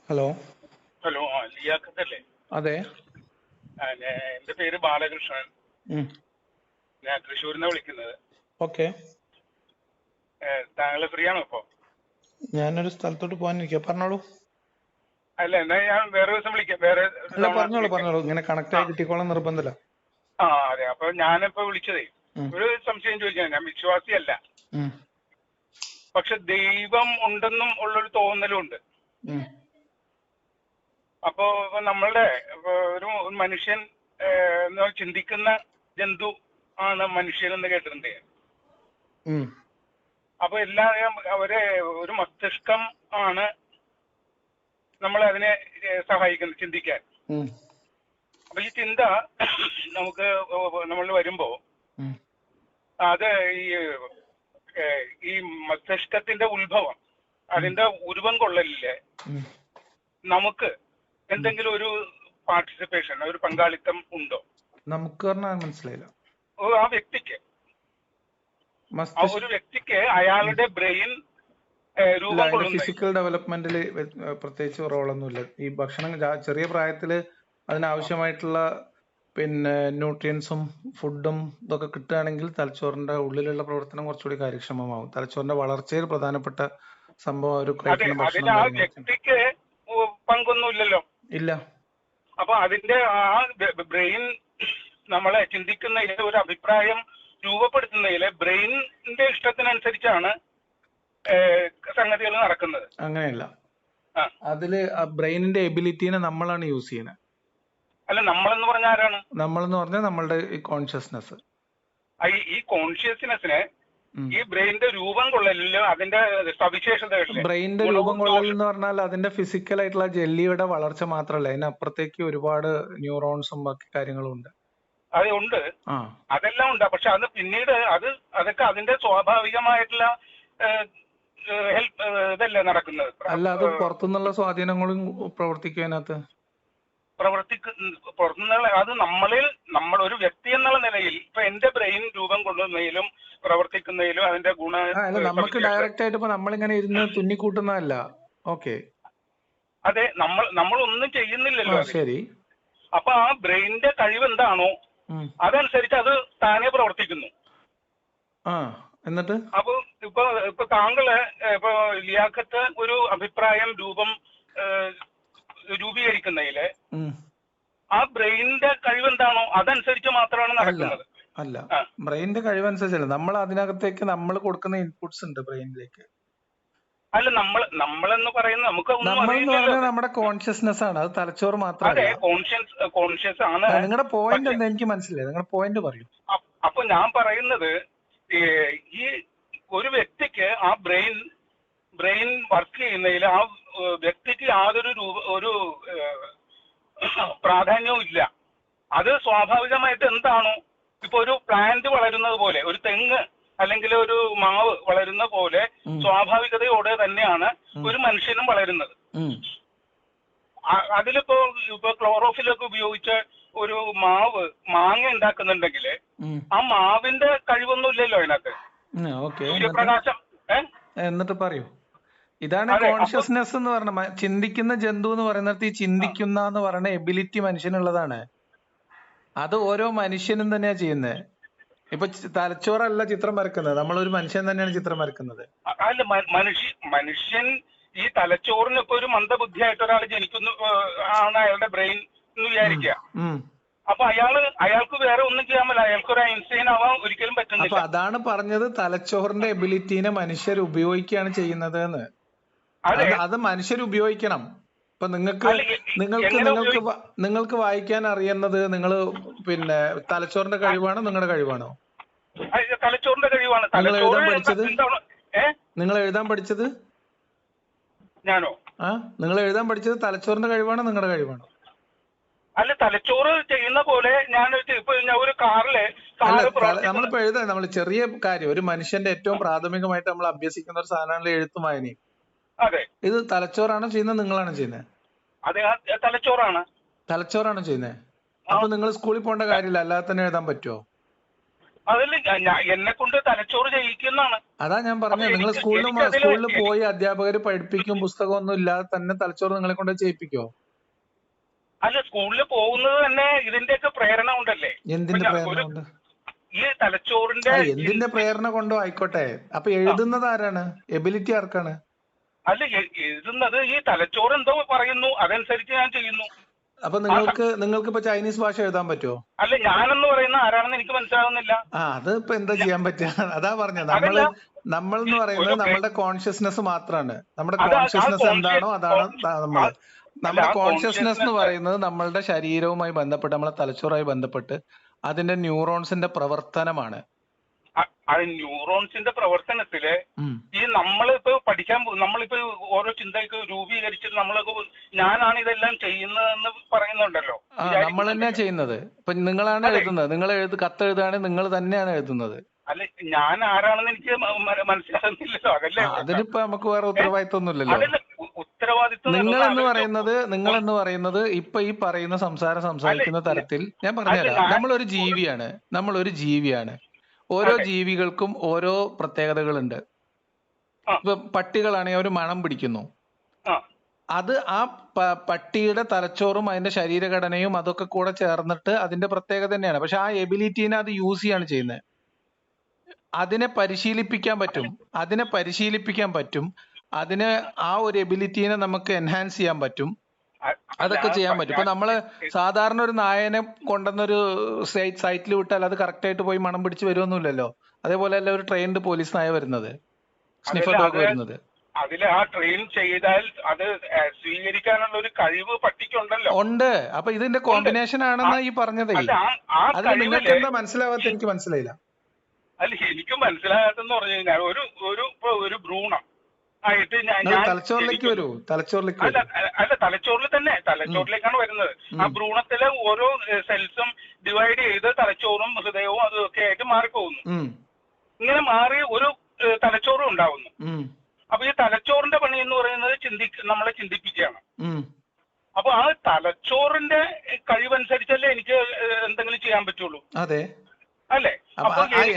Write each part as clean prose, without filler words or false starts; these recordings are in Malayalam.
ഹലോ. ഹലോ, ലിയാഖത്തല്ലേ? അതെ. എന്റെ പേര് ബാലകൃഷ്ണൻ. ഉം. ഞാൻ തൃശ്ശൂരിൽ നിന്നാണ് വിളിക്കുന്നത്. ഓക്കെ. താങ്കൾ ഫ്രീ ആണോ ഇപ്പോ? ഞാനൊരു സ്ഥലത്തോട്ട് പോകാനിരിക്കുക, പറഞ്ഞോളൂ. അല്ല, എന്നാ ഞാൻ വേറെ ദിവസം വിളിക്കാം, വേറെ ഒരു അല്ല, തവണ പറഞ്ഞോളൂ വിളിക്കാം. പറഞ്ഞോളൂ, ഇങ്ങനെ കണക്ട് ആ ആയി കിട്ടിക്കോളാൻ നിർബന്ധമില്ല. ആ അതെ. അപ്പൊ ഞാനിപ്പോ വിളിച്ചതേ ഉം. ഒരു സംശയം ചോദിക്കാൻ. ഞാൻ വിശ്വാസിയല്ല, ഉം. പക്ഷെ ദൈവം ഉണ്ടെന്നും ഉള്ളൊരു തോന്നലും ഉണ്ട്. ഉം. ഇപ്പൊ നമ്മളുടെ ഒരു മനുഷ്യൻ ചിന്തിക്കുന്ന ജന്തു ആണ് മനുഷ്യൻ എന്ന് കേട്ടിട്ടുണ്ട്. ഉം. അപ്പൊ എല്ലാം ഒരു മസ്തിഷ്കം ആണ് നമ്മൾ അതിനെ സഹായിക്കുന്നത് ചിന്തിക്കാൻ. ഉം. അപ്പൊ ഈ ചിന്ത നമുക്ക് നമ്മൾ വരുമ്പോ ഉം. അത് ഈ ഈ മസ്തിഷ്കത്തിന്റെ ഉത്ഭവം, അതിന്റെ ഉരുവം കൊള്ളലില്ലേ, ഉം. നമുക്ക് എന്തെങ്കിലും ഒരു പാർട്ടിസിപ്പേഷൻ, ഒരു പങ്കാളിത്തം ഉണ്ടോ? നമുക്ക് പറഞ്ഞാൽ മനസ്സിലായില്ല. ആ വ്യക്തിക്ക്, മസ്തിഷ്ക ഒരു വ്യക്തിക്ക് അയാളുടെ ബ്രെയിൻ ഇല്ല, രൂപം അതിന്റെ കൊള്ളുന്നത്. ഫിസിക്കൽ ഡെവലപ്മെന്റിൽ പ്രത്യേകിച്ച് റോളൊന്നുമില്ല. ഈ ഭക്ഷണം ചെറിയ പ്രായത്തില് അതിനാവശ്യമായിട്ടുള്ള പിന്നെ ന്യൂട്രിയൻസും ഫുഡും ഇതൊക്കെ കിട്ടുകയാണെങ്കിൽ തലച്ചോറിന്റെ ഉള്ളിലുള്ള പ്രവർത്തനം കുറച്ചുകൂടി കാര്യക്ഷമമാവും. തലച്ചോറിന്റെ വളർച്ചയിൽ പ്രധാനപ്പെട്ട സംഭവം അവർ അതെ, കഴിക്കുന്ന അതിൽ ഭക്ഷണം ആ കാര്യങ്ങളൊക്കെ. വ്യക്തിക്ക് പങ്കൊന്നുമില്ലല്ലോ. ഇല്ല. അപ്പൊ അതിന്റെ ആ ബ്രെയിൻ നമ്മളെ ചിന്തിക്കുന്നതിൽ ഒരു അഭിപ്രായം രൂപപ്പെടുത്തുന്നതിൽ ബ്രെയിനിന്റെ ഇഷ്ടത്തിനനുസരിച്ചാണ് സംഗതികൾ നടക്കുന്നത്. അങ്ങനെയല്ല. ആ അതില് ബ്രെയിനിന്റെ എബിലിറ്റീനെ നമ്മളാണ് യൂസ് ചെയ്യുന്നത്. അല്ല, നമ്മളെന്ന് പറഞ്ഞ ആരാണ്? നമ്മളെന്ന് പറഞ്ഞാൽ നമ്മളുടെ കോൺഷ്യസ്നെസ്. ഈ കോൺഷ്യസ്നെസ്സിനെ ഈ ബ്രെയിനിന്റെ രൂപം കൊള്ളലില്ലോ അതിന്റെ സവിശേഷതകളിലെ ബ്രെയിനിന്റെ രൂപം ഗുണവും കൊള്ളൽ ദോഷം. എന്ന് പറഞ്ഞാൽ അതിന്റെ ഫിസിക്കൽ ആയിട്ടുള്ള ജെല്ലിയുടെ വളർച്ച മാത്രമല്ല, അതിനപ്പുറത്തേക്ക് ഒരുപാട് ന്യൂറോൺസും ബാക്കി കാര്യങ്ങളും ഉണ്ട്. അത് ഉണ്ട്, ആ. അതെല്ലാം ഉണ്ട്. പക്ഷെ അത് പിന്നീട് അതൊക്കെ അതിന്റെ സ്വാഭാവികമായിട്ടുള്ള ഹെൽപ്പ് ഇതല്ലേ നടക്കുന്നത്. അല്ല, അത് പുറത്തുനിന്നുള്ള സ്വാധീനങ്ങളും പ്രവർത്തിക്കും അതിനകത്ത്. പുറത്തുനിന്നുള്ള അത് നമ്മൾ ഒരു വ്യക്തി എന്നുള്ള നിലയിൽ ഇപ്പൊ എന്റെ ബ്രെയിൻ രൂപം കൊള്ളുന്നതിലും പ്രവർത്തിക്കുന്നതിലും അതിന്റെ അല്ല, നമുക്ക് സവിശേഷത. ഡയറക്റ്റ് ആയിട്ട് ഇപ്പൊ നമ്മളിങ്ങനെ ഇരുന്ന് തുന്നിക്കൂട്ടുന്നതല്ല. ഓക്കെ. അതെ, നമ്മൾ ഒന്നും ചെയ്യുന്നില്ലല്ലോ അതിൽ. ശരി. അപ്പൊ ആ ബ്രെയിനിന്റെ കഴിവ് എന്താണോ ഉം. അതനുസരിച്ച് അത് താനെ പ്രവർത്തിക്കുന്നു. ആ. എന്നിട്ട് അപ്പൊ ഇപ്പൊ താങ്കള് ഇപ്പൊ ലിയാഖത്ത് ഒരു അഭിപ്രായം രൂപീകരിക്കുന്നതില് ആ ബ്രെയിനിന്റെ കഴിവ് എന്താണോ അതനുസരിച്ച് മാത്രമാണ് അല്ല നടക്കുന്നത്. അല്ല ആ ബ്രെയിനിന്റെ കഴിവനുസരിച്ചല്ല, നമ്മൾ അതിനകത്തേക്ക് നമ്മൾ കൊടുക്കുന്ന ഇൻപുട്സ് ഉണ്ട് ബ്രെയിനിലേക്ക്. അല്ല, നമ്മളെന്ന് പറയുന്നത് നമുക്ക് ഒന്നും നമ്മൾ എന്ന് അറിയില്ലല്ലോ പറഞ്ഞാൽ അത്. നമ്മുടെ കോൺഷ്യസ്നെസ് ആണ്, അത് തലച്ചോറ് അതെ, മാത്രമല്ല. കോൺഷ്യസ് ആണ്. നിങ്ങളുടെ പോയിന്റ് പക്ഷെ എന്താ എനിക്ക് മനസ്സിലായി, നിങ്ങളുടെ പോയിന്റ് പറയൂ. അപ്പൊ ഞാൻ പറയുന്നത് ഈ ഒരു വ്യക്തിക്ക് ആ ബ്രെയിൻ വർക്ക് ചെയ്യുന്നതിൽ ആ വ്യക്തിക്ക് യാതൊരു ഒരു പ്രാധാന്യവും ഇല്ല. അത് സ്വാഭാവികമായിട്ട് എന്താണോ, ഇപ്പൊ ഒരു പ്ലാന്റ് വളരുന്നത് പോലെ, ഒരു തെങ്ങ് അല്ലെങ്കിൽ ഒരു മാവ് വളരുന്ന പോലെ സ്വാഭാവികതയോടെ തന്നെയാണ് ഒരു മനുഷ്യനും വളരുന്നത്. അതിലിപ്പോ ക്ലോറോഫിലൊക്കെ ഉപയോഗിച്ച് ഒരു മാങ്ങ ഉണ്ടാക്കുന്നുണ്ടെങ്കിൽ ആ മാവിന്റെ കഴിവൊന്നും ഇല്ലല്ലോ അതിനകത്ത്. സൂര്യപ്രകാശം. എന്നിട്ട് പറയൂ. ഇതാണ് അതെ. കോൺഷ്യസ്നെസ് എന്ന് പറഞ്ഞ ചിന്തിക്കുന്ന ജന്തു എന്ന് പറയുന്നത്. ഈ ചിന്തിക്കുന്ന എന്ന് പറയുന്ന എബിലിറ്റി മനുഷ്യനുള്ളതാണ്. അത് ഓരോ മനുഷ്യനും തന്നെയാ ചെയ്യുന്നത്. ഇപ്പൊ തലച്ചോറല്ല ചിത്രം വരക്കുന്നത്, നമ്മളൊരു മനുഷ്യൻ തന്നെയാണ് ചിത്രം വരക്കുന്നത്. അല്ല, മനുഷ്യൻ ഈ തലച്ചോറിന് ഇപ്പൊ ഒരു മന്ദബുദ്ധിയായിട്ട് ഒരാൾ ജനിക്കുന്നു ആണ് അയാളുടെ ബ്രെയിൻ എന്ന് വിചാരിക്കുക. അപ്പൊ അയാൾക്ക് വേറെ ഒന്നും ചെയ്യാൻ പറ്റില്ല, അയാൾക്ക് ഒരു ഐൻസ്റ്റൈൻ ആവാൻ ഒരിക്കലും പറ്റുന്നില്ല. അപ്പൊ അതാണ് പറഞ്ഞത്, തലച്ചോറിന്റെ എബിലിറ്റീനെ മനുഷ്യർ ഉപയോഗിക്കുകയാണ് ചെയ്യുന്നത് എന്ന്. അത് മനുഷ്യർ ഉപയോഗിക്കണം. ഇപ്പൊ നിങ്ങൾക്ക് വായിക്കാൻ അറിയുന്നത് നിങ്ങൾ പിന്നെ തലച്ചോറിന്റെ കഴിവാണോ നിങ്ങളുടെ കഴിവാണോ? തലച്ചോറിന്റെ കഴിവാണ്. നിങ്ങൾ എഴുതാൻ പഠിച്ചത് ഞാനോ? നിങ്ങൾ എഴുതാൻ പഠിച്ചത് തലച്ചോറിന്റെ കഴിവാണോ നിങ്ങളുടെ കഴിവാണോ? അല്ല, തലച്ചോറ് ചെയ്യുന്ന പോലെ ഇപ്പൊ ഒരു കാറില് നമ്മളിപ്പോ നമ്മൾ ചെറിയ കാര്യം, ഒരു മനുഷ്യന്റെ ഏറ്റവും പ്രാഥമികമായിട്ട് നമ്മൾ അഭ്യസിക്കുന്ന ഒരു സാധനമാണ് എഴുത്തും വായനയും. അതെ. ഇത് തലച്ചോറാണോ ചെയ്യുന്നത് നിങ്ങളാണോ ചെയ്യുന്നത്? അതെ, തലച്ചോറാണ് ചെയ്യുന്നത്. അപ്പൊ നിങ്ങൾ സ്കൂളിൽ പോകേണ്ട കാര്യമില്ല, അല്ലാതെ തന്നെ എഴുതാൻ പറ്റുമോ? അതിൽ എന്നെ കൊണ്ട് തലച്ചോറ് ചെയ്യിക്കുന്നതാണ്. അതാ ഞാൻ പറഞ്ഞത്, നിങ്ങൾ സ്കൂളിൽ പോയി അധ്യാപകർ പഠിപ്പിക്കും, പുസ്തകമൊന്നും ഇല്ലാതെ തന്നെ തലച്ചോറ് നിങ്ങളെ കൊണ്ട് ചെയ്യിപ്പിക്കോ? അല്ല, സ്കൂളിൽ പോകുന്നത് തന്നെ ഇതിന്റെയൊക്കെ പ്രേരണ കൊണ്ടല്ലേ. എന്തിന്റെ പ്രേരണ കൊണ്ട്? ഈ തലച്ചോറിന്റെ എന്തിന്റെ പ്രേരണ കൊണ്ടോ ആയിക്കോട്ടെ. അപ്പൊ എഴുതുന്നത് ആരാണ്? എബിലിറ്റി ആർക്കാണ്? അല്ല, എഴുതുന്നത് ഈ തലച്ചോറ് എന്തോ പറയുന്നു, അതനുസരിച്ച് ഞാൻ ചെയ്യുന്നു. അപ്പൊ നിങ്ങൾക്ക് ഇപ്പൊ ചൈനീസ് ഭാഷ എഴുതാൻ പറ്റുമോ? അല്ല, ഞാനെന്ന് പറയുന്ന ആരാണെന്ന് എനിക്ക് മനസ്സിലാകുന്നില്ല. അത് ഇപ്പൊ എന്താ ചെയ്യാൻ പറ്റുക? അതാ പറഞ്ഞത്, നമ്മൾ എന്ന് പറയുന്നത് നമ്മളുടെ കോൺഷ്യസ്നെസ് മാത്രമാണ്. നമ്മുടെ കോൺഷ്യസ്നെസ് എന്താണോ അതാണ് നമ്മള്. നമ്മുടെ കോൺഷ്യസ്നെസ് എന്ന് പറയുന്നത് നമ്മളുടെ ശരീരവുമായി ബന്ധപ്പെട്ട്, നമ്മളെ തലച്ചോറുമായി ബന്ധപ്പെട്ട് അതിന്റെ ന്യൂറോൺസിന്റെ പ്രവർത്തനമാണ്. ന്യൂറോൺസിന്റെ പ്രവർത്തനത്തില് ഈ നമ്മളിപ്പോ നമ്മളിപ്പോ ഓരോ ചിന്തയ്ക്ക് രൂപീകരിച്ചിട്ട് നമ്മളൊക്കെ ഞാനാണ് ഇതെല്ലാം ചെയ്യുന്നതെന്ന് പറയുന്നുണ്ടല്ലോ. നമ്മൾ തന്നെയാ ചെയ്യുന്നത്. ഇപ്പൊ നിങ്ങളാണ് എഴുതുന്നത്, നിങ്ങൾ കത്തെഴുതുകയാണെങ്കിൽ നിങ്ങൾ തന്നെയാണ് എഴുതുന്നത്. അല്ല, ഞാൻ ആരാണെന്ന് എനിക്ക് മനസ്സിലാകുന്നില്ലല്ലോ. അതല്ലേ, അതിനിപ്പോ നമുക്ക് വേറെ ഉത്തരവാദിത്വമൊന്നുമില്ലല്ലോ. ഉത്തരവാദിത്വം നിങ്ങൾ എന്ന് പറയുന്നത് ഇപ്പൊ ഈ പറയുന്ന സംസാരിക്കുന്ന തരത്തിൽ ഞാൻ പറഞ്ഞുതരാം. നമ്മളൊരു ജീവിയാണ്. ഓരോ ജീവികൾക്കും ഓരോ പ്രത്യേകതകളുണ്ട്. ഇപ്പൊ പട്ടികളാണെങ്കിൽ അവർ മണം പിടിക്കുന്നു. അത് ആ പട്ടിയുടെ തലച്ചോറും അതിന്റെ ശരീരഘടനയും അതൊക്കെ കൂടെ ചേർന്നിട്ട് അതിന്റെ പ്രത്യേകത തന്നെയാണ്. പക്ഷെ ആ എബിലിറ്റീനെ അത് യൂസ് ചെയ്യാണ് ചെയ്യുന്നത്. അതിനെ പരിശീലിപ്പിക്കാൻ പറ്റും. അതിന് ആ ഒരു എബിലിറ്റീനെ നമുക്ക് എൻഹാൻസ് ചെയ്യാൻ പറ്റും. അതൊക്കെ ചെയ്യാൻ പറ്റും. ഇപ്പൊ നമ്മള് സാധാരണ ഒരു നായനെ കൊണ്ടുവന്നൊരു സൈറ്റിൽ വിട്ടാൽ അത് കറക്റ്റ് ആയിട്ട് പോയി മണം പിടിച്ച് വരുമൊന്നുമില്ലല്ലോ. അതേപോലെ അല്ല ഒരു ട്രെയിൻഡ് പോലീസ് നായ വരുന്നത്, സ്നിഫർ ഡോഗ് വരുന്നത്. അതിൽ ആ ട്രെയിൻ ചെയ്താൽ അത് സ്വീകരിക്കാനുള്ള ഒരു കഴിവ് പട്ടിക്കുണ്ടല്ലോ. ഉണ്ട്. അപ്പൊ ഇതിന്റെ കോമ്പിനേഷൻ ആണെന്നാ ഈ പറഞ്ഞതേ. അതിൽ നിങ്ങൾക്ക് എന്താ മനസ്സിലാവാത്ത? എനിക്ക് മനസ്സിലായില്ല. അല്ല, എനിക്ക് മനസ്സിലാകാത്തെന്ന് പറഞ്ഞു കഴിഞ്ഞാൽ ഒരു ഭ്രൂണം ആയിട്ട് തലച്ചോറിലേക്ക് വരൂ. അല്ല, തലച്ചോറിലേക്കാണ് വരുന്നത്. ആ ഭ്രൂണത്തിലെ ഓരോ സെൽസും ഡിവൈഡ് ചെയ്ത് തലച്ചോറും ഹൃദയവും അതൊക്കെ ആയിട്ട് മാറിപ്പോകുന്നു. ഇങ്ങനെ മാറി ഒരു തലച്ചോറും ഉണ്ടാവുന്നു. അപ്പൊ ഈ തലച്ചോറിന്റെ പണി എന്ന് പറയുന്നത് നമ്മളെ ചിന്തിപ്പിക്കുകയാണ്. അപ്പൊ ആ തലച്ചോറിന്റെ കഴിവനുസരിച്ചല്ലേ എനിക്ക് എന്തെങ്കിലും ചെയ്യാൻ പറ്റുള്ളൂ. അതെ, അല്ലേ?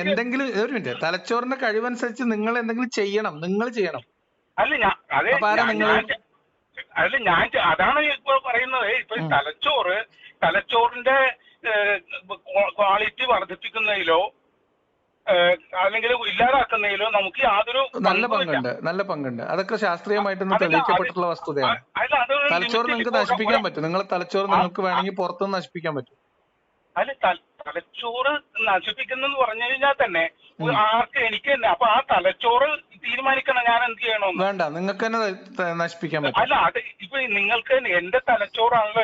എന്തെങ്കിലും ഒരു മിനിറ്റ്, തലച്ചോറിന്റെ കഴിവനുസരിച്ച് നിങ്ങൾ എന്തെങ്കിലും ചെയ്യണം. അല്ല, അതാണ് ഇപ്പൊ പറയുന്നത്. ഇപ്പൊ തലച്ചോറിന്റെ ക്വാളിറ്റി വർദ്ധിപ്പിക്കുന്നതിലോ അല്ലെങ്കിൽ ഇല്ലാതാക്കുന്നതിലോ നമുക്ക് യാതൊരു നല്ല പങ്കുണ്ട്. അതൊക്കെ ശാസ്ത്രീയമായിട്ടൊന്ന് തെളിയിക്കപ്പെട്ടിട്ടുള്ള വസ്തുതയാണ്. തലച്ചോറ് നിങ്ങൾക്ക് നശിപ്പിക്കാൻ പറ്റും. നിങ്ങളെ തലച്ചോറ് നിങ്ങൾക്ക് വേണമെങ്കിൽ പുറത്തുനിന്ന് നശിപ്പിക്കാൻ പറ്റും. അല്ല, തലച്ചോറ് നശിപ്പിക്കുന്നെന്ന് പറഞ്ഞു കഴിഞ്ഞാൽ തന്നെ ആർക്ക് എനിക്ക് തന്നെ. അപ്പൊ ആ തലച്ചോറ് തീരുമാനിക്കണം ഞാൻ എന്ത് ചെയ്യണോ. വേണ്ട, നിങ്ങൾക്ക് തന്നെ നശിപ്പിക്കാൻ പറ്റും. അല്ല, അത് ഇപ്പൊ നിങ്ങൾക്ക് എന്റെ തലച്ചോറാണല്ലോ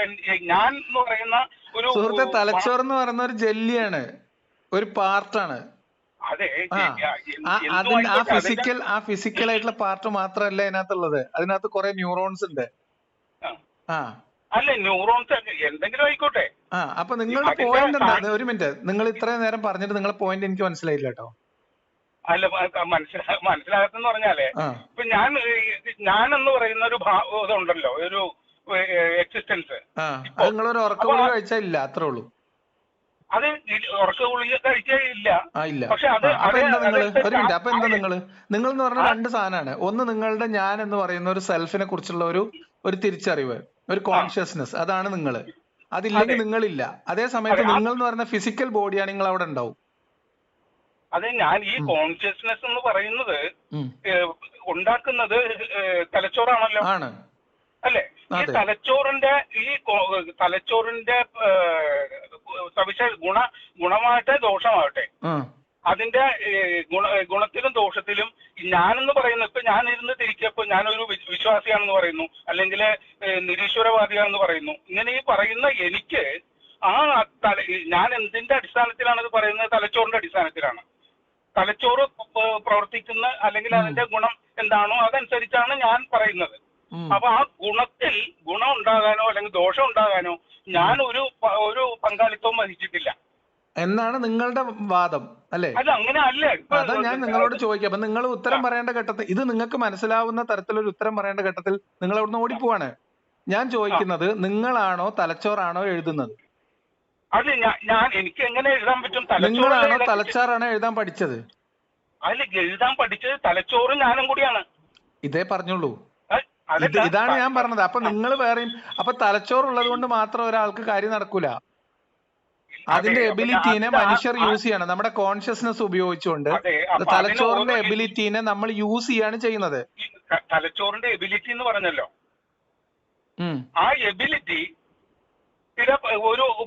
ഞാൻ എന്ന് പറയുന്ന ഒരു സുഹൃത്തെ. തലച്ചോറ് എന്ന് പറയുന്ന ഒരു ജെല്ലിയാണ്, ഒരു പാർട്ടാണ്. അതെ, ആ ഫിസിക്കൽ ആയിട്ടുള്ള പാർട്ട് മാത്രമല്ല അതിനകത്തുള്ളത്. അതിനകത്ത് കുറെ ന്യൂറോൺസ് ഉണ്ട്. അല്ല, ന്യൂറോൺസ് എന്തെങ്കിലും ആയിക്കോട്ടെ. അപ്പൊ നിങ്ങളുടെ പോയിന്റ് എന്താ? ഒരു മിനിറ്റ്, നിങ്ങൾ ഇത്രയും നേരം പറഞ്ഞിട്ട് നിങ്ങളുടെ പോയിന്റ് എനിക്ക് മനസ്സിലായില്ല കേട്ടോ. അല്ല, മനസ്സിലാകത്തെന്ന് പറഞ്ഞാലേ, ഇപ്പൊ ഞാനെന്ന് പറയുന്ന ഒരു ഇതുണ്ടല്ലോ, ഒരു എക്സിസ്റ്റൻസ്. നിങ്ങളൊരു ഉറക്ക ഗുളിക കഴിച്ചാൽ ഇല്ല, അത്രേ ഉള്ളൂ. അത് ഉറക്ക ഗുളിക കഴിച്ചാൽ ഇല്ല. പക്ഷെ അപ്പൊ എന്താ നിങ്ങൾ എന്ന് പറഞ്ഞ രണ്ട് സാധനമാണ്. ഒന്ന്, നിങ്ങളുടെ ഞാൻ എന്ന് പറയുന്ന ഒരു സെൽഫിനെ കുറിച്ചുള്ള ഒരു തിരിച്ചറിവ്, ഒരു കോൺഷ്യസ്നെസ്, അതാണ് നിങ്ങൾ. അതില്ലെങ്കിൽ നിങ്ങളില്ല. അതേ സമയത്ത് നിങ്ങൾ എന്ന് പറയുന്ന ഫിസിക്കൽ ബോഡിയാണ്, നിങ്ങൾ അവിടെ ഉണ്ടാവും. അതെ, ഞാൻ ഈ കോൺഷ്യസ്നെസ് എന്ന് പറയുന്നത് ഉണ്ടാക്കുന്നത് തലച്ചോറാണല്ലോ. അല്ലെ? ഈ തലച്ചോറിന്റെ ഗുണമാവട്ടെ ദോഷമാവട്ടെ, അതിന്റെ ഗുണത്തിലും ദോഷത്തിലും ഞാനെന്ന് പറയുന്നു. ഇപ്പൊ ഞാൻ ഇരുന്ന് തിരിച്ചപ്പോ ഞാനൊരു വിശ്വാസിയാണെന്ന് പറയുന്നു, അല്ലെങ്കിൽ നിരീശ്വരവാദിയാണെന്ന് പറയുന്നു. ഇങ്ങനെ ഈ പറയുന്ന എനിക്ക് ഞാൻ എന്തിന്റെ അടിസ്ഥാനത്തിലാണ് ഇത് പറയുന്നത്? തലച്ചോറിന്റെ അടിസ്ഥാനത്തിലാണ്. തലച്ചോറ് പ്രവർത്തിക്കുന്ന അല്ലെങ്കിൽ അതിന്റെ ഗുണം എന്താണോ അതനുസരിച്ചാണ് ഞാൻ പറയുന്നത്. അപ്പൊ ആ ഗുണം ഉണ്ടാകാനോ അല്ലെങ്കിൽ ദോഷം ഉണ്ടാകാനോ ഞാൻ ഒരു പങ്കാളിത്തവും വഹിച്ചിട്ടില്ല എന്നാണ് നിങ്ങളുടെ വാദം, അല്ലേ? അല്ല, അങ്ങനെ അല്ല. അതാ ഞാൻ നിങ്ങളോട് ചോദിക്കാം. അപ്പൊ നിങ്ങൾ ഉത്തരം പറയേണ്ട ഘട്ടത്തിൽ, ഇത് നിങ്ങൾക്ക് മനസ്സിലാവുന്ന തരത്തിലൊരു ഉത്തരം പറയേണ്ട ഘട്ടത്തിൽ നിങ്ങൾ അവിടുന്ന് ഓടിപ്പോവാണ്. ഞാൻ ചോദിക്കുന്നത്, നിങ്ങളാണോ തലച്ചോറാണോ എഴുതുന്നത്? അത് ഞാൻ എനിക്ക് എങ്ങനെ എഴുതാൻ പറ്റും? നിങ്ങളാണോ തലച്ചാറാണോ എഴുതാൻ പഠിച്ചത്? അതിൽ എഴുതാൻ പഠിച്ചത് തലച്ചോറും ഞാനും കൂടിയാണ്. ഇതേ പറഞ്ഞുള്ളൂ. ഇതാണ് ഞാൻ പറഞ്ഞത്. അപ്പൊ നിങ്ങൾ വേറെയും, അപ്പൊ തലച്ചോറുള്ളത് കൊണ്ട് മാത്രം ഒരാൾക്ക് കാര്യം നടക്കൂല. അതിന്റെ എബിലിറ്റീനെ മനുഷ്യർ യൂസ് ചെയ്യണം. നമ്മുടെ കോൺഷ്യസ്നെസ് ഉപയോഗിച്ചുകൊണ്ട് തലച്ചോറിന്റെ എബിലിറ്റീനെ നമ്മൾ യൂസ് ചെയ്യാണ് ചെയ്യുന്നത്. തലച്ചോറിന്റെ എബിലിറ്റി എന്ന് പറഞ്ഞല്ലോ, ആ എബിലിറ്റി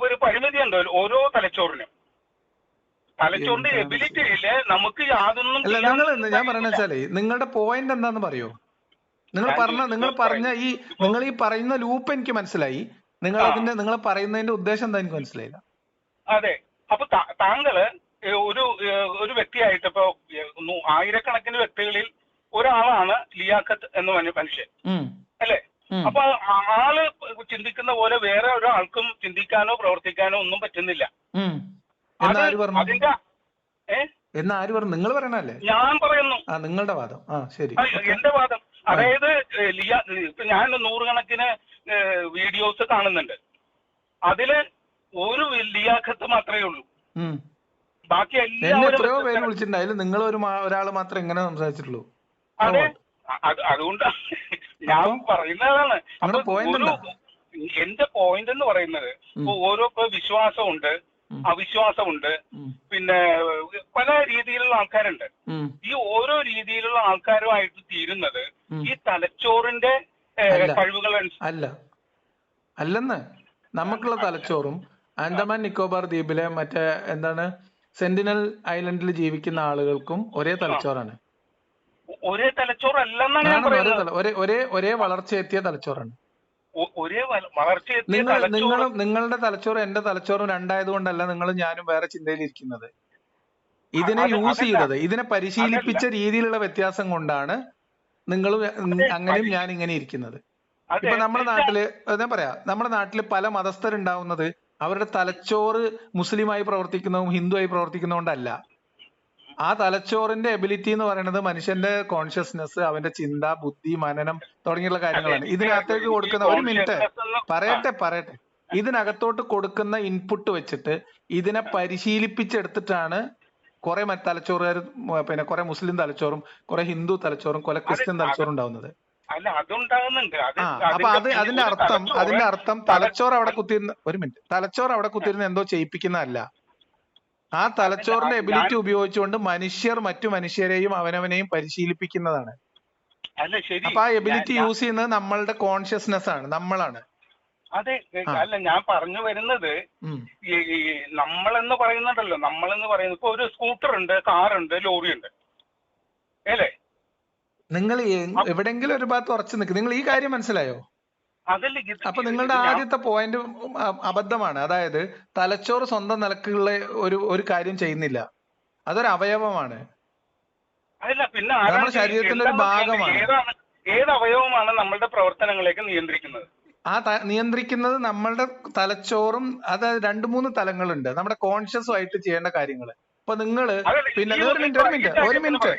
ഒരു പരിമിതി ഉണ്ടോ ഓരോ തലച്ചോറിനും? തലച്ചോറിന്റെ എബിലിറ്റിയില് നമുക്ക് യാതൊന്നും. അല്ല, ഞാൻ പറയണ വെച്ചാലേ നിങ്ങളുടെ പോയിന്റ് എന്താന്ന് പറയോ? നിങ്ങൾ പറഞ്ഞ നിങ്ങൾ ഈ പറയുന്ന ലൂപ്പ് എനിക്ക് മനസ്സിലായി. നിങ്ങൾ പറയുന്നതിന്റെ ഉദ്ദേശം എന്താ എനിക്ക് മനസ്സിലായില്ല. അതെ, അപ്പൊ താങ്കള് ഒരു വ്യക്തിയായിട്ട് ഇപ്പൊ ആയിരക്കണക്കിന് വ്യക്തികളിൽ ഒരാളാണ് ലിയാഖത്ത് എന്ന് പറഞ്ഞ മനുഷ്യൻ, അല്ലെ? അപ്പൊ ആള് ചിന്തിക്കുന്ന പോലെ വേറെ ഒരാൾക്കും ചിന്തിക്കാനോ പ്രവർത്തിക്കാനോ ഒന്നും പറ്റുന്നില്ല. നിങ്ങൾ പറയണല്ലേ? ഞാൻ പറയുന്നു നിങ്ങളുടെ വാദം. ശരി, എന്റെ വാദം. അതായത് ഇപ്പൊ ഞാൻ നൂറുകണക്കിന് വീഡിയോസ് കാണുന്നുണ്ട്. അതില് ഒരു ലിയാഖത്ത് മാത്രമേ ഉള്ളൂ. ബാക്കി എത്രയോ പേര് വിളിച്ചിട്ടുണ്ടായാലും നിങ്ങൾ ഒരാൾ മാത്രം എങ്ങനെ സംസാരിച്ചിട്ടുള്ളൂ. അതെ, അതുകൊണ്ട് ഞാൻ പറയുന്നതാണ്. എന്റെ പോയിന്റ് എന്ന് പറയുന്നത് ഓരോ വിശ്വാസമുണ്ട്, അവിശ്വാസമുണ്ട്, പിന്നെ പല രീതിയിലുള്ള ആൾക്കാരുണ്ട്. ഈ ഓരോ രീതിയിലുള്ള ആൾക്കാരുമായിട്ട് തീരുന്നത് ഈ തലച്ചോറിന്റെ കഴിവുകൾ അല്ലെന്ന്. നമുക്കുള്ള തലച്ചോറും ആൻഡമാൻ നിക്കോബാർ ദ്വീപിലെ മറ്റേ സെന്റിനൽ ഐലൻഡിൽ ജീവിക്കുന്ന ആളുകൾക്കും ഒരേ തലച്ചോറാണ്. ഒരേ തലച്ചോറല്ലെന്നാണ് ഞാൻ പറയുന്നത്. ഒരേ വളർച്ചയെത്തിയ തലച്ചോറാണ്. നിങ്ങളുടെ തലച്ചോറും എന്റെ തലച്ചോറും രണ്ടായത് കൊണ്ടല്ല നിങ്ങളും ഞാനും വേറെ ചിന്തയിലിരിക്കുന്നത്. ഇതിനെ യൂസ് ചെയ്തത്, ഇതിനെ പരിശീലിപ്പിച്ച രീതിയിലുള്ള വ്യത്യാസം കൊണ്ടാണ് നിങ്ങളും അങ്ങനെയും ഞാൻ ഇങ്ങനെ ഇരിക്കുന്നത്. ഇപ്പൊ നമ്മുടെ നാട്ടില് നമ്മുടെ നാട്ടില് പല മതസ്ഥരുണ്ടാവുന്നത് അവരുടെ തലച്ചോറ് മുസ്ലിമായി പ്രവർത്തിക്കുന്നതും ഹിന്ദുവായി പ്രവർത്തിക്കുന്നതുകൊണ്ടല്ല. ആ തലച്ചോറിന്റെ എബിലിറ്റി എന്ന് പറയുന്നത് മനുഷ്യന്റെ കോൺഷ്യസ്നെസ്, അവന്റെ ചിന്ത, ബുദ്ധി, മനനം തുടങ്ങിയുള്ള കാര്യങ്ങളാണ്. ഇതിനകത്തേക്ക് കൊടുക്കുന്ന, ഒരു മിനിറ്റ് പറയട്ടെ, ഇതിനകത്തോട്ട് കൊടുക്കുന്ന ഇൻപുട്ട് വെച്ചിട്ട് ഇതിനെ പരിശീലിപ്പിച്ചെടുത്തിട്ടാണ് കുറെ തലച്ചോറുകാർ, പിന്നെ കുറെ മുസ്ലിം തലച്ചോറും കുറെ ഹിന്ദു തലച്ചോറും കുറെ ക്രിസ്ത്യൻ തലച്ചോറും ഉണ്ടാവുന്നത്. അപ്പൊ അതിന്റെ അർത്ഥം തലച്ചോറ് അവിടെ കുത്തിയിരുന്ന, ഒരു മിനിറ്റ്, തലച്ചോറ് അവിടെ കുത്തിയിരുന്ന എന്തോ ചെയ്യിപ്പിക്കുന്നതല്ല. ആ തലച്ചോറിന്റെ എബിലിറ്റി ഉപയോഗിച്ചുകൊണ്ട് മനുഷ്യർ മറ്റു മനുഷ്യരെയും അവനവനെയും പരിശീലിപ്പിക്കുന്നതാണ്. അപ്പൊ ആ എബിലിറ്റി യൂസ് ചെയ്യുന്നത് നമ്മളുടെ കോൺഷ്യസ്നെസ് ആണ്, നമ്മളാണ്. അതെ, അല്ല ഞാൻ പറഞ്ഞു വരുന്നത്, നമ്മളെന്ന് പറയുന്നുണ്ടല്ലോ, നമ്മളെന്ന് പറയുന്നത് ഇപ്പൊ ഒരു സ്കൂട്ടർ ഉണ്ട്, കാറുണ്ട്, ലോറി ഉണ്ട്, അല്ലേ? നിങ്ങൾ എവിടെങ്കിലും ഒരു ഭാഗത്ത് ഉറച്ചു നിൽക്കും. നിങ്ങൾ ഈ കാര്യം മനസ്സിലായോ? അപ്പൊ നിങ്ങളുടെ ആദ്യത്തെ പോയിന്റ് അബദ്ധമാണ്. അതായത് തലച്ചോറ് സ്വന്തം നിലക്കുള്ള ഒരു കാര്യം ചെയ്യുന്നില്ല, അതൊരു അവയവമാണ്, നമ്മുടെ ശരീരത്തിന്റെ ഒരു ഭാഗമാണ്. ഏത് അവയവമാണ് നമ്മളുടെ പ്രവർത്തനങ്ങളെയൊക്കെ നിയന്ത്രിക്കുന്നത്? നിയന്ത്രിക്കുന്നത് നമ്മളുടെ തലച്ചോറും. അതായത് 2-3 തലങ്ങളുണ്ട് നമ്മുടെ കോൺഷ്യസുമായിട്ട് ചെയ്യേണ്ട കാര്യങ്ങൾ. അപ്പൊ നിങ്ങള് പിന്നെ ഒരു മിനിറ്റ്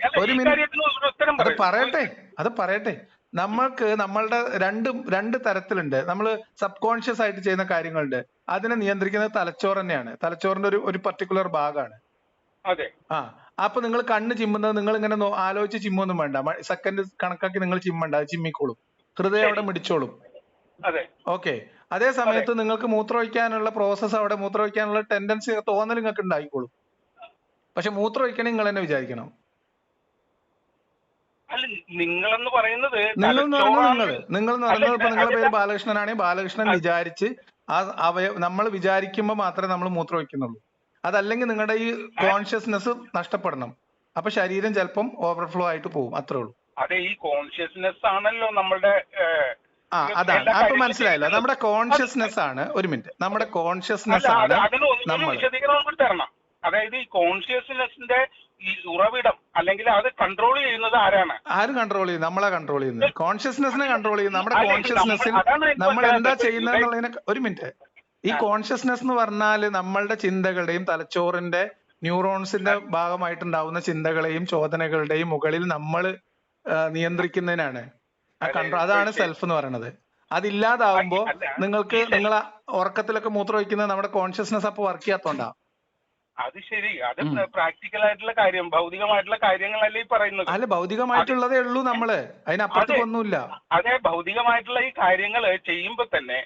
അത് പറയട്ടെ. നമ്മൾക്ക് നമ്മളുടെ രണ്ട് തരത്തിലുണ്ട്. നമ്മൾ സബ് കോൺഷ്യസ് ആയിട്ട് ചെയ്യുന്ന കാര്യങ്ങളുണ്ട്. അതിനെ നിയന്ത്രിക്കുന്നത് തലച്ചോറ് തന്നെയാണ്. തലച്ചോറിന്റെ ഒരു പർട്ടിക്കുലർ ഭാഗമാണ്. അപ്പൊ നിങ്ങൾ കണ്ണ് ചിമ്മുന്നത് നിങ്ങൾ ഇങ്ങനെ ആലോചിച്ച് ചിമ്മൊന്നും വേണ്ട. സെക്കൻഡ് കണക്കാക്കി നിങ്ങൾ ചിമ്മണ്ട, അത് ചിമ്മിക്കോളും. ഹൃദയം അവിടെ മിടിച്ചോളും. ഓക്കെ. അതേ സമയത്ത് നിങ്ങൾക്ക് മൂത്രമൊഴിക്കാനുള്ള പ്രോസസ്സ്, അവിടെ മൂത്രമൊഴിക്കാനുള്ള ടെൻഡൻസി, തോന്നൽ നിങ്ങൾക്ക് ഉണ്ടായിക്കോളും. പക്ഷെ മൂത്രമൊഴിക്കണം നിങ്ങൾ തന്നെ വിചാരിക്കണം. നിങ്ങളെന്ന് പറയുന്നത് ഇപ്പൊ നിങ്ങളുടെ പേര് ബാലകൃഷ്ണനാണെങ്കിൽ ബാലകൃഷ്ണൻ വിചാരിച്ച് നമ്മൾ വിചാരിക്കുമ്പോ മാത്രമേ നമ്മൾ മൂത്രമൊഴിക്കുന്നുള്ളൂ. അതല്ലെങ്കിൽ നിങ്ങളുടെ ഈ കോൺഷ്യസ്നെസ് നഷ്ടപ്പെടണം. അപ്പൊ ശരീരം ചിലപ്പം ഓവർഫ്ലോ ആയിട്ട് പോകും. അത്രേ ഉള്ളൂ. അതെ, ഈ കോൺഷ്യസ്നെസ് ആണല്ലോ നമ്മളുടെ. അതാണ്. അപ്പൊ മനസ്സിലായല്ലോ, നമ്മുടെ കോൺഷ്യസ്നെസ് ആണ്. ഒരു മിനിറ്റ്, നമ്മുടെ കോൺഷ്യസ്നെസ് ആണ് നമ്മൾ. അതായത് ഈ കോൺഷ്യസ്നെസിന്റെ ഈ ഉറവിടം, അല്ലെങ്കിൽ അത് കൺട്രോൾ ചെയ്യുന്നത് ആരാണ്? ആര് കൺട്രോൾ ചെയ്യും? നമ്മളെ കൺട്രോൾ ചെയ്യുന്നത്. കോൺഷ്യസ്നെസ്സിനെ കൺട്രോൾ ചെയ്യും. നമ്മുടെ കോൺഷ്യസ്നെസ്സിൽ നമ്മൾ എന്താ ചെയ്യുന്നതെന്നുള്ളതിനെ, ഒരു മിനിറ്റ്, ഈ കോൺഷ്യസ്നെസ് എന്ന് പറഞ്ഞാല് നമ്മളുടെ ചിന്തകളുടെയും തലച്ചോറിന്റെ ന്യൂറോൺസിന്റെ ഭാഗമായിട്ടുണ്ടാവുന്ന ചിന്തകളെയും ചോദനകളുടെയും മുകളിൽ നമ്മൾ നിയന്ത്രിക്കുന്നതിനാണ് ആ കൺട്രോൾ. അതാണ് സെൽഫ് എന്ന് പറയുന്നത്. അതില്ലാതാവുമ്പോ അല്ല, നിങ്ങൾക്ക് നിങ്ങൾ ഉറക്കത്തിലൊക്കെ മൂത്രം ഒഴിക്കുന്നത് നമ്മുടെ കോൺഷ്യസ്നെസ് അപ്പൊ വർക്ക് ചെയ്യാത്തോണ്ടാ. അത് ശരി, അത് പ്രാക്ടിക്കൽ ആയിട്ടുള്ള കാര്യം, ഭൗതികമായിട്ടുള്ള കാര്യങ്ങളല്ലേ ഈ പറയുന്നത്. അല്ല, ഭൗതികമായിട്ടുള്ളതേ ഉള്ളൂ, നമ്മള് അതിനപ്പുറത്തേക്ക് ഒന്നുമില്ല. അതെ, ഭൗതികമായിട്ടുള്ള ഈ കാര്യങ്ങൾ ചെയ്യുമ്പോ തന്നെ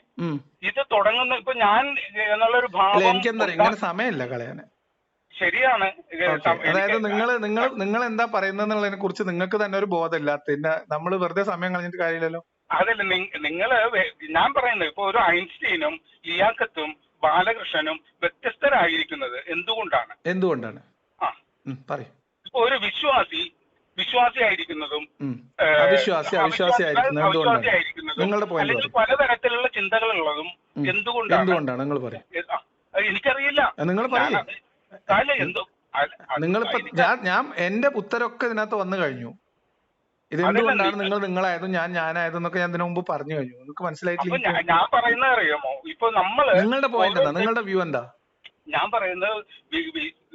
ഇത് തുടങ്ങുന്ന ഇപ്പൊ ഞാൻ എന്നുള്ളൊരു ഭാവം എനിക്കെന്താ ഇങ്ങനെ സമയമില്ല കളയാന്. ശരിയാണ്. അതായത് നിങ്ങൾ എന്താ പറയുന്നതിനെ കുറിച്ച് നിങ്ങൾക്ക് തന്നെ ഒരു ബോധമില്ലാത്ത, പിന്നെ നമ്മൾ വെറുതെ സമയം കളഞ്ഞിട്ട് കാര്യമില്ലല്ലോ. അതല്ല, നിങ്ങള് ഞാൻ പറയുന്നത് ഇപ്പൊ ഒരു ഐൻസ്റ്റീനും ലിയാഖത്തും ബാലകൃഷ്ണനും വ്യത്യസ്തരായിരിക്കുന്നത് എന്തുകൊണ്ടാണ്? ഇപ്പൊ ഒരു വിശ്വാസിയായിരിക്കുന്നതും അവിശ്വാസിയായിരിക്കുന്നതും അല്ലെങ്കിൽ പലതരത്തിലുള്ള ചിന്തകളുള്ളതും എന്തുകൊണ്ടാണ്? എനിക്കറിയില്ല. നിങ്ങളിപ്പോ ഞാൻ എന്റെ ഉത്തരമൊക്കെ ഇതിനകത്ത് വന്നു കഴിഞ്ഞു. ഇതെന്തുകൊണ്ടാണ് നിങ്ങളായതും ഞാനായതും എന്നൊക്കെ ഞാൻ ഇതിനു മുമ്പ് പറഞ്ഞു കഴിഞ്ഞു. നിങ്ങൾക്ക് മനസ്സിലായിട്ടില്ല. ഞാൻ പറയുന്നത് അറിയാമോ, ഇപ്പൊ നിങ്ങളുടെ പോയിന്റ് എന്താ, നിങ്ങളുടെ വ്യൂ എന്താ? ഞാൻ പറയുന്നത്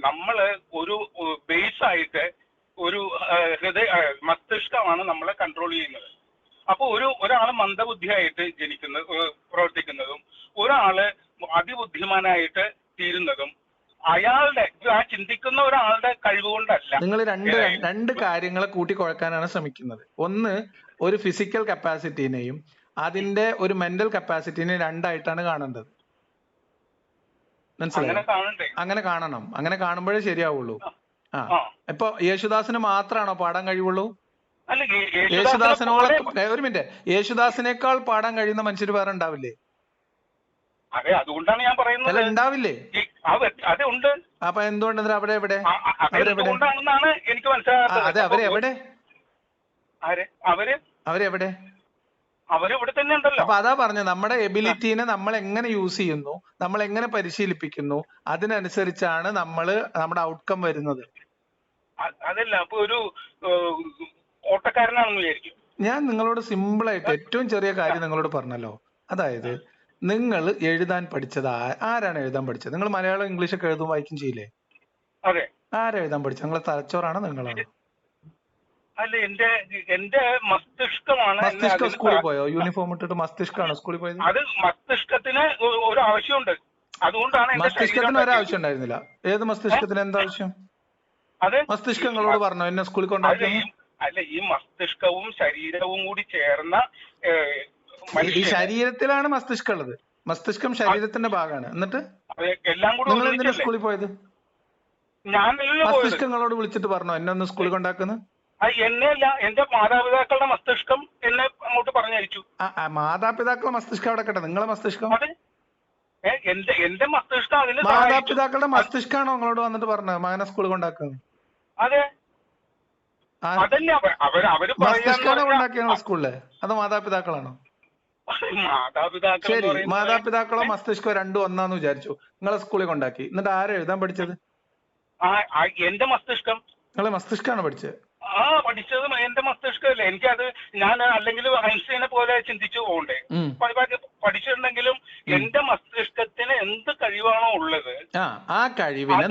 നമ്മള് ഒരു ബേസ് ആയിട്ട് ഒരു മസ്തിഷ്കമാണ് നമ്മളെ കൺട്രോൾ ചെയ്യുന്നത്. അപ്പൊ ഒരാള് മന്ദബുദ്ധിയായിട്ട് പ്രവർത്തിക്കുന്നതും ഒരാള് അതിബുദ്ധിമാനായിട്ട് തീരുന്നതും അയാളുടെ ആ ചിന്തിക്കുന്ന ഒരാളുടെ കഴിവുകൊണ്ടല്ല. നിങ്ങൾ രണ്ട് കാര്യങ്ങളെ കൂട്ടിക്കുഴക്കാനാണ് ശ്രമിക്കുന്നത്. ഒന്ന്, ഒരു ഫിസിക്കൽ കപ്പാസിറ്റിനെയും അതിന്റെ ഒരു മെന്റൽ കപ്പാസിറ്റിനെയും രണ്ടായിട്ടാണ് കാണേണ്ടത്. മനസ്സിലായോ? അങ്ങനെ കാണണം. അങ്ങനെ കാണുമ്പോഴേ ശരിയാവുള്ളൂ. ഇപ്പൊ യേശുദാസിന് മാത്രമാണോ പാടാൻ കഴിവുള്ളൂ? ഒരു മിനിറ്റ്, യേശുദാസിനേക്കാൾ പാടാൻ കഴിയുന്ന മനുഷ്യർ വേറെ ഉണ്ടാവില്ലേ? അതെ, അതുകൊണ്ടാണ് ഞാൻ പറയുന്നത്. അല്ല, ഉണ്ടാവില്ലേ? അതെ, ഉണ്ട്. അപ്പൊ എന്തുകൊണ്ട് അവരെവിടെ? എനിക്ക് മനസ്സിലാകാത്തത്. അതെ, അവരെവിടെ? അവരെവിടെ തന്നെ ഉണ്ടല്ലോ. അപ്പൊ അതാ പറഞ്ഞത്, നമ്മുടെ എബിലിറ്റീനെ നമ്മൾ എങ്ങനെ യൂസ് ചെയ്യുന്നു, നമ്മൾ എങ്ങനെ പരിശീലിപ്പിക്കുന്നു, അതിനനുസരിച്ചാണ് നമ്മുടെ ഔട്ട്കം വരുന്നത്. അതല്ല, അപ്പൊ ഒരു ഓട്ടക്കാരനാണെന്ന് വിചാരിക്കും. ഞാൻ നിങ്ങളോട് സിമ്പിൾ ആയിട്ട് ഏറ്റവും ചെറിയ കാര്യം നിങ്ങളോട് പറഞ്ഞല്ലോ. അതായത് നിങ്ങൾ എഴുതാൻ പഠിച്ചത് ആരാണ് എഴുതാൻ പഠിച്ചത്? നിങ്ങൾ മലയാളം ഇംഗ്ലീഷ് ഒക്കെ എഴുതും വായിക്കും ചെയ്യില്ലേ? അതെ. ആരാ എഴുതാൻ പഠിച്ചത്? നിങ്ങളെ തലച്ചോറാണോ നിങ്ങളാണോ? അല്ല, എന്റെ മസ്തിഷ്കമാണ്. മസ്തിഷ്കം സ്കൂളിൽ പോയോ? യൂണിഫോം ഇട്ടിട്ട് മസ്തിഷ്കമാണോ സ്കൂളിൽ പോയത്? അത് മസ്തിഷ്കത്തിന് ഒരു ആവശ്യമുണ്ട്, അതുകൊണ്ടാണ്. മസ്തിഷ്കത്തിന് ഒരാവശ്യം ഉണ്ടായിരുന്നില്ല. ഏത് മസ്തിഷ്കത്തിന് എന്താവശ്യം? മസ്തിഷ്കങ്ങളോട് പറഞ്ഞോ എന്നെ സ്കൂളിൽ കൊണ്ടാക്കി? അല്ല, ഈ മസ്തിഷ്കവും ശരീരവും കൂടി ചേർന്ന ഈ ശരീരത്തിലാണ് മസ്തിഷ്കം ഉള്ളത്. മസ്തിഷ്കം ശരീരത്തിന്റെ ഭാഗമാണ്. എന്നിട്ട് എല്ലാം കൂടി നിങ്ങൾ എന്തിനാ സ്കൂളിൽ പോയത്? മസ്തിഷ്കങ്ങളോട് വിളിച്ചിട്ട് പറഞ്ഞോ എന്നെ ഒന്ന് സ്കൂളിൽ കൊണ്ടാക്കുന്നത്? എന്നെയല്ല, എന്റെ മാതാപിതാക്കളുടെ മസ്തിഷ്കം എന്നെ അങ്ങോട്ട് പറഞ്ഞയച്ചു. മാതാപിതാക്കളുടെ മസ്തിഷ്കം അവിടെ കേട്ടെ, നിങ്ങളെ മസ്തിഷ്കം? എന്റെ മസ്തിഷ്കം അതിന് മാതാപിതാക്കളുടെ മസ്തിഷ്കമാണോ നിങ്ങളോട് വന്നിട്ട് പറഞ്ഞത് മകനെ സ്കൂളിൽ കൊണ്ടാക്കുന്നത്? അതെ, അതല്ലേ അവര് മസ്തിഷ്കമാണോ കൊണ്ടാക്കിയാണോ സ്കൂളില്? അതോ മാതാപിതാക്കളാണോ? ശരി, മാതാപിതാക്കളോ മസ്തിഷ്കോ രണ്ടും ഒന്നാന്ന് വിചാരിച്ചു. നിങ്ങളെ സ്കൂളിൽ കൊണ്ടാക്കി. എന്നിട്ട് ആരാ എഴുതാൻ പഠിച്ചത്? എന്റെ മസ്തിഷ്കം. നിങ്ങളെ മസ്തിഷ്കമാണോ പഠിച്ചത്? പഠിച്ചത് എന്റെ മസ്തിഷ്കമല്ലേ. എനിക്കത് ഞാൻ അല്ലെങ്കിൽ ഐൻസ്റ്റീനെ പോലെ ചിന്തിച്ചു പോകണ്ടേ. പഠിച്ചിട്ടുണ്ടെങ്കിലും എന്റെ മസ്തിഷ്കത്തിന് എന്ത് കഴിവാണോ ഉള്ളത് ആ കഴിവിനെ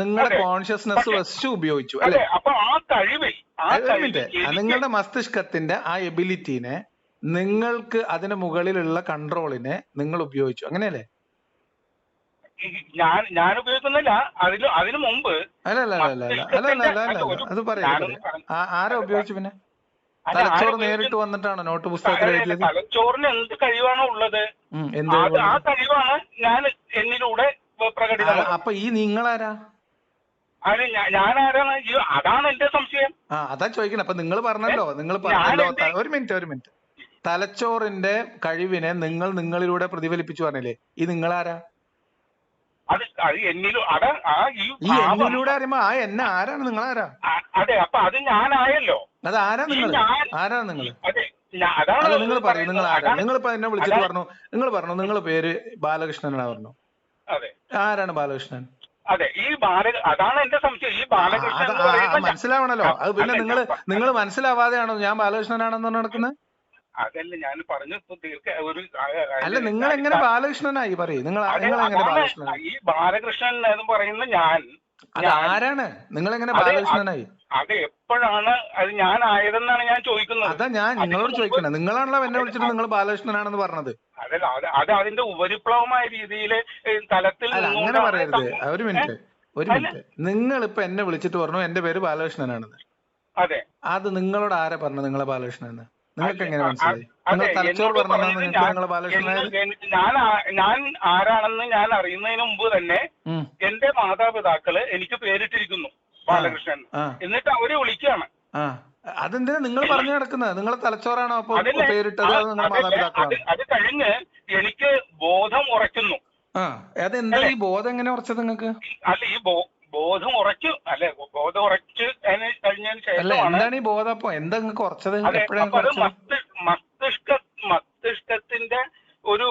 നിങ്ങളുടെ കോൺഷ്യസ്നെസ് വെച്ച് ഉപയോഗിച്ചു അല്ലെ? അപ്പൊ ആ കഴിവിൽ നിങ്ങളുടെ മസ്തിഷ്കത്തിന്റെ ആ എബിലിറ്റിനെ നിങ്ങൾക്ക് അതിന് മുകളിലുള്ള കൺട്രോളിനെ നിങ്ങൾ ഉപയോഗിച്ചു, അങ്ങനെയല്ലേ? ഞാൻ ഉപയോഗിക്കുന്നില്ല, അതിനു മുമ്പ്. അല്ല അത് പറയാം. ആരാ ഉപയോഗിച്ചു? പിന്നെ തലച്ചോറ് നേരിട്ട് വന്നിട്ടാണോ നോട്ട് പുസ്തകത്തിൽ എഴുതിയത്? തലച്ചോറിന് എന്ത് കഴിവാണോ ഉള്ളത് ആ കഴിവാണ് ഞാൻ എന്നിലൂടെ പ്രകടിതമാക്കുന്നത്. അപ്പൊ ഈ നിങ്ങളാരാ? ഞാനാരാണ്? അതാണ് എന്റെ സംശയം. അതാ ചോദിക്കണേ. അപ്പൊ നിങ്ങൾ പറഞ്ഞല്ലോ ഒരു മിനിറ്റ് തലച്ചോറിന്റെ കഴിവിനെ നിങ്ങളിലൂടെ പ്രതിഫലിപ്പിച്ചു പറഞ്ഞില്ലേ? ഈ നിങ്ങളാരാ? ഈ എന്നിലൂടെ അറിയുമ്പോ എന്നെ ആരാണ്? നിങ്ങളാരാ? അതെ, അപ്പൊ അത് ഞാനായല്ലോ. അത് ആരാ നിങ്ങൾ? അല്ല, നിങ്ങൾ പറയും നിങ്ങൾ ആരാ? നിങ്ങളിപ്പോ എന്നെ വിളിച്ചിട്ട് പറഞ്ഞു, നിങ്ങൾ പേര് ബാലകൃഷ്ണനാണ് പറഞ്ഞു. ആരാണ് ബാലകൃഷ്ണൻ? അതെ, അതാണ് എന്റെ സംശയം. ഈ ബാലകൃഷ്ണൻ മനസ്സിലാവണല്ലോ. അത് പിന്നെ നിങ്ങൾ മനസ്സിലാവാതെയാണോ ഞാൻ ബാലകൃഷ്ണനാണെന്ന് നടക്കുന്നത്? അതല്ല ഞാൻ പറഞ്ഞു ഇപ്പൊ ഒരു അല്ല നിങ്ങൾ എങ്ങനെ ബാലകൃഷ്ണനായി പറയും? നിങ്ങൾ എങ്ങനെ ബാലകൃഷ്ണനായി? ഈ ബാലകൃഷ്ണൻ എന്ന് പറയുന്ന ഞാൻ അത് ആരാണ്? നിങ്ങൾ എങ്ങനെ ബാലകൃഷ്ണനായി? അത് എപ്പോഴാണ് അത് ഞാൻ ആയതെന്നാണ് ഞാൻ ചോദിക്കുന്നത്. അതാ ഞാൻ നിങ്ങളോട് ചോദിക്കണേ. നിങ്ങളാണല്ലോ എന്നെ വിളിച്ചിട്ട് നിങ്ങൾ ബാലകൃഷ്ണനാണെന്ന് പറഞ്ഞത്. അതല്ല, അത് അതിന്റെ ഉപരിപ്ലവമായ രീതിയില് തലത്തിൽ അങ്ങനെ പറയരുത്. ഒരു മിനിറ്റ്. നിങ്ങൾ ഇപ്പൊ എന്നെ വിളിച്ചിട്ട് പറഞ്ഞു എന്റെ പേര് ബാലകൃഷ്ണനാണെന്ന്. അതെ. അത് നിങ്ങളോട് ആരാ പറഞ്ഞു നിങ്ങളെ ബാലകൃഷ്ണനെന്ന്? നിങ്ങൾക്ക് എങ്ങനെ മനസ്സിലായി? നിങ്ങൾ തലച്ചോറ് പറഞ്ഞാൽ നിങ്ങൾക്ക് നിങ്ങളെ ബാലകൃഷ്ണനായത്? ഞാൻ ആരാണെന്ന് ഞാൻ അറിയുന്നതിന് മുമ്പ് തന്നെ എന്റെ മാതാപിതാക്കള് എനിക്ക് പേരിട്ടിരിക്കുന്നു ബാലകൃഷ്ണൻ. എന്നിട്ട് അവരെ വിളിക്കുകയാണ്. അതെന്തിനാ നിങ്ങൾ പറഞ്ഞു നടക്കുന്നത്? നിങ്ങളെ തലച്ചോറാണോ അപ്പൊ പേരിട്ടത്? നിങ്ങളുടെ മാതാപിതാക്കളാണ്. അത് കഴിഞ്ഞ് എനിക്ക് ബോധം ഉറയ്ക്കുന്നു. അതെന്താ ഈ ബോധം എങ്ങനെ ഉറച്ചത് നിങ്ങൾക്ക്? അല്ല, ഈ ബോധം ഉറച്ചു അല്ലെ, ബോധം ഉറച്ച് കഴിഞ്ഞതിന് ശേഷം എന്താണ് ഈ ബോധം? അപ്പൊ എന്താ നിങ്ങൾക്ക് ഉറച്ചത്? മസ്തിഷ്കത്തിന്റെ ഒരു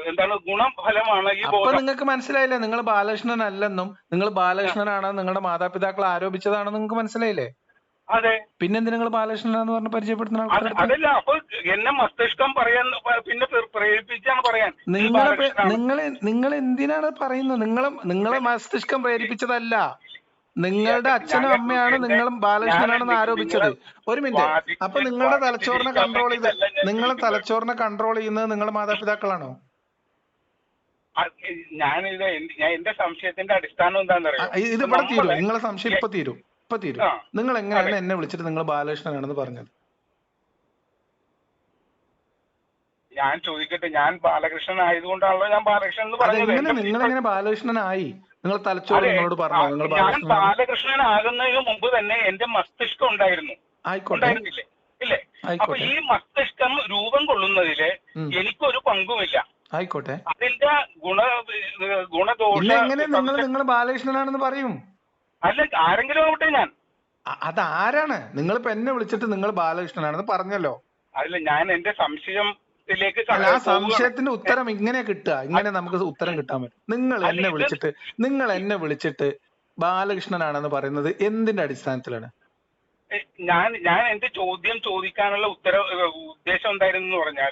എന്താണ് ഗുണഫലമാണ് ഈ ബോധം. അപ്പൊ നിങ്ങൾക്ക് മനസ്സിലായില്ലേ നിങ്ങൾ ബാലകൃഷ്ണനല്ലെന്നും നിങ്ങൾ ബാലകൃഷ്ണനാണെന്ന് നിങ്ങളുടെ മാതാപിതാക്കൾ ആരോപിച്ചതാണെന്ന് നിങ്ങൾക്ക് മനസ്സിലായില്ലേ? അതെ. പിന്നെന്തിനാ നിങ്ങൾ ബാലകൃഷ്ണനാന്ന് പറഞ്ഞ് പരിചയപ്പെടുത്തുന്ന ആൾക്കാർ? അതല്ല, അപ്പൊ എന്നെ മസ്തിഷ്കം പറയാൻ പിന്നെ പ്രേരിപ്പിച്ചാണ് പറയാൻ. നിങ്ങൾ എന്തിനാണ് പറയുന്നത്? നിങ്ങളെ മസ്തിഷ്കം പ്രേരിപ്പിച്ചതല്ല. നിങ്ങളുടെ അച്ഛനും അമ്മയാണ് നിങ്ങളും ബാലകൃഷ്ണനാണെന്ന് ആരോപിച്ചത്. ഒരു മിനിറ്റ്. അപ്പൊ നിങ്ങളുടെ തലച്ചോറിനെ കൺട്രോൾ ചെയ്യുന്നത് നിങ്ങളുടെ മാതാപിതാക്കളാണോ? ഞാനിത് എന്റെ സംശയത്തിന്റെ അടിസ്ഥാനം എന്താണെന്നറിയോ? ഇത് ഇവിടെ തീരും. നിങ്ങളെ സംശയം ഇപ്പൊ തീരും. നിങ്ങൾ എങ്ങനെയാണ് എന്നെ വിളിച്ചിട്ട് നിങ്ങൾ ബാലകൃഷ്ണനാണെന്ന് പറഞ്ഞത്? ഞാൻ ചോദിക്കട്ടെ, ഞാൻ ബാലകൃഷ്ണൻ ആയതുകൊണ്ടാണല്ലോ ഞാൻ ബാലകൃഷ്ണൻ എന്ന് പറഞ്ഞത്. നിങ്ങൾ എങ്ങനെ ബാലകൃഷ്ണനായി? നിങ്ങൾ തലച്ചോറ് നിങ്ങളോട് പറഞ്ഞു ഞാൻ ബാലകൃഷ്ണനാകുന്നതിന് മുമ്പ് തന്നെ എന്റെ മസ്തിഷ്കം ഉണ്ടായിരുന്നു. ഉണ്ടായിരുന്നില്ലേ? ഇല്ലേ? അപ്പൊ ഈ മസ്തിഷ്കം രൂപം കൊള്ളുന്നതില് എനിക്കൊരു പങ്കുമില്ല. ആയിക്കോട്ടെ. അതിന്റെ ഗുണദോഷം എങ്ങനെ നിങ്ങൾ ബാലകൃഷ്ണനാണെന്ന് പറയും? അല്ല, ആരെങ്കിലും ആവട്ടെ. ഞാൻ അതാരാണ്? നിങ്ങളിപ്പോ എന്നെ വിളിച്ചിട്ട് നിങ്ങൾ ബാലകൃഷ്ണനാണെന്ന് പറഞ്ഞല്ലോ. അല്ല, ഞാൻ എന്റെ സംശയത്തിലേക്ക് ആ സംശയത്തിന്റെ ഉത്തരം ഇങ്ങനെ കിട്ടുക, ഇങ്ങനെ നമുക്ക് ഉത്തരം കിട്ടാൻ പറ്റും. നിങ്ങൾ എന്നെ വിളിച്ചിട്ട് ബാലകൃഷ്ണനാണെന്ന് പറയുന്നത് എന്തിന്റെ അടിസ്ഥാനത്തിലാണ്? ഞാൻ എന്റെ ചോദ്യം ചോദിക്കാനുള്ള ഉദ്ദേശം എന്തായിരുന്നു പറഞ്ഞാൽ,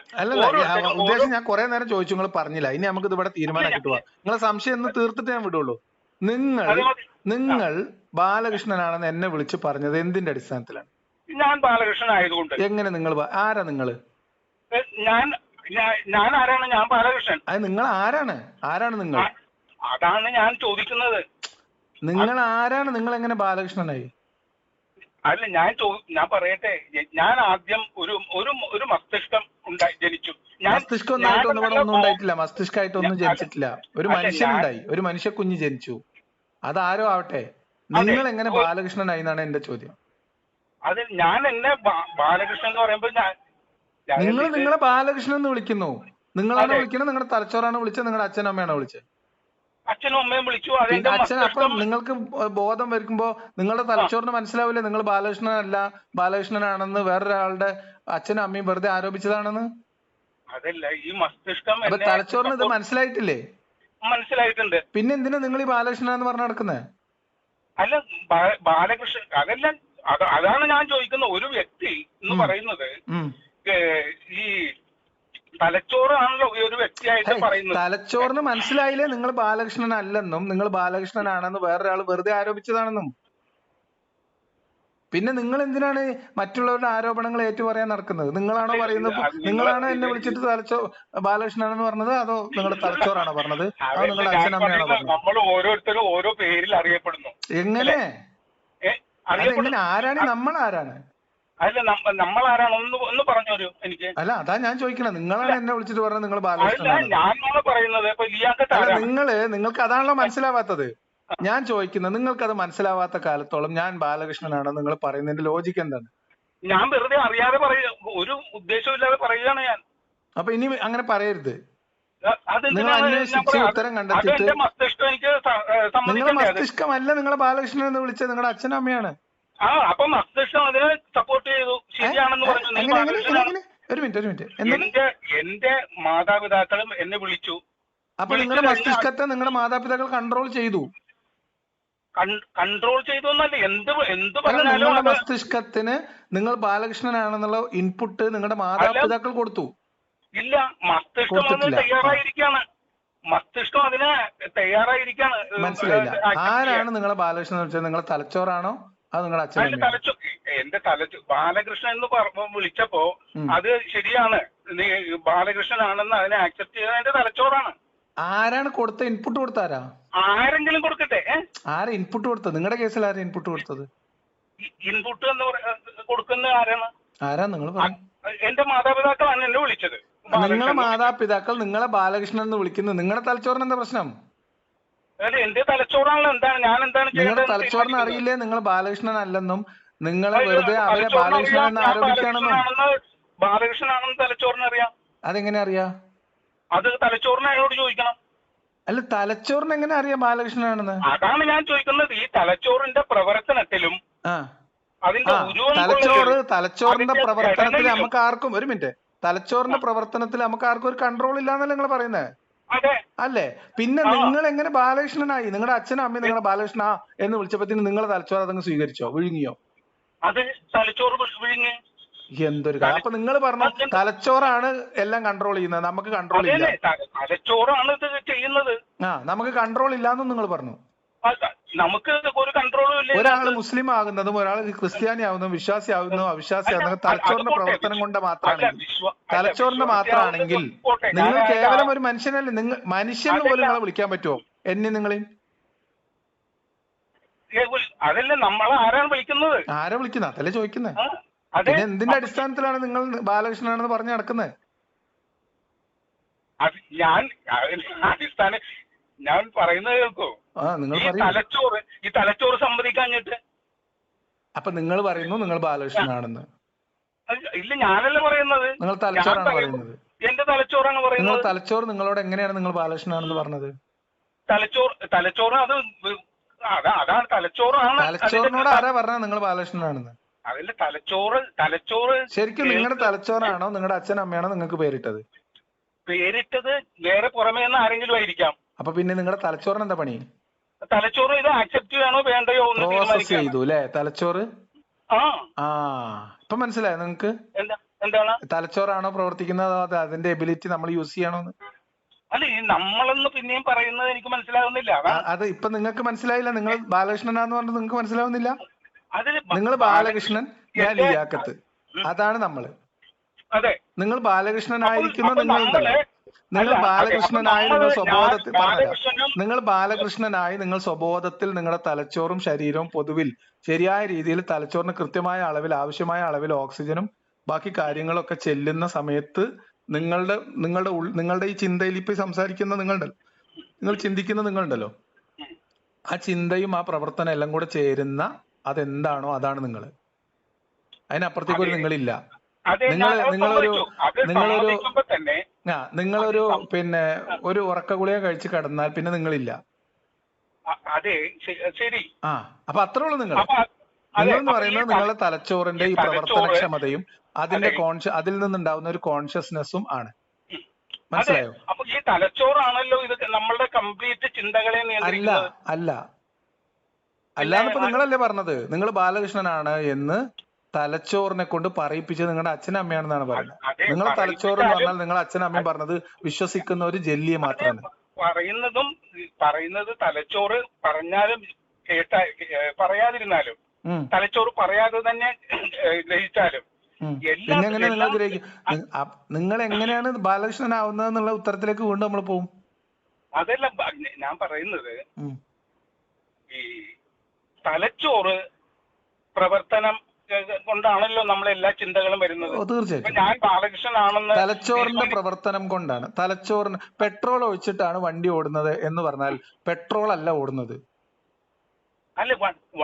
ഉദ്ദേശം ഞാൻ കുറെ നേരം ചോദിച്ചു, നിങ്ങൾ പറഞ്ഞില്ല. ഇനി നമുക്ക് ഇവിടെ തീരുമാനം കിട്ടുക. നിങ്ങളെ സംശയം എന്ന് തീർത്തിട്ട് ഞാൻ വിടുള്ളൂ. നിങ്ങൾ ബാലകൃഷ്ണനാണെന്ന് എന്നെ വിളിച്ച് പറഞ്ഞത് എന്തിന്റെ അടിസ്ഥാനത്തിലാണ്? ഞാൻ ബാലകൃഷ്ണൻ ആയതുകൊണ്ട്. എങ്ങനെ? നിങ്ങൾ ആരാ? നിങ്ങള് ഞാൻ ആരാണ്? ഞാൻ ബാലകൃഷ്ണൻ. അത് നിങ്ങൾ ആരാണ് നിങ്ങൾ? അതാണ് ഞാൻ ചോദിക്കുന്നത്. നിങ്ങൾ ആരാണ്? നിങ്ങൾ എങ്ങനെ ബാലകൃഷ്ണനായി? അല്ല, ഞാൻ പറയട്ടെ. ഞാൻ ആദ്യം ഒരു മസ്തിഷ്കം ജനിച്ചു. മസ്തിഷ്കം ഒന്നും ഉണ്ടായിട്ടില്ല. മസ്തിഷ്കമായിട്ടൊന്നും ജനിച്ചിട്ടില്ല. ഒരു മനുഷ്യനുണ്ടായി, ഒരു മനുഷ്യ കുഞ്ഞ് ജനിച്ചു. അതാരോ ആവട്ടെ. നിങ്ങൾ എങ്ങനെ ബാലകൃഷ്ണനായി എന്നാണ് എന്റെ ചോദ്യം. അത് ഞാൻ എന്നെ ബാലകൃഷ്ണൻ എന്ന് പറയുമ്പോൾ നിങ്ങളെ ബാലകൃഷ്ണൻ എന്ന് വിളിക്കുന്നു. നിങ്ങളാണ് വിളിക്കുന്നത്? നിങ്ങളുടെ തലച്ചോറാണ് വിളിച്ചത്? നിങ്ങളുടെ അച്ഛനും അമ്മയാണോ വിളിച്ചത്? അച്ഛനും അമ്മയും വിളിച്ചു. അപ്പം നിങ്ങൾക്ക് ബോധം വരുമ്പോ നിങ്ങളുടെ തലച്ചോറിന് മനസ്സിലാവില്ലേ നിങ്ങൾ ബാലകൃഷ്ണനാണെന്ന് വേറൊരാളുടെ അച്ഛനും അമ്മയും വെറുതെ ആരോപിച്ചതാണെന്ന്? അതല്ല, ഈ മസ്തിഷ്കം തലച്ചോറിന് ഇത് മനസ്സിലായിട്ടില്ലേ? മനസ്സിലായിട്ടുണ്ട്. പിന്നെ എന്തിനാ നിങ്ങൾ ഈ ബാലകൃഷ്ണനാന്ന് പറഞ്ഞു നടക്കുന്നത്? അല്ല, ബാലകൃഷ്ണൻ അതല്ല. അതാണ് ഞാൻ ചോദിക്കുന്നത്. ഒരു വ്യക്തി എന്ന് പറയുന്നത് ഈ തലച്ചോറാണല്ലോ ഒരു വ്യക്തിയായിട്ട് പറയുന്നത്. തലച്ചോറിന് മനസ്സിലായില്ലേ നിങ്ങൾ ബാലകൃഷ്ണൻ അല്ലെന്നും നിങ്ങൾ ബാലകൃഷ്ണനാണെന്ന് വേറൊരാൾ വെറുതെ ആരോപിച്ചതാണെന്നും? പിന്നെ നിങ്ങൾ എന്തിനാണ് മറ്റുള്ളവരുടെ ആരോപണങ്ങൾ ഏറ്റുപറയാൻ നടക്കുന്നത്? നിങ്ങളാണോ പറയുന്നത്? നിങ്ങളാണോ എന്നെ വിളിച്ചിട്ട് ബാലകൃഷ്ണനെന്ന് പറഞ്ഞത്? അതോ നിങ്ങളുടെ തലച്ചോറാണോ പറഞ്ഞത്? അതോ നിങ്ങളുടെ അച്ഛനമ്മയാണോ പറഞ്ഞത്? നമ്മൾ ഓരോരുത്തരും ഓരോ പേരിൽ അറിയപ്പെടുന്നു. എങ്ങനെ? ആരാണ് നമ്മൾ? ആരാണ്? അല്ല, നമ്മൾ ആരാണ്? ഒന്ന് പറഞ്ഞു എനിക്ക്. അല്ല, അതാ ഞാൻ ചോദിക്കണേ. നിങ്ങളാണ് എന്നെ വിളിച്ചിട്ട് പറഞ്ഞത് നിങ്ങൾ ബാലകൃഷ്ണനാണ്. ഞാനാണ് പറയുന്നത്. നിങ്ങൾക്ക് അതാണല്ലോ മനസ്സിലാവാത്തത്. ഞാൻ ചോദിക്കുന്നത്, നിങ്ങൾക്ക് അത് മനസ്സിലാവാത്ത കാലത്തോളം ഞാൻ ബാലകൃഷ്ണനാണെന്ന് നിങ്ങൾ പറയുന്നതിന്റെ ലോജിക്ക് എന്താണ്? ഞാൻ വെറുതെ അറിയാതെ ഒരു ഉദ്ദേശമില്ലാതെ പറയുകയാണ് ഞാൻ. അപ്പൊ ഇനി അങ്ങനെ പറയരുത്. നിങ്ങൾ അന്വേഷിച്ച് ഉത്തരം കണ്ടെത്തിയിട്ട് നിങ്ങളുടെ മസ്തിഷ്കമല്ല നിങ്ങളെ ബാലകൃഷ്ണൻ എന്ന് വിളിച്ചത്, നിങ്ങളുടെ അച്ഛനും അമ്മയാണ്. അപ്പൊ മസ്തിഷ്കം അതിനെ സപ്പോർട്ട് ചെയ്തു, ശരിയാണെന്ന് പറഞ്ഞു. ഒരു മിനിറ്റ്. എന്റെ മാതാപിതാക്കളും എന്നെ വിളിച്ചു. അപ്പൊ നിങ്ങളുടെ മസ്തിഷ്കത്തെ നിങ്ങളുടെ മാതാപിതാക്കൾ കൺട്രോൾ ചെയ്തു. കൺട്രോൾ ചെയ്തൊന്നല്ല, എന്ത് അല്ല, പറഞ്ഞാലും നിങ്ങളുടെ അത് മസ്തിഷ്കത്തിന് നിങ്ങൾ ബാലകൃഷ്ണനാണെന്നുള്ള ഇൻപുട്ട് നിങ്ങളുടെ മാതാപിതാക്കൾ കൊടുത്തു. ഇല്ല. മസ്തിഷ്കം അതിന് കൊടുത്തിട്ടില്ല. തയ്യാറായിരിക്കാണ്. മസ്തിഷ്കം അതിന് തയ്യാറായിരിക്കാണ്. മനസ്സിലായില്ല. ആരാണ് നിങ്ങളെ ബാലകൃഷ്ണൻ എന്ന് വെച്ചാൽ നിങ്ങളെ തലച്ചോറാണോ അത് നിങ്ങളുടെ അച്ഛനും എന്റെ ബാലകൃഷ്ണൻ എന്ന് വിളിച്ചപ്പോ അത് ശരിയാണ്, നീ ബാലകൃഷ്ണനാണെന്ന് അതിനെ ആക്സെപ്റ്റ് ചെയ്തത് എന്റെ തലച്ചോറാണ്. ആരാണ് കൊടുത്ത ഇൻപുട്ട് കൊടുത്താരാ? ആരെങ്കിലും കൊടുക്കട്ടെ. ആരാ ഇൻപുട്ട് കൊടുത്തത്? നിങ്ങളുടെ കേസിൽ ആരാ ഇൻപുട്ട് കൊടുത്തത്? ഇൻപുട്ട് എന്ന് കൊടുക്കുന്ന ആരാണ്? ആരാ നിങ്ങൾ പറയും? എന്റെ മാതാപിതാക്കളാണ് എന്നെ വിളിച്ചത്. നിങ്ങളെ മാതാപിതാക്കൾ നിങ്ങളെ ബാലകൃഷ്ണൻ എന്ന് വിളിക്കുന്നത് നിങ്ങളുടെ തലച്ചോറിന് എന്താ പ്രശ്നം? എന്റെ തലച്ചോറാണല്ലോ. എന്താണ് ഞാൻ എന്താണ് നിങ്ങളുടെ തലച്ചോറിന് അറിയില്ലേ നിങ്ങൾ ബാലകൃഷ്ണൻ അല്ലെന്നും നിങ്ങളെ വെറുതെ അവരെ ബാലകൃഷ്ണൻ എന്ന് ആരോപിക്കുകയാണെന്നും? ബാലകൃഷ്ണനാണെന്ന് തലച്ചോറിന് അറിയാം. അതെങ്ങനെ അറിയാ? അത് തലച്ചോറിന് അയാളോട് ചോദിക്കണം. അല്ല, തലച്ചോറിന് എങ്ങനെ അറിയാം ബാലകൃഷ്ണനാണെന്ന്? അതാണ് ഞാൻ ചോദിക്കുന്നത്. ഈ തലച്ചോറിന്റെ പ്രവർത്തനത്തിലും അതിന്റെ തലച്ചോറിന്റെ പ്രവർത്തനത്തിൽ നമുക്ക് ആർക്കും ഒരു മിനിറ്റ് തലച്ചോറിന്റെ പ്രവർത്തനത്തിൽ നമുക്ക് ആർക്കും ഒരു കൺട്രോൾ ഇല്ലാന്നല്ലേ നിങ്ങൾ പറയുന്നത്? അല്ലേ? പിന്നെ നിങ്ങൾ എങ്ങനെ ബാലകൃഷ്ണനായി? നിങ്ങളുടെ അച്ഛനും അമ്മയും നിങ്ങളെ ബാലകൃഷ്ണ എന്ന് വിളിച്ചപ്പത്തിന് നിങ്ങളെ തലച്ചോറ് അതങ്ങ് സ്വീകരിച്ചോ, വിഴുങ്ങിയോ? അത് തലച്ചോറ് വിഴുങ്ങി. എന്തൊരു കാര്യം! അപ്പൊ നിങ്ങൾ പറഞ്ഞു തലച്ചോറാണ് എല്ലാം കൺട്രോൾ ചെയ്യുന്നത്, നമുക്ക് കൺട്രോൾ ഇല്ല. തലച്ചോറാണ് ഇത് ചെയ്യുന്നത്. നമുക്ക് കൺട്രോൾ ഇല്ലാന്നും നിങ്ങൾ പറഞ്ഞു. നമുക്ക് ഒരു കൺട്രോളും ഇല്ല. ഒരാള് മുസ്ലിം ആകുന്നതും ഒരാൾ ക്രിസ്ത്യാനി ആകുന്നതും വിശ്വാസി ആകുന്നതും അവിശ്വാസി ആകുന്നതും തലച്ചോറിന്റെ പ്രവർത്തനം കൊണ്ട് മാത്രമാണെങ്കിൽ, തലച്ചോറിന്റെ മാത്രമാണെങ്കിൽ നിങ്ങൾ കേവലം ഒരു മനുഷ്യനല്ലേ? നിങ്ങൾ മനുഷ്യൻ പോലും നിങ്ങളെ വിളിക്കാൻ പറ്റുമോ? എന്നെ നിങ്ങളെയും അതല്ലേ നമ്മളെ ആരാണ് വിളിക്കുന്നത്? ആരാ വിളിക്കുന്നത്? അതല്ലേ ചോദിക്കുന്നത്. പിന്നെ എന്തിന്റെ അടിസ്ഥാനത്തിലാണ് നിങ്ങൾ ബാലകൃഷ്ണനാണെന്ന് പറഞ്ഞു നടക്കുന്നത്? ഞാൻ പറയുന്നത് കേൾക്കൂ. ഈ തലച്ചോറ് സമ്മതിക്കാഞ്ഞിട്ട്. അപ്പൊ നിങ്ങൾ പറയുന്നു നിങ്ങൾ ബാലകൃഷ്ണനാണെന്ന്? ഇല്ല, ഞാനല്ല പറയുന്നത്. നിങ്ങൾ തലച്ചോറാണ് പറയുന്നത്. എന്റെ തലച്ചോറാണ് പറയുന്നത്. തലച്ചോറ് നിങ്ങളോട് എങ്ങനെയാണ് നിങ്ങൾ ബാലകൃഷ്ണനാണെന്ന് പറഞ്ഞത്? തലച്ചോറ് അത് അതാണ് തലച്ചോറാണ്. തലച്ചോറിനോട് ആരാ പറഞ്ഞത് നിങ്ങൾ ബാലകൃഷ്ണനാണെന്ന്? അതിന്റെ തലച്ചോറ് ശരിക്കും നിങ്ങളുടെ തലച്ചോറാണോ നിങ്ങളുടെ അച്ഛനും അമ്മയാണോ നിങ്ങൾക്ക് പേരിട്ടത്? പേരിട്ടത് വേറെ പുറമേ നിന്ന് ആരെങ്കിലും ആയിരിക്കാം. അപ്പൊ പിന്നെ നിങ്ങളുടെ തലച്ചോറിന് എന്താ പണി? തലച്ചോറ് ഇത് ആക്സെപ്റ്റ് ചെയ്യണോ വേണ്ടയോ പ്രോസസ് ചെയ്തു അല്ലെ തലച്ചോറ്? ഇപ്പൊ മനസ്സിലായോ നിങ്ങൾക്ക്? എന്താണ് തലച്ചോറാണോ പ്രവർത്തിക്കുന്നത് അതോ അതിന്റെ എബിലിറ്റി നമ്മൾ യൂസ് ചെയ്യണോന്ന്? അല്ല, ഈ നമ്മളെന്ന് പിന്നെയും പറയുന്നത് എനിക്ക് മനസ്സിലാവുന്നില്ല. അത് ഇപ്പൊ നിങ്ങൾക്ക് മനസ്സിലായില്ല? നിങ്ങൾ ബാലകൃഷ്ണനാന്ന് പറഞ്ഞത് നിങ്ങൾക്ക് മനസ്സിലാവുന്നില്ല? നിങ്ങൾ ബാലകൃഷ്ണൻ, ഞാൻ ലിയാഖത്ത്, അതാണ് നമ്മള്. നിങ്ങൾ ബാലകൃഷ്ണനായിരിക്കുന്ന നിങ്ങൾ ബാലകൃഷ്ണനായി നിങ്ങൾ സ്വബോധത്തിൽ നിങ്ങൾ ബാലകൃഷ്ണനായി നിങ്ങൾ സ്വബോധത്തിൽ നിങ്ങളുടെ തലച്ചോറും ശരീരവും പൊതുവിൽ ശരിയായ രീതിയിൽ തലച്ചോറിന് കൃത്യമായ അളവിൽ ആവശ്യമായ അളവിൽ ഓക്സിജനും ബാക്കി കാര്യങ്ങളൊക്കെ ചെല്ലുന്ന സമയത്ത് നിങ്ങളുടെ ഈ ചിന്തയിൽ ഇപ്പൊ സംസാരിക്കുന്ന നിങ്ങൾ ചിന്തിക്കുന്ന നിങ്ങളുണ്ടല്ലോ, ആ ചിന്തയും ആ പ്രവർത്തനം എല്ലാം കൂടെ ചേരുന്ന അതെന്താണോ അതാണ് നിങ്ങൾ. അതിനപ്പുറത്തേക്ക് ഒരു നിങ്ങളില്ല. നിങ്ങളൊരു പിന്നെ ഒരു ഉറക്ക ഗുളിക കഴിച്ച് കിടന്നാൽ പിന്നെ നിങ്ങളില്ല. അപ്പൊ അത്രേ ഉള്ളൂ. നിങ്ങൾ എന്ന് പറയുന്നത് നിങ്ങളുടെ തലച്ചോറിന്റെ ഈ പ്രവർത്തനക്ഷമതയും അതിന്റെ അതിൽ നിന്നുണ്ടാവുന്ന ഒരു കോൺഷ്യസ്നെസ്സും ആണ്. മനസ്സിലായോ? അപ്പൊ ഈ തലച്ചോറാണല്ലോ ഇത് നമ്മളുടെ കംപ്ലീറ്റ് ചിന്തകളെ അല്ലാന്നിപ്പോ നിങ്ങളല്ലേ പറഞ്ഞത് നിങ്ങൾ ബാലകൃഷ്ണനാണ് എന്ന് തലച്ചോറിനെ കൊണ്ട് പറയിപ്പിച്ചത് നിങ്ങളുടെ അച്ഛനും അമ്മയാണെന്നാണ് പറയുന്നത്. നിങ്ങളെ തലച്ചോറ് എന്ന് പറഞ്ഞാൽ നിങ്ങളുടെ അച്ഛനും അമ്മയും പറഞ്ഞത് വിശ്വസിക്കുന്ന ഒരു ജെല്ലിയെ മാത്രമാണ് പറയുന്നത്. തലച്ചോറ് പറഞ്ഞാലും പറയാതിരുന്നാലും തലച്ചോറ് പറയാതെ തന്നെ ഗ്രഹിച്ചാലും പിന്നെ എങ്ങനെ നിങ്ങൾ ഗ്രഹിക്കും? നിങ്ങൾ എങ്ങനെയാണ് ബാലകൃഷ്ണനാവുന്നത് എന്നുള്ള ഉത്തരത്തിലേക്ക് വീണ്ടും നമ്മൾ പോകും. അതല്ല ഞാൻ പറയുന്നത്. ഈ തലച്ചോറ് പ്രവർത്തനം കൊണ്ടാണല്ലോ നമ്മളെ എല്ലാ ചിന്തകളും വരുന്നത്. തീർച്ചയായിട്ടും ഞാൻ ബാലകൃഷ്ണനാണെന്ന് തലച്ചോറിന്റെ പ്രവർത്തനം കൊണ്ടാണ്. തലച്ചോറിന് പെട്രോൾ ഒഴിച്ചിട്ടാണ് വണ്ടി ഓടുന്നത് എന്ന് പറഞ്ഞാൽ പെട്രോൾ അല്ല ഓടുന്നത്. അല്ല,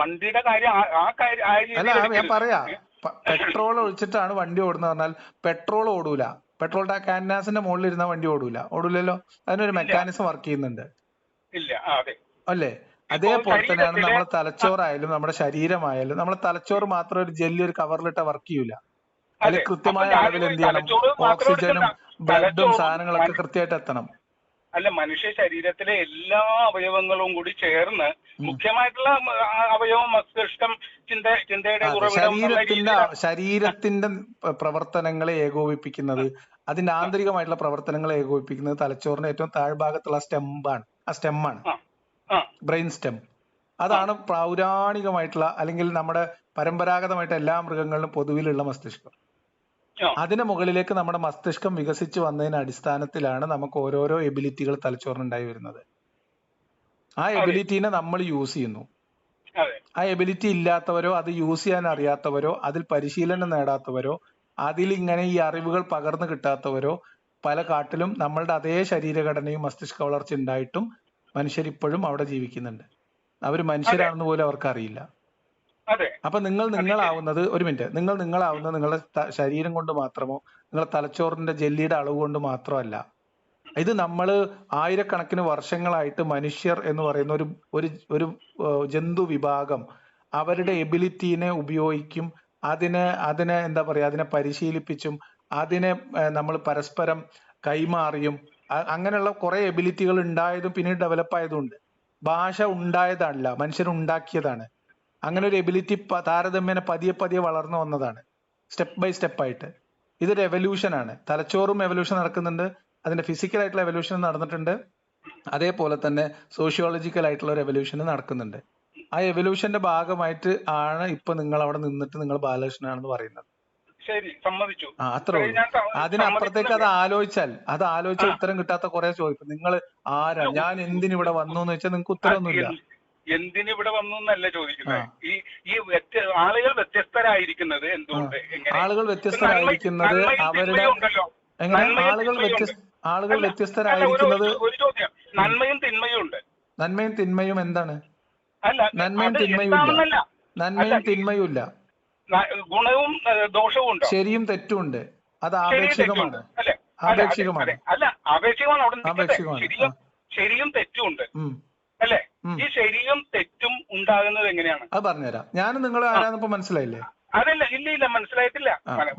വണ്ടിയുടെ കാര്യം അല്ല, ഞാൻ പറയാ പെട്രോൾ ഒഴിച്ചിട്ടാണ് വണ്ടി ഓടുന്നത് പറഞ്ഞാൽ പെട്രോൾ ഓടൂല. പെട്രോൾ ക്യാൻവാസിന്റെ മുകളിൽ ഇരുന്ന വണ്ടി ഓടൂലല്ലോ. അതിനൊരു മെക്കാനിസം വർക്ക് ചെയ്യുന്നുണ്ട് അല്ലേ? അതേപോലെ തന്നെയാണ് നമ്മുടെ തലച്ചോറായാലും നമ്മുടെ ശരീരമായാലും. നമ്മുടെ തലച്ചോറ് മാത്രം ഒരു ജെല്ലി ഒരു കവറിലിട്ട വർക്ക് ചെയ്യൂല. അതിൽ കൃത്യമായ അളവിൽ എന്ത് ചെയ്യണം? ഓക്സിജനും ബ്ലഡും സാധനങ്ങളൊക്കെ കൃത്യമായിട്ട് എത്തണം. അല്ല, മനുഷ്യ ശരീരത്തിലെ എല്ലാ അവയവങ്ങളും കൂടി ചേർന്ന് മുഖ്യമായിട്ടുള്ള അവയവം മസ്തിഷ്കം, ചിന്തയുടെ ഉറവിടം. ശരീരത്തിന്റെ പ്രവർത്തനങ്ങളെ ഏകോപിപ്പിക്കുന്നത്, അതിന്റെ ആന്തരികമായിട്ടുള്ള പ്രവർത്തനങ്ങളെ ഏകോപിപ്പിക്കുന്നത് തലച്ചോറിന്റെ ഏറ്റവും താഴ്ഭാഗത്തുള്ള സ്റ്റെമ്മാണ്, ബ്രെയിൻ സ്റ്റെം. അതാണ് പൗരാണികമായിട്ടുള്ള അല്ലെങ്കിൽ നമ്മുടെ പരമ്പരാഗതമായിട്ട് എല്ലാ മൃഗങ്ങളിലും പൊതുവിലുള്ള മസ്തിഷ്കം. അതിന് മുകളിലേക്ക് നമ്മുടെ മസ്തിഷ്കം വികസിച്ചു വന്നതിന് അടിസ്ഥാനത്തിലാണ് നമുക്ക് ഓരോരോ എബിലിറ്റികൾ തലച്ചോറിനുണ്ടായി വരുന്നത്. ആ എബിലിറ്റീനെ നമ്മൾ യൂസ് ചെയ്യുന്നു. ആ എബിലിറ്റി ഇല്ലാത്തവരോ അത് യൂസ് ചെയ്യാൻ അറിയാത്തവരോ അതിൽ പരിശീലനം നേടാത്തവരോ അതിൽ ഇങ്ങനെ ഈ അറിവുകൾ പകർന്നു കിട്ടാത്തവരോ പല കാട്ടിലും നമ്മളുടെ അതേ ശരീരഘടനയും മസ്തിഷ്ക വളർച്ച ഉണ്ടായിട്ടും മനുഷ്യരിപ്പോഴും അവിടെ ജീവിക്കുന്നുണ്ട്. അവർ മനുഷ്യരാണെന്ന് പോലും അവർക്ക് അറിയില്ല. അപ്പൊ നിങ്ങളാവുന്നത്, ഒരു മിനിറ്റ്, നിങ്ങളാവുന്നത് നിങ്ങളുടെ ശരീരം കൊണ്ട് മാത്രമോ നിങ്ങളുടെ തലച്ചോറിന്റെ ജെല്ലിയുടെ അളവ് കൊണ്ട് മാത്രമല്ല. ഇത് നമ്മൾ ആയിരക്കണക്കിന് വർഷങ്ങളായിട്ട് മനുഷ്യർ എന്ന് പറയുന്ന ഒരു ജന്തു വിഭാഗം അവരുടെ എബിലിറ്റീനെ ഉപയോഗിക്കും. അതിനെ എന്താ പറയാ, അതിനെ പരിശീലിപ്പിച്ചും അതിനെ നമ്മൾ പരസ്പരം കൈമാറിയും അങ്ങനെയുള്ള കുറെ എബിലിറ്റികൾ ഉണ്ടായതും പിന്നീട് ഡെവലപ്പ് ആയതുണ്ട്. ഭാഷ ഉണ്ടായതല്ല, മനുഷ്യരുണ്ടാക്കിയതാണ്. അങ്ങനെ ഒരു എബിലിറ്റി താരതമ്യേന പതിയെ വളർന്നു വന്നതാണ്, സ്റ്റെപ്പ് ബൈ സ്റ്റെപ്പ് ആയിട്ട്. ഇതൊരു എവല്യൂഷനാണ്. തലച്ചോറും എവല്യൂഷൻ നടക്കുന്നുണ്ട്, അതിന്റെ ഫിസിക്കൽ ആയിട്ടുള്ള എവല്യൂഷൻ നടന്നിട്ടുണ്ട്, അതേപോലെ തന്നെ സോഷ്യോളജിക്കൽ ആയിട്ടുള്ള ഒരു എവല്യൂഷൻ നടക്കുന്നുണ്ട്. ആ എവല്യൂഷന്റെ ഭാഗമായിട്ട് ആണ് ഇപ്പൊ നിങ്ങൾ അവിടെ നിന്നിട്ട് നിങ്ങൾ ബാലകൃഷ്ണനാണെന്ന് പറയുന്നത്. ശരി, സമ്മതിച്ചു. അത്രേ ഉള്ളൂ. അതിനപ്പുറത്തേക്ക് അത് ആലോചിച്ചാൽ ഉത്തരം കിട്ടാത്ത കുറെ ചോദിക്കും. നിങ്ങൾ ആരാ, ഞാൻ എന്തിനിവിടെ വന്നു എന്ന് വെച്ചാൽ നിങ്ങൾക്ക് ഉത്തരമൊന്നുമില്ല. എന്തിനിവിടെ വന്നു എന്നല്ല ചോദിക്കുന്നത്. ഈ ആളുകൾ വ്യത്യസ്തരായിരിക്കുന്നത് എന്തുകൊണ്ട്? ആളുകൾ വ്യത്യസ്തരായിരിക്കുന്നത് അവരുടെ ആളുകൾ വ്യത്യസ്തരായിരിക്കുന്നത് ഒരു ചോദ്യം, നന്മയും തിന്മയും ഉണ്ട്. നന്മയും തിന്മയും എന്താണ്? അല്ല, നന്മയും തിന്മയും ഇല്ല. ഗുണവും ദോഷവും ഉണ്ട്, ശരിയും തെറ്റും ഉണ്ട്. അത് ആപേക്ഷികമാണ്. അല്ല, ആപേക്ഷികമാണ്. ശരിയും തെറ്റും ഉണ്ട് അല്ലെ? ഈ ശരിയും തെറ്റും ഉണ്ടാകുന്നത് എങ്ങനെയാണ്? അത് പറഞ്ഞുതരാം. ഞാനും നിങ്ങൾ ആരാന്നിപ്പോ മനസ്സിലായില്ലേ? അതല്ല, ഇല്ല മനസ്സിലായിട്ടില്ല.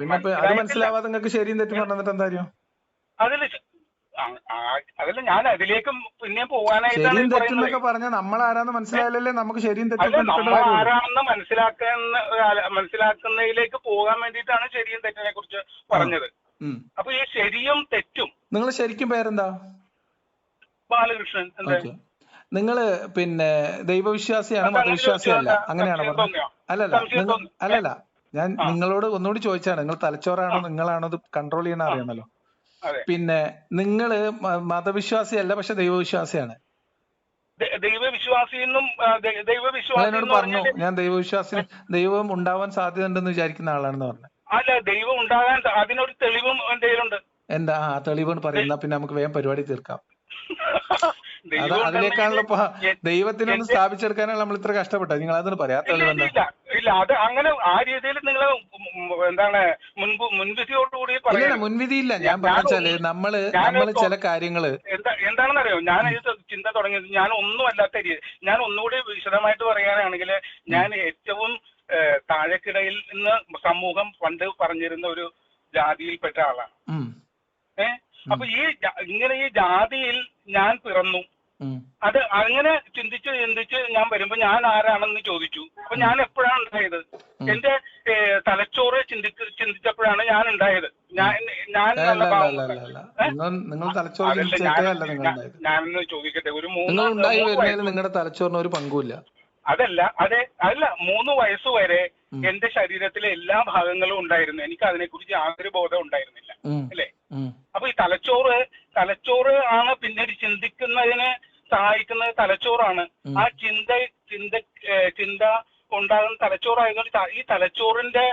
പിന്നെ അത് മനസ്സിലാവാതെ നിങ്ങൾക്ക് ശരിയും തെറ്റും പറഞ്ഞിട്ട് എന്താ കാര്യം? അതല്ല, ഞാൻ അതിലേക്കും പിന്നെ പോകാനായിട്ടാണ്. ശരിയും തെറ്റെന്നൊക്കെ പറഞ്ഞാൽ നമ്മൾ ആരാന്ന് മനസ്സിലായാലല്ലേ നമുക്ക് ശരിയും തെറ്റും. ആരാണെന്ന് മനസ്സിലാക്കുന്നതിലേക്ക് പോകാൻ വേണ്ടിയിട്ടാണ് ശരിയും തെറ്റിനെ കുറിച്ച് പറഞ്ഞത്. അപ്പൊ ഈ ശരിയും തെറ്റും. നിങ്ങൾ ശരിക്കും പേരെന്താ? ബാലകൃഷ്ണൻ. നിങ്ങള് പിന്നെ ദൈവവിശ്വാസിയാണ്, മതവിശ്വാസിയല്ല, അങ്ങനെയാണോ പറഞ്ഞത്? അല്ലല്ല, ഞാൻ നിങ്ങളോട് ഒന്നുകൂടി ചോദിച്ചാണ്, നിങ്ങൾ തലച്ചോറാണോ നിങ്ങളാണോ ഇത് കൺട്രോൾ ചെയ്യണ അറിയണല്ലോ. പിന്നെ നിങ്ങള് മതവിശ്വാസിയല്ല, പക്ഷെ ദൈവവിശ്വാസിയാണ്. എന്നോട് പറഞ്ഞു ഞാൻ ദൈവവിശ്വാസി, ദൈവം ഉണ്ടാവാൻ സാധ്യത ഉണ്ടെന്ന് വിചാരിക്കുന്ന ആളാണെന്ന് പറഞ്ഞു. അല്ല, ദൈവം ഉണ്ടാകാൻ അതിനൊരു തെളിവും എന്തെങ്കിലും എന്താ? തെളിവ് പറയുന്ന പിന്നെ നമുക്ക് വേഗം പരിപാടി തീർക്കാം. അതിലേക്കാണല്ലോ ഇപ്പൊ ദൈവത്തിനൊന്ന് സ്ഥാപിച്ചെടുക്കാനാണ് നമ്മൾ ഇത്ര കഷ്ടപ്പെട്ടത്. നിങ്ങൾ അതൊന്നും പറയാ തെളിവെന്താ? ഇല്ല, അത് അങ്ങനെ ആ രീതിയിൽ നിങ്ങൾ എന്താണ് മുൻവിധിയോടുകൂടി മുൻവിധി ഇല്ല. ഞാൻ പറഞ്ഞാല് നമ്മള് ചില കാര്യങ്ങള് എന്താണെന്നറിയോ, ഞാൻ ഇത് ചിന്ത തുടങ്ങിയത് ഞാൻ ഒന്നും അല്ലാത്ത രീതി. ഞാൻ ഒന്നുകൂടി വിശദമായിട്ട് പറയുകയാണെങ്കിൽ, ഞാൻ ഏറ്റവും താഴെക്കിടയിൽ നിന്ന് സമൂഹം പണ്ട് പറഞ്ഞിരുന്ന ഒരു ജാതിയിൽപ്പെട്ട ആളാണ്. അപ്പൊ ഇങ്ങനെ ഈ ജാതിയിൽ ഞാൻ പിറന്നു. അത് അങ്ങനെ ചിന്തിച്ച് ഞാൻ വരുമ്പോ ഞാൻ ആരാണെന്ന് ചോദിച്ചു. അപ്പൊ ഞാൻ എപ്പോഴാണ് ഉണ്ടായത്? എന്റെ തലച്ചോറ് ചിന്തിച്ചപ്പോഴാണ് ഞാൻ ഉണ്ടായത്. ഞാനൊന്ന് ചോദിക്കട്ടെ, ഒരു നിങ്ങളുടെ തലച്ചോറിന് ഒരു പങ്കുമില്ല. അതല്ല 3 വയസ്സ് വരെ എന്റെ ശരീരത്തിലെ എല്ലാ ഭാഗങ്ങളും ഉണ്ടായിരുന്നു. എനിക്ക് അതിനെക്കുറിച്ച് യാതൊരു ബോധം ഉണ്ടായിരുന്നില്ല, അല്ലേ? അപ്പൊ ഈ തലച്ചോറ് ആണ് പിന്നീട് ചിന്തിക്കുന്നതിന് സഹായിക്കുന്നത് തലച്ചോറാണ്. ആ ചിന്ത ഉണ്ടാകുന്ന തലച്ചോറായതുകൊണ്ട് ഈ തലച്ചോറിന്റെ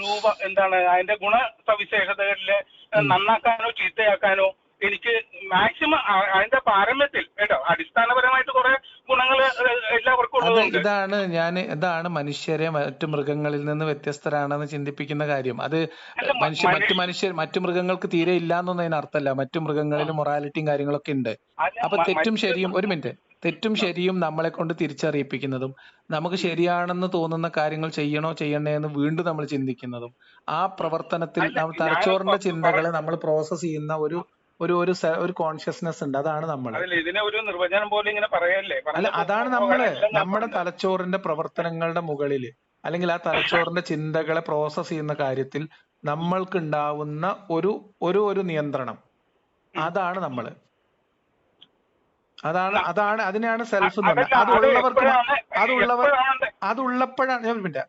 രൂപം എന്താണ്, അതിന്റെ ഗുണസവിശേഷതകളില് നന്നാക്കാനോ ചീത്തയാക്കാനോ എനിക്ക് മാക്സിമം അതിന്റെ പാരമ്യത്തിൽ കേട്ടോ അടിസ്ഥാനപരമായിട്ട് കുറെ ഗുണങ്ങൾ എല്ലാവർക്കും ഉള്ളതുണ്ട്. ഇതാണ് മനുഷ്യരെ മറ്റു മൃഗങ്ങളിൽ നിന്ന് വ്യത്യസ്തരാണെന്ന് ചിന്തിപ്പിക്കുന്ന കാര്യം. അത് മറ്റു മൃഗങ്ങൾക്ക് തീരെ ഇല്ലാന്നൊന്നും അതിനർത്ഥമല്ല. മറ്റു മൃഗങ്ങളിൽ മൊറാലിറ്റിയും കാര്യങ്ങളൊക്കെ ഉണ്ട്. അപ്പൊ തെറ്റും ശരിയും, ഒരു മിനിറ്റ്, തെറ്റും ശരിയും നമ്മളെ കൊണ്ട് തിരിച്ചറിയിപ്പിക്കുന്നതും നമുക്ക് ശരിയാണെന്ന് തോന്നുന്ന കാര്യങ്ങൾ ചെയ്യണേ എന്ന് വീണ്ടും നമ്മൾ ചിന്തിക്കുന്നതും ആ പ്രവർത്തനത്തിൽ തലച്ചോറിന്റെ ചിന്തകളെ നമ്മൾ പ്രോസസ് ചെയ്യുന്ന ഒരു കോൺഷ്യസ്നെസ് ഉണ്ട്. അതാണ് നമ്മൾ. അതല്ല ഇതിനെ ഒരു നിർവചനം പോലെ ഇങ്ങനെ പറയല്ലേ. അല്ല, അതാണ് നമ്മുടെ തലച്ചോറിന്റെ പ്രവർത്തനങ്ങളുടെ മുകളില്, അല്ലെങ്കിൽ ആ തലച്ചോറിന്റെ ചിന്തകളെ പ്രോസസ് ചെയ്യുന്ന കാര്യത്തിൽ നമ്മൾക്ക് ഉണ്ടാവുന്ന ഒരു നിയന്ത്രണം, അതാണ് നമ്മള്. അതിനെയാണ് സെൽഫ് എന്ന് പറഞ്ഞത്.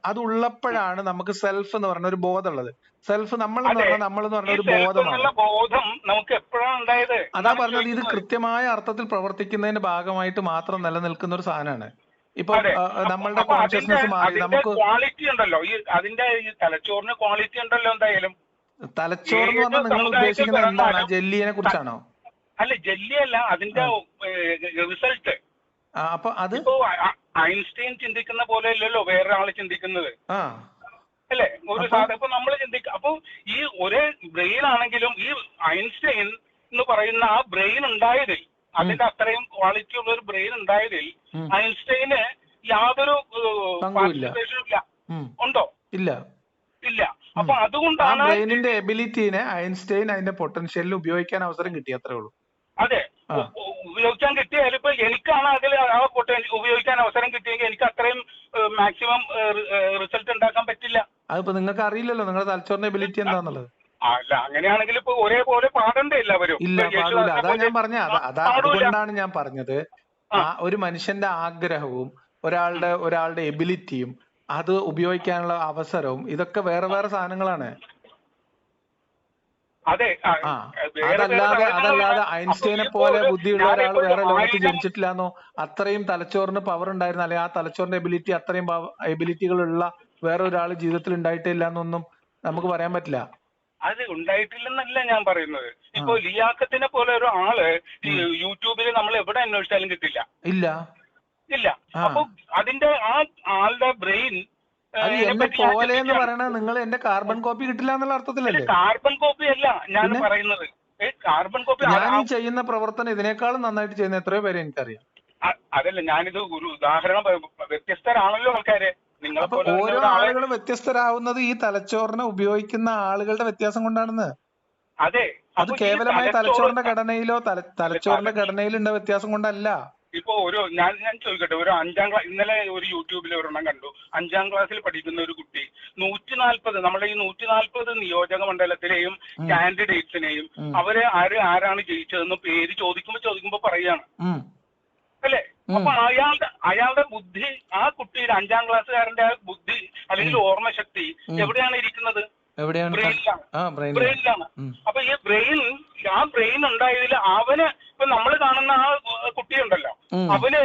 അതുള്ളപ്പോഴാണ് നമുക്ക് സെൽഫ് എന്ന് പറഞ്ഞ ഒരു ബോധമുള്ളത്. സെൽഫ് നമ്മൾ എന്ന് പറഞ്ഞ ഒരു ബോധമാണ്. അതാ പറഞ്ഞത്, ഇത് കൃത്യമായ അർത്ഥത്തിൽ പ്രവർത്തിക്കുന്നതിന്റെ ഭാഗമായിട്ട് മാത്രം നിലനിൽക്കുന്ന ഒരു സാധനമാണ്. ഇപ്പൊ നമ്മളുടെ കോൺഷ്യസ്നെസ് മാറി നമുക്ക് ക്വാളിറ്റി ഉണ്ടല്ലോ, അതിന്റെ തലച്ചോറിന് ക്വാളിറ്റി ഉണ്ടല്ലോ. എന്തായാലും തലച്ചോറ് എന്ന് പറഞ്ഞാൽ നിങ്ങൾ ഉദ്ദേശിക്കുന്നത് എന്താണ്? ജെല്ലിയെ കുറിച്ചാണോ? അല്ല, ജെല്ലി അല്ല, അതിന്റെ റിസൾട്ട്. അപ്പൊ അത് ഐൻസ്റ്റൈൻ ചിന്തിക്കുന്ന പോലെ അല്ലല്ലോ വേറൊരാള് ചിന്തിക്കുന്നത്, അല്ലെ? ഒരു സാധനം ഇപ്പൊ നമ്മൾ ചിന്തിക്കുക. അപ്പൊ ഈ ഒരേ ബ്രെയിൻ ആണെങ്കിലും ഈ ഐൻസ്റ്റൈൻ എന്ന് പറയുന്ന ആ ബ്രെയിൻ ഉണ്ടായതിൽ, അതിന്റെ അത്രയും ക്വാളിറ്റി ഉള്ള ഒരു ബ്രെയിൻ ഉണ്ടായതിൽ ഐൻസ്റ്റൈന് യാതൊരു പാർട്ടിസിപ്പേഷനും ഇല്ല. ഉണ്ടോ? ഇല്ല. ഇല്ല. അപ്പൊ അതുകൊണ്ടാണ് ബ്രെയിനിന്റെ എബിലിറ്റിനെ ഐൻസ്റ്റൈൻ അതിന്റെ പൊട്ടൻഷ്യലിൽ ഉപയോഗിക്കാൻ അവസരം കിട്ടി, അത്രേ ഉള്ളൂ. അതെ, ഉപയോഗിക്കാൻ കിട്ടിയാൽ ഇപ്പൊ എനിക്കാണ് അതിൽ ആ പൊട്ടൻഷ്യൽ ഉപയോഗിക്കാൻ അവസരം കിട്ടിയെങ്കിൽ എനിക്ക് അത്രയും മാക്സിമം റിസൾട്ട് ഉണ്ടാക്കാൻ പറ്റില്ല. അതിപ്പോ നിങ്ങൾക്ക് അറിയില്ലല്ലോ നിങ്ങളുടെ തലച്ചോറിന്റെ എബിലിറ്റി എന്താന്നുള്ളത്. അല്ല, അങ്ങനെയാണെങ്കിൽ ഇപ്പൊ ഒരേപോലെ പാടണ്ടേ എല്ലാവരും? ഇല്ല, പാടില്ല. അതാ ഞാൻ പറഞ്ഞ അതുകൊണ്ടാണ് ഞാൻ പറഞ്ഞത്, ഒരു മനുഷ്യന്റെ ആഗ്രഹവും ഒരാളുടെ എബിലിറ്റിയും അത് ഉപയോഗിക്കാനുള്ള അവസരവും ഇതൊക്കെ വേറെ വേറെ സാധനങ്ങളാണ്. അതല്ലാതെ ഐൻസ്റ്റൈനെ പോലെ ബുദ്ധിയുള്ള ഒരാൾ വേറെ ലോകത്ത് ജനിച്ചിട്ടില്ലാന്നോ, അത്രയും തലച്ചോറിന് പവർ ഉണ്ടായിരുന്ന, അല്ലെങ്കിൽ ആ തലച്ചോറിന്റെ എബിലിറ്റി അത്രയും എബിലിറ്റികളുള്ള വേറെ ഒരാൾ ജീവിതത്തിൽ ഉണ്ടായിട്ടേ ഇല്ല എന്നൊന്നും നമുക്ക് പറയാൻ പറ്റില്ല. അത് ഉണ്ടായിട്ടില്ലെന്നല്ല ഞാൻ പറയുന്നത്. ഇപ്പൊ ലിയാഖത്തിനെ പോലെ ഒരു ആള് യൂട്യൂബിൽ നമ്മൾ എവിടെ അന്വേഷിച്ചാലും കിട്ടില്ല. ഇല്ല. അപ്പൊ അതിന്റെ ആ ആളുടെ ബ്രെയിൻ പോലെ എന്ന് പറയണത് നിങ്ങൾ എന്റെ കാർബൺ കോപ്പി കിട്ടില്ല എന്നുള്ള അർത്ഥത്തിലല്ലേ? കാർബൺ കോപ്പി അല്ല ഞാൻ പറയുന്നത്. കാർബൺ കോപ്പി ഞാൻ ഈ ചെയ്യുന്ന പ്രവർത്തനം ഇതിനേക്കാളും നന്നായിട്ട് ചെയ്യുന്ന എത്രയോ പേരെ എനിക്കറിയാം. അതല്ല, ഞാനിത് ഒരു ഉദാഹരണം, വ്യത്യസ്തരാണല്ലോ ആൾക്കാര്. അപ്പൊ ഓരോ ആളുകളും വ്യത്യസ്തരാവുന്നത് ഈ തലച്ചോറിനെ ഉപയോഗിക്കുന്ന ആളുകളുടെ വ്യത്യാസം കൊണ്ടാണെന്ന്. അതെ, അത് കേവലമായ തലച്ചോറിന്റെ ഘടനയിലോ തലച്ചോറിന്റെ ഘടനയിലുണ്ട വ്യത്യാസം കൊണ്ടല്ല. ഇപ്പൊ ഞാൻ ചോദിക്കട്ടെ, ഒരു 5ാം ക്ലാസ്, ഇന്നലെ ഒരു യൂട്യൂബിൽ ഒരെണ്ണം കണ്ടു. 5ാം ക്ലാസ്സിൽ പഠിക്കുന്ന ഒരു കുട്ടി 140, നമ്മുടെ ഈ 140 നിയോജക മണ്ഡലത്തിലെയും കാൻഡിഡേറ്റ്സിനെയും അവരെ ആരാണ് ജയിച്ചതെന്ന് പേര് ചോദിക്കുമ്പോ പറയാണ്, അല്ലെ? അപ്പൊ അയാളുടെ ബുദ്ധി, ആ കുട്ടിയുടെ 5ാം ക്ലാസ്സുകാരന്റെ ബുദ്ധി അല്ലെങ്കിൽ ഓർമ്മശക്തി എവിടെയാണ് ഇരിക്കുന്നത്? ബ്രെയിനിലാണ്. അപ്പൊ ഈ ബ്രെയിൻ ഉണ്ടായതിൽ അവന്, ഇപ്പൊ നമ്മൾ കാണുന്ന ആ കുട്ടിയുണ്ടല്ലോ, അവന്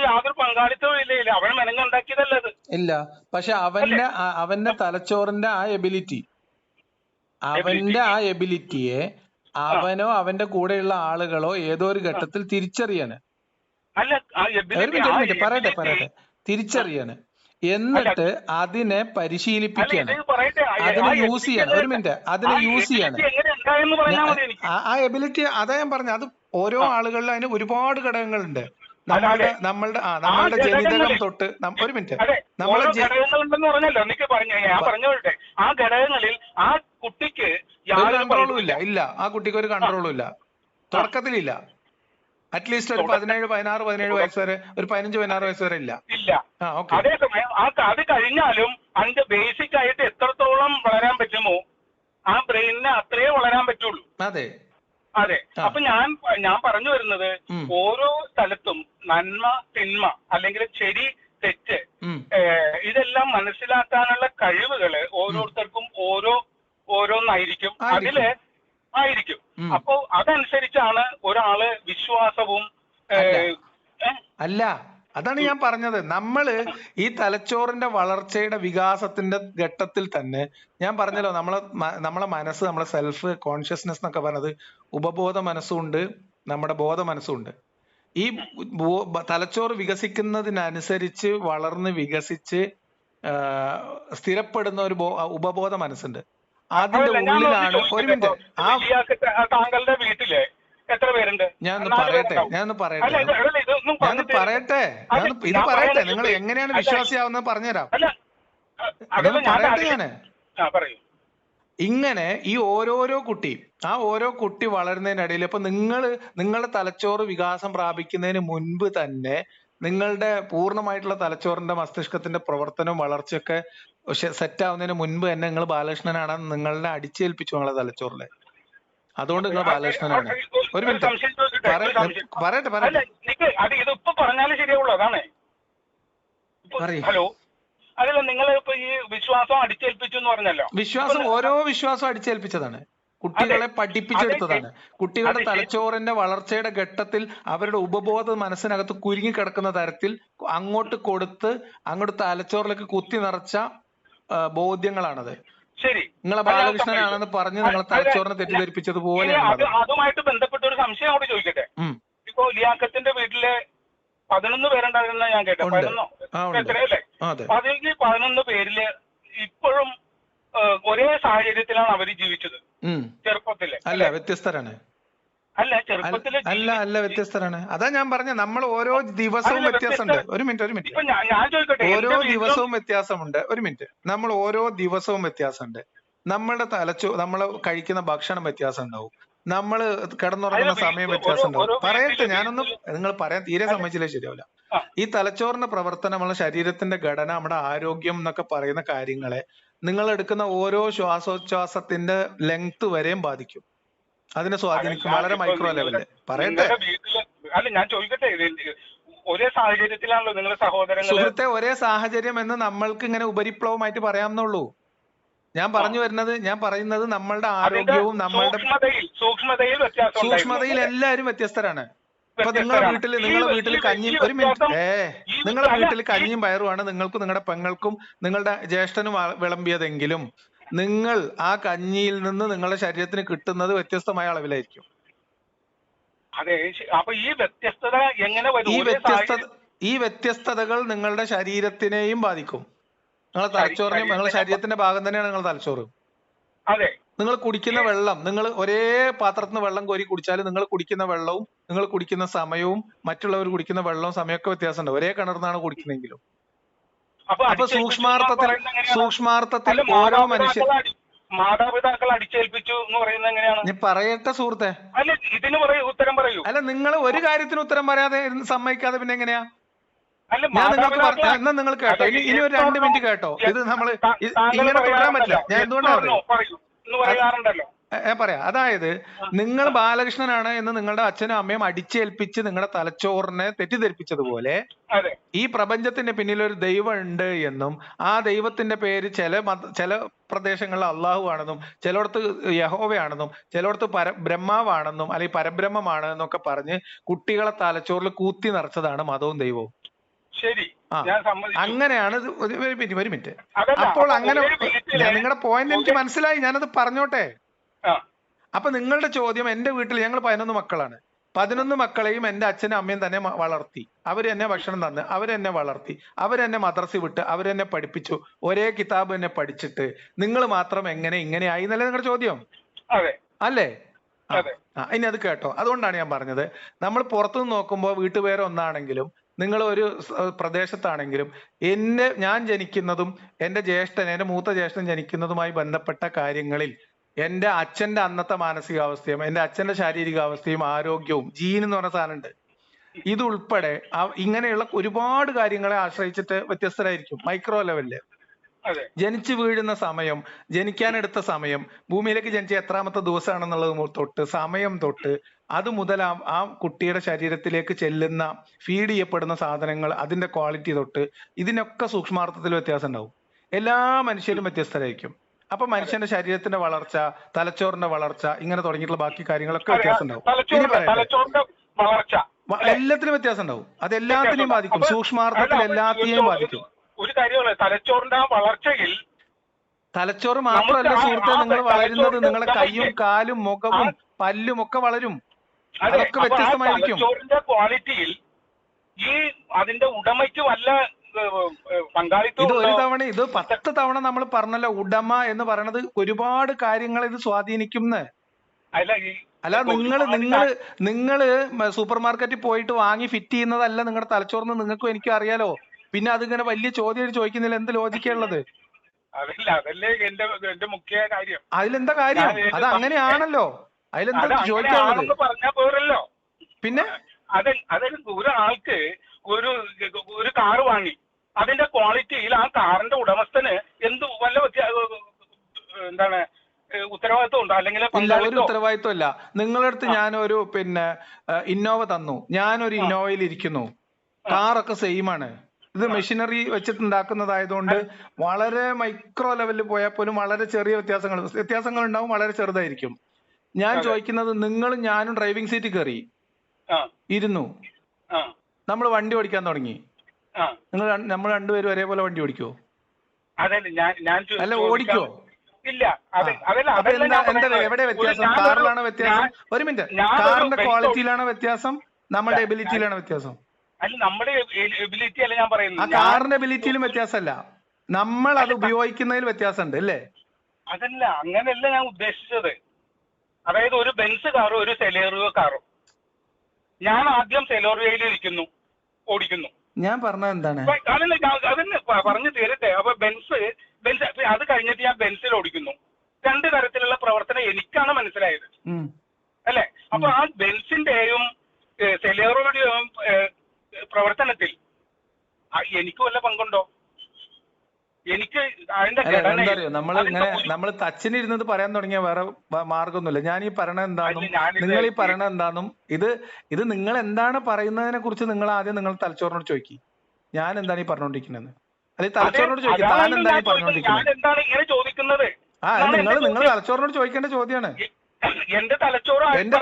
യാതൊരു പങ്കാളിത്തവും ഇല്ല. അവൻ മെനഞ്ഞുണ്ടാക്കിയതല്ല അത്. ഇല്ല, പക്ഷെ അവന്റെ തലച്ചോറിന്റെ ആ എബിലിറ്റിയെ അവനോ അവന്റെ കൂടെയുള്ള ആളുകളോ ഏതോ ഒരു ഘട്ടത്തിൽ തിരിച്ചറിയാണ്. പറയട്ടെ തിരിച്ചറിയാണ്. എന്നിട്ട് അതിനെ പരിശീലിപ്പിക്കുകയാണ്, അതിനെ യൂസ് ചെയ്യാണ്. ഒരു മിനിറ്റ്, അതിനെ യൂസ് ചെയ്യാണ്. ആ എബിലിറ്റി, അതാ ഞാൻ പറഞ്ഞു, അത് ഓരോ ആളുകളിലും അതിന് ഒരുപാട് ഘടകങ്ങളുണ്ട്. നമ്മളുടെ ജനിതകം തൊട്ട്, ഒരു മിനിറ്റ്, നമ്മളെ പറഞ്ഞല്ലോ, ഞാൻ പറഞ്ഞോട്ടെ, ആ ഘടകങ്ങളിൽ ആ കുട്ടിക്ക് കൺട്രോളും ഇല്ല. ആ കുട്ടിക്ക് ഒരു കൺട്രോളും ഇല്ല, തുടക്കത്തിലില്ല. അറ്റ്ലീസ്റ്റ് ഒരു 17 വയസ്സ് വരെ, ഒരു 15-16 വയസ്സ് വരെ ഇല്ല. അതേസമയം അത് കഴിഞ്ഞാലും അതിന്റെ ബേസിക് ആയിട്ട് എത്രത്തോളം വളരാൻ പറ്റുമോ ആ ബ്രെയിനിന് അത്രേ വളരാൻ പറ്റുള്ളൂ. അതെ. അപ്പൊ ഞാൻ പറഞ്ഞു വരുന്നത്, ഓരോ സ്ഥലത്തും നന്മ തിന്മ അല്ലെങ്കിൽ ശരി തെറ്റ് ഇതെല്ലാം മനസ്സിലാക്കാനുള്ള കഴിവുകള് ഓരോരുത്തർക്കും ഓരോന്നായിരിക്കും. ആയിരിക്കും. അപ്പോ അതനുസരിച്ചാണ് ഒരാള് വിശ്വാസവും അല്ല. അതാണ് ഞാൻ പറഞ്ഞത്. നമ്മള് ഈ തലച്ചോറിന്റെ വളർച്ചയുടെ വികാസത്തിന്റെ ഘട്ടത്തിൽ തന്നെ ഞാൻ പറഞ്ഞല്ലോ, നമ്മളെ മനസ്സ്, നമ്മളെ സെൽഫ് കോൺഷ്യസ്നെസ് എന്നൊക്കെ പറഞ്ഞത് ഉപബോധ മനസ്സുണ്ട്, നമ്മുടെ ബോധ മനസ്സുണ്ട്. ഈ തലച്ചോറ് വികസിക്കുന്നതിനനുസരിച്ച് വളർന്ന് വികസിച്ച് സ്ഥിരപ്പെടുന്ന ഒരു ഉപബോധ മനസ്സുണ്ട്. അതിന്റെ ഉള്ളിലാണ്. ഒരു മിനിറ്റ്, താങ്കളുടെ വീട്ടില് എത്ര പേരുണ്ട്? ഞാനൊന്ന് പറയട്ടെ. നിങ്ങൾ എങ്ങനെയാണ് വിശ്വാസിയാവുന്നത് പറഞ്ഞുതരാം. പറയട്ടെ. ഇങ്ങനെ ഈ ഓരോരോ കുട്ടി ആ ഓരോ കുട്ടി വളരുന്നതിനിടയിൽ ഇപ്പൊ നിങ്ങളുടെ തലച്ചോറ് വികാസം പ്രാപിക്കുന്നതിന് മുൻപ് തന്നെ നിങ്ങളുടെ പൂർണ്ണമായിട്ടുള്ള തലച്ചോറിന്റെ മസ്തിഷ്കത്തിന്റെ പ്രവർത്തനവും വളർച്ചയൊക്കെ സെറ്റ് ആവുന്നതിന് മുൻപ് തന്നെ നിങ്ങൾ ബാലകൃഷ്ണനാണെന്ന് നിങ്ങളുടെ അടിച്ചേൽപ്പിച്ചു നിങ്ങളെ തലച്ചോറിലെ. അതുകൊണ്ട് നിങ്ങൾ ബാലകൃഷ്ണനാണ്. ഒരു മിനിറ്റ് പറയട്ടെ പറയട്ടെ. ഇതിപ്പോ പറഞ്ഞാലും ശരിയാവുള്ളൂ. അതാണ്. ഹലോ, അതല്ല, നിങ്ങൾ ഇപ്പൊ ഈ വിശ്വാസം അടിച്ചേൽപ്പിച്ചു എന്ന് പറഞ്ഞല്ലോ. വിശ്വാസം ഓരോ വിശ്വാസം അടിച്ചേൽപ്പിച്ചതാണ്, കുട്ടികളെ പഠിപ്പിച്ചെടുത്തതാണ്. കുട്ടികളുടെ തലച്ചോറിന്റെ വളർച്ചയുടെ ഘട്ടത്തിൽ അവരുടെ ഉപബോധ മനസ്സിനകത്ത് കുരുങ്ങി കിടക്കുന്ന തരത്തിൽ അങ്ങോട്ട് കൊടുത്ത് അങ്ങോട്ട് തലച്ചോറിലേക്ക് കുത്തി നിറച്ച ബോധ്യങ്ങളാണത്. ശരി, നിങ്ങളെ ബാലകൃഷ്ണനാണെന്ന് പറഞ്ഞ് നിങ്ങളെ തലച്ചോറിനെ തെറ്റിദ്ധരിപ്പിച്ചതുപോലെയാണ്. അതുമായിട്ട് ബന്ധപ്പെട്ട ഒരു സംശയം അവിടെ ചോദിക്കട്ടെ. ഇപ്പൊ ലിയാഖത്തിന്റെ വീട്ടിലെ 11 പേരുണ്ടായിരുന്ന ഞാൻ കേട്ടെ. 11 എത്രയല്ലേ? 11 പേരില് ഇപ്പോഴും ഒരേ സാഹചര്യത്തിലാണ് അവര് ജീവിച്ചത്. ചെറുപ്പത്തില് അല്ല, വ്യത്യസ്തരാണ്. അല്ല വ്യത്യസ്തരാണ്. അതാ ഞാൻ പറഞ്ഞ നമ്മൾ ഓരോ ദിവസവും വ്യത്യാസമുണ്ട്. ഒരു മിനിറ്റ് ഓരോ ദിവസവും വ്യത്യാസമുണ്ട്. ഒരു മിനിറ്റ്, നമ്മൾ ഓരോ ദിവസവും വ്യത്യാസമുണ്ട്. നമ്മളുടെ നമ്മൾ കഴിക്കുന്ന ഭക്ഷണം വ്യത്യാസം ഉണ്ടാവും, നമ്മൾ കിടന്നുറങ്ങുന്ന സമയം വ്യത്യാസം ഉണ്ടാവും. പറയട്ടെ, നിങ്ങൾ പറയാൻ തീരെ സമ്മതിച്ചില്ലേ ശരിയാവില്ല. ഈ തലച്ചോറിന്റെ പ്രവർത്തനം, നമ്മുടെ ശരീരത്തിന്റെ ഘടന, നമ്മുടെ ആരോഗ്യം എന്നൊക്കെ പറയുന്ന കാര്യങ്ങളെ നിങ്ങൾ എടുക്കുന്ന ഓരോ ശ്വാസോച്ഛ്വാസത്തിന്റെ ലെങ്ത് വരെയും ബാധിക്കും, അതിനെ സ്വാധീനിക്കും വളരെ മൈക്രോ ലെവലില്. പറയട്ടെ. അല്ല, ഞാൻ ചോദിക്കട്ടെ, ഒരേ സാഹചര്യത്തിലാണല്ലോ നിങ്ങളുടെ സഹോദരങ്ങൾ. സുഹൃത്തെ, ഒരേ സാഹചര്യം എന്ന് നമ്മൾക്ക് ഇങ്ങനെ ഉപരിപ്ലവമായിട്ട് പറയാമെന്നുള്ളൂ. ഞാൻ പറയുന്നത് നമ്മളുടെ ആരോഗ്യവും നമ്മളുടെ സൂക്ഷ്മതയിൽ എല്ലാവരും വ്യത്യസ്തരാണ്. ഇപ്പൊ നിങ്ങളുടെ വീട്ടിൽ കഞ്ഞിയും നിങ്ങളുടെ വീട്ടിൽ കഞ്ഞിയും പയറുമാണ് നിങ്ങൾക്കും നിങ്ങളുടെ പെങ്ങൾക്കും നിങ്ങളുടെ ജ്യേഷ്ഠനും വിളമ്പിയതെങ്കിലും നിങ്ങൾ ആ കഞ്ഞിയിൽ നിന്ന് നിങ്ങളുടെ ശരീരത്തിന് കിട്ടുന്നത് വ്യത്യസ്തമായ അളവിലായിരിക്കും. ഈ വ്യത്യസ്തതകൾ നിങ്ങളുടെ ശരീരത്തിനെയും ബാധിക്കും. നിങ്ങളുടെ തലച്ചോറിനെയും നിങ്ങളുടെ ശരീരത്തിന്റെ ഭാഗം തന്നെയാണ് നിങ്ങളുടെ തലച്ചോറ്. നിങ്ങൾ കുടിക്കുന്ന വെള്ളം, നിങ്ങൾ ഒരേ പാത്രത്തിൽ നിന്ന് വെള്ളം കോരി കുടിച്ചാലും നിങ്ങൾ കുടിക്കുന്ന വെള്ളവും നിങ്ങൾ കുടിക്കുന്ന സമയവും മറ്റുള്ളവർ കുടിക്കുന്ന വെള്ളവും സമയമൊക്കെ വ്യത്യാസമുണ്ട്. ഒരേ കിണർന്നാണ് കുടിക്കുന്നെങ്കിലും. അപ്പൊ സൂക്ഷ്മാർത്ഥത്തിൽ ഓരോ മാതാപിതാക്കൾ അടിച്ചേൽപ്പിച്ചു എന്ന് പറയുന്നത് എങ്ങനെയാണ്? ഞാൻ പറയട്ടെ സുഹൃത്തെ. അല്ല, ഇതിന് ഉത്തരം പറയൂ. അല്ല, നിങ്ങൾ ഒരു കാര്യത്തിന് ഉത്തരം പറയാതെ സമ്മതിക്കാതെ പിന്നെ എങ്ങനെയാ? ഞാൻ നിങ്ങൾക്ക് എന്നാ നിങ്ങൾ കേട്ടോ, ഇനി ഒരു 2 മിനിറ്റ് കേട്ടോ. ഇത് നമ്മള് ഇങ്ങനെ തുടരാൻ പറ്റില്ല. ഞാൻ എന്തുകൊണ്ടാണ് പറയാം. അതായത് നിങ്ങൾ ബാലകൃഷ്ണനാണ് എന്ന് നിങ്ങളുടെ അച്ഛനും അമ്മയും അടിച്ചേൽപ്പിച്ച് നിങ്ങളുടെ തലച്ചോറിനെ തെറ്റിദ്ധരിപ്പിച്ചതുപോലെ ഈ പ്രപഞ്ചത്തിന്റെ പിന്നിൽ ഒരു ദൈവം ഉണ്ട് എന്നും ആ ദൈവത്തിന്റെ പേര് ചില പ്രദേശങ്ങളിൽ അള്ളാഹു ആണെന്നും ചിലയിടത്ത് യഹോവയാണെന്നും ചിലയിടത്ത് ബ്രഹ്മാവാണെന്നും അല്ലെങ്കിൽ പരബ്രഹ്മമാണ് എന്നൊക്കെ പറഞ്ഞ് കുട്ടികളെ തലച്ചോറിൽ കൂത്തി നിറച്ചതാണ് മതവും ദൈവവും. ശരി, അങ്ങനെയാണ്. ഒരു മിനിറ്റ്. അപ്പോൾ അങ്ങനെ നിങ്ങളുടെ പോയിന്റ് എനിക്ക് മനസ്സിലായി, ഞാനത് പറഞ്ഞോട്ടെ. അപ്പൊ നിങ്ങളുടെ ചോദ്യം, എന്റെ വീട്ടിൽ ഞങ്ങൾ 11 മക്കളാണ്. 11 മക്കളെയും എന്റെ അച്ഛനും അമ്മയും തന്നെ വളർത്തി. അവരെന്നെ ഭക്ഷണം തന്ന്, അവരെന്നെ വളർത്തി, അവരെന്നെ മദ്രസ വിട്ട്, അവരെന്നെ പഠിപ്പിച്ചു, ഒരേ കിതാബ് എന്നെ പഠിച്ചിട്ട് നിങ്ങൾ മാത്രം എങ്ങനെ ഇങ്ങനെയായി എന്നല്ലേ നിങ്ങളുടെ ചോദ്യം? അല്ലേ? ഇനി അത് കേട്ടോ. അതുകൊണ്ടാണ് ഞാൻ പറഞ്ഞത്, നമ്മൾ പുറത്തുനിന്ന് നോക്കുമ്പോൾ വീട്ടുപേര് ഒന്നാണെങ്കിലും നിങ്ങൾ ഒരു പ്രദേശത്താണെങ്കിലും ഞാൻ ജനിക്കുന്നതും എന്റെ മൂത്ത ജ്യേഷ്ഠൻ ജനിക്കുന്നതുമായി ബന്ധപ്പെട്ട കാര്യങ്ങളിൽ എന്റെ അച്ഛന്റെ അന്നത്തെ മാനസികാവസ്ഥയും എന്റെ അച്ഛന്റെ ശാരീരികാവസ്ഥയും ആരോഗ്യവും ജീൻ എന്ന് പറഞ്ഞ സാധനമുണ്ട്, ഇതുൾപ്പെടെ ഇങ്ങനെയുള്ള ഒരുപാട് കാര്യങ്ങളെ ആശ്രയിച്ചിട്ട് വ്യത്യസ്തരായിരിക്കും മൈക്രോ ലെവലില്. ജനിച്ചു വീഴുന്ന സമയം, ജനിക്കാനെടുത്ത സമയം, ഭൂമിയിലേക്ക് ജനിച്ച എത്രാമത്തെ ദിവസമാണെന്നുള്ളത് തൊട്ട് സമയം തൊട്ട് അത് മുതൽ ആ കുട്ടിയുടെ ശരീരത്തിലേക്ക് ചെല്ലുന്ന ഫീഡ് ചെയ്യപ്പെടുന്ന സാധനങ്ങൾ, അതിന്റെ ക്വാളിറ്റി തൊട്ട് ഇതിനൊക്കെ സൂക്ഷ്മാർത്ഥത്തിൽ വ്യത്യാസം ഉണ്ടാവും. എല്ലാ മനുഷ്യരും വ്യത്യസ്തരായിരിക്കും. അപ്പൊ മനുഷ്യന്റെ ശരീരത്തിന്റെ വളർച്ച, തലച്ചോറിന്റെ വളർച്ച, ഇങ്ങനെ തുടങ്ങിയിട്ടുള്ള ബാക്കി കാര്യങ്ങളൊക്കെ വ്യത്യാസം ഉണ്ടാവും. ഇനി പറയട്ടെ, എല്ലാത്തിനും വ്യത്യാസം ഉണ്ടാവും. അത് എല്ലാത്തിനെയും ബാധിക്കും. സൂക്ഷ്മാർത്ഥത്തിൽ എല്ലാത്തിനെയും ബാധിക്കും. ഒരു കാര്യമല്ല, തലച്ചോറിന്റെ ആ വളർച്ചയിൽ തലച്ചോറ് മാത്രമല്ല സുഹൃത്തെ നിങ്ങൾ വളരുന്നത്, നിങ്ങളുടെ കൈയും കാലും മുഖവും പല്ലും ഒക്കെ വളരും. അതൊക്കെ വ്യത്യസ്തമായിരിക്കും. തലച്ചോറിന്റെ ക്വാളിറ്റിയിൽ ഈ അതിന്റെ ഉടമയ്ക്ക് വല്ല പങ്കാളിത്തം. ഇത് ഒരു തവണ, ഇത് 10 തവണ നമ്മൾ പറഞ്ഞല്ലോ, ഉടമ എന്ന് പറയണത് ഒരുപാട് കാര്യങ്ങൾ ഇത് സ്വാധീനിക്കും. അല്ല, നിങ്ങള് സൂപ്പർ മാർക്കറ്റിൽ പോയിട്ട് വാങ്ങി ഫിറ്റ് ചെയ്യുന്നതല്ല നിങ്ങളുടെ തലച്ചോറിന്. നിങ്ങൾക്കും എനിക്കും അറിയാലോ. പിന്നെ അതിങ്ങനെ വലിയ ചോദ്യം ചോദിക്കുന്നില്ല, എന്ത് ലോജിക്കാ ഉള്ളത്? അതല്ലേ എന്റെ മുഖ്യ കാര്യം. അതിലെന്താ കാര്യം? അത് അങ്ങനെയാണല്ലോ, അതിലെന്താ ചോദിക്കാനുള്ളത്? പറഞ്ഞാ പോരല്ലോ. പിന്നെ ഒരാൾക്ക് ഒരു കാറ് വാങ്ങി, അതിന്റെ ക്വാളിറ്റിയിൽ ആ കാറിന്റെ ഉടമസ്ഥന് എന്ത് വല്ല എന്താണ് ഉത്തരവാദിത്വം ഉണ്ടോ? അല്ലെങ്കിൽ ഇല്ല, ഒരു ഉത്തരവാദിത്വം ഇല്ല. നിങ്ങളുടെ അടുത്ത് ഞാനൊരു ഇന്നോവ തന്നു, ഞാനൊരു ഇന്നോവയിൽ ഇരിക്കുന്നു, കാറൊക്കെ സെയിം ആണ്. ഇത് മെഷീനറി വെച്ചിട്ടുണ്ടാക്കുന്നതായതുകൊണ്ട് വളരെ മൈക്രോ ലെവലിൽ പോയാൽ പോലും വളരെ ചെറിയ വ്യത്യാസങ്ങൾ ഉണ്ടാവും, വളരെ ചെറുതായിരിക്കും. ഞാൻ ചോദിക്കുന്നത്, നിങ്ങളും ഞാനും ഡ്രൈവിംഗ് സീറ്റിൽ കയറി ഇരുന്നു, നമ്മൾ വണ്ടി ഓടിക്കാൻ തുടങ്ങി, നമ്മൾ രണ്ടുപേരും ഒരേപോലെ വണ്ടി ഓടിക്കുവോ? അല്ല, ഓടിക്കോ? ഇല്ല. എവിടെ വ്യത്യാസം? കാറിലാണോ വ്യത്യാസം? ഒരു മിനിറ്റ്, കാറിന്റെ ക്വാളിറ്റിയിലാണോ വ്യത്യാസം, നമ്മുടെ എബിലിറ്റിയിലാണോ വ്യത്യാസം? അല്ല, നമ്മുടെ എബിലിറ്റി അല്ല ഞാൻ പറയുന്നത്. ആ കാറിന്റെ എബിലിറ്റിയിലും വ്യത്യാസമല്ല, നമ്മൾ അത് ഉപയോഗിക്കുന്നതിൽ വ്യത്യാസമുണ്ട് അല്ലേ? അതല്ല, അങ്ങനെയല്ല ഞാൻ ഉദ്ദേശിച്ചത്. അതായത് ഒരു ബെൻസ് കാറും ഒരു സെലേറിയോ കാറും, ഞാൻ ആദ്യം സെലോറിയയിൽ ഇരിക്കുന്നു, ഓടിക്കുന്നു. ഞാൻ പറഞ്ഞത് എന്താണ്? അതന്നെ പറഞ്ഞു തീരട്ടെ. അപ്പൊ ബെൻസ് അത് കഴിഞ്ഞിട്ട് ഞാൻ ബെൻസിൽ ഓടിക്കുന്നു. രണ്ട് തരത്തിലുള്ള പ്രവർത്തനം എനിക്കാണ് മനസ്സിലായത്, അല്ലെ? അപ്പൊ ആ ബെൻസിന്റെയും സെലേറിയോയുടെയും പ്രവർത്തനത്തിൽ എനിക്ക് വല്ല പങ്കുണ്ടോ? എനിക്ക് എന്തറിയോ, നമ്മള് തച്ചിനിരുന്നത് പറയാൻ തുടങ്ങിയ വേറെ മാർഗമൊന്നുമില്ല. ഞാൻ ഈ പറയണത് എന്താണെന്നും നിങ്ങൾ ഈ പറയണത് എന്താണെന്നും ഇത് നിങ്ങൾ എന്താണ് പറയുന്നതിനെ കുറിച്ച് നിങ്ങൾ ആദ്യം നിങ്ങൾ തലച്ചോറിനോട് ചോദിക്കും, ഞാൻ എന്താണ് ഈ പറഞ്ഞോണ്ടിരിക്കുന്നത്, അല്ലെങ്കിൽ തലച്ചോറിനോട് ചോദിക്കും, താൻ എന്താണ് ഈ പറഞ്ഞോണ്ടിരിക്കുന്നത്. നിങ്ങൾ തലച്ചോറിനോട് ചോദിക്കേണ്ട ചോദ്യമാണ്. എന്റെ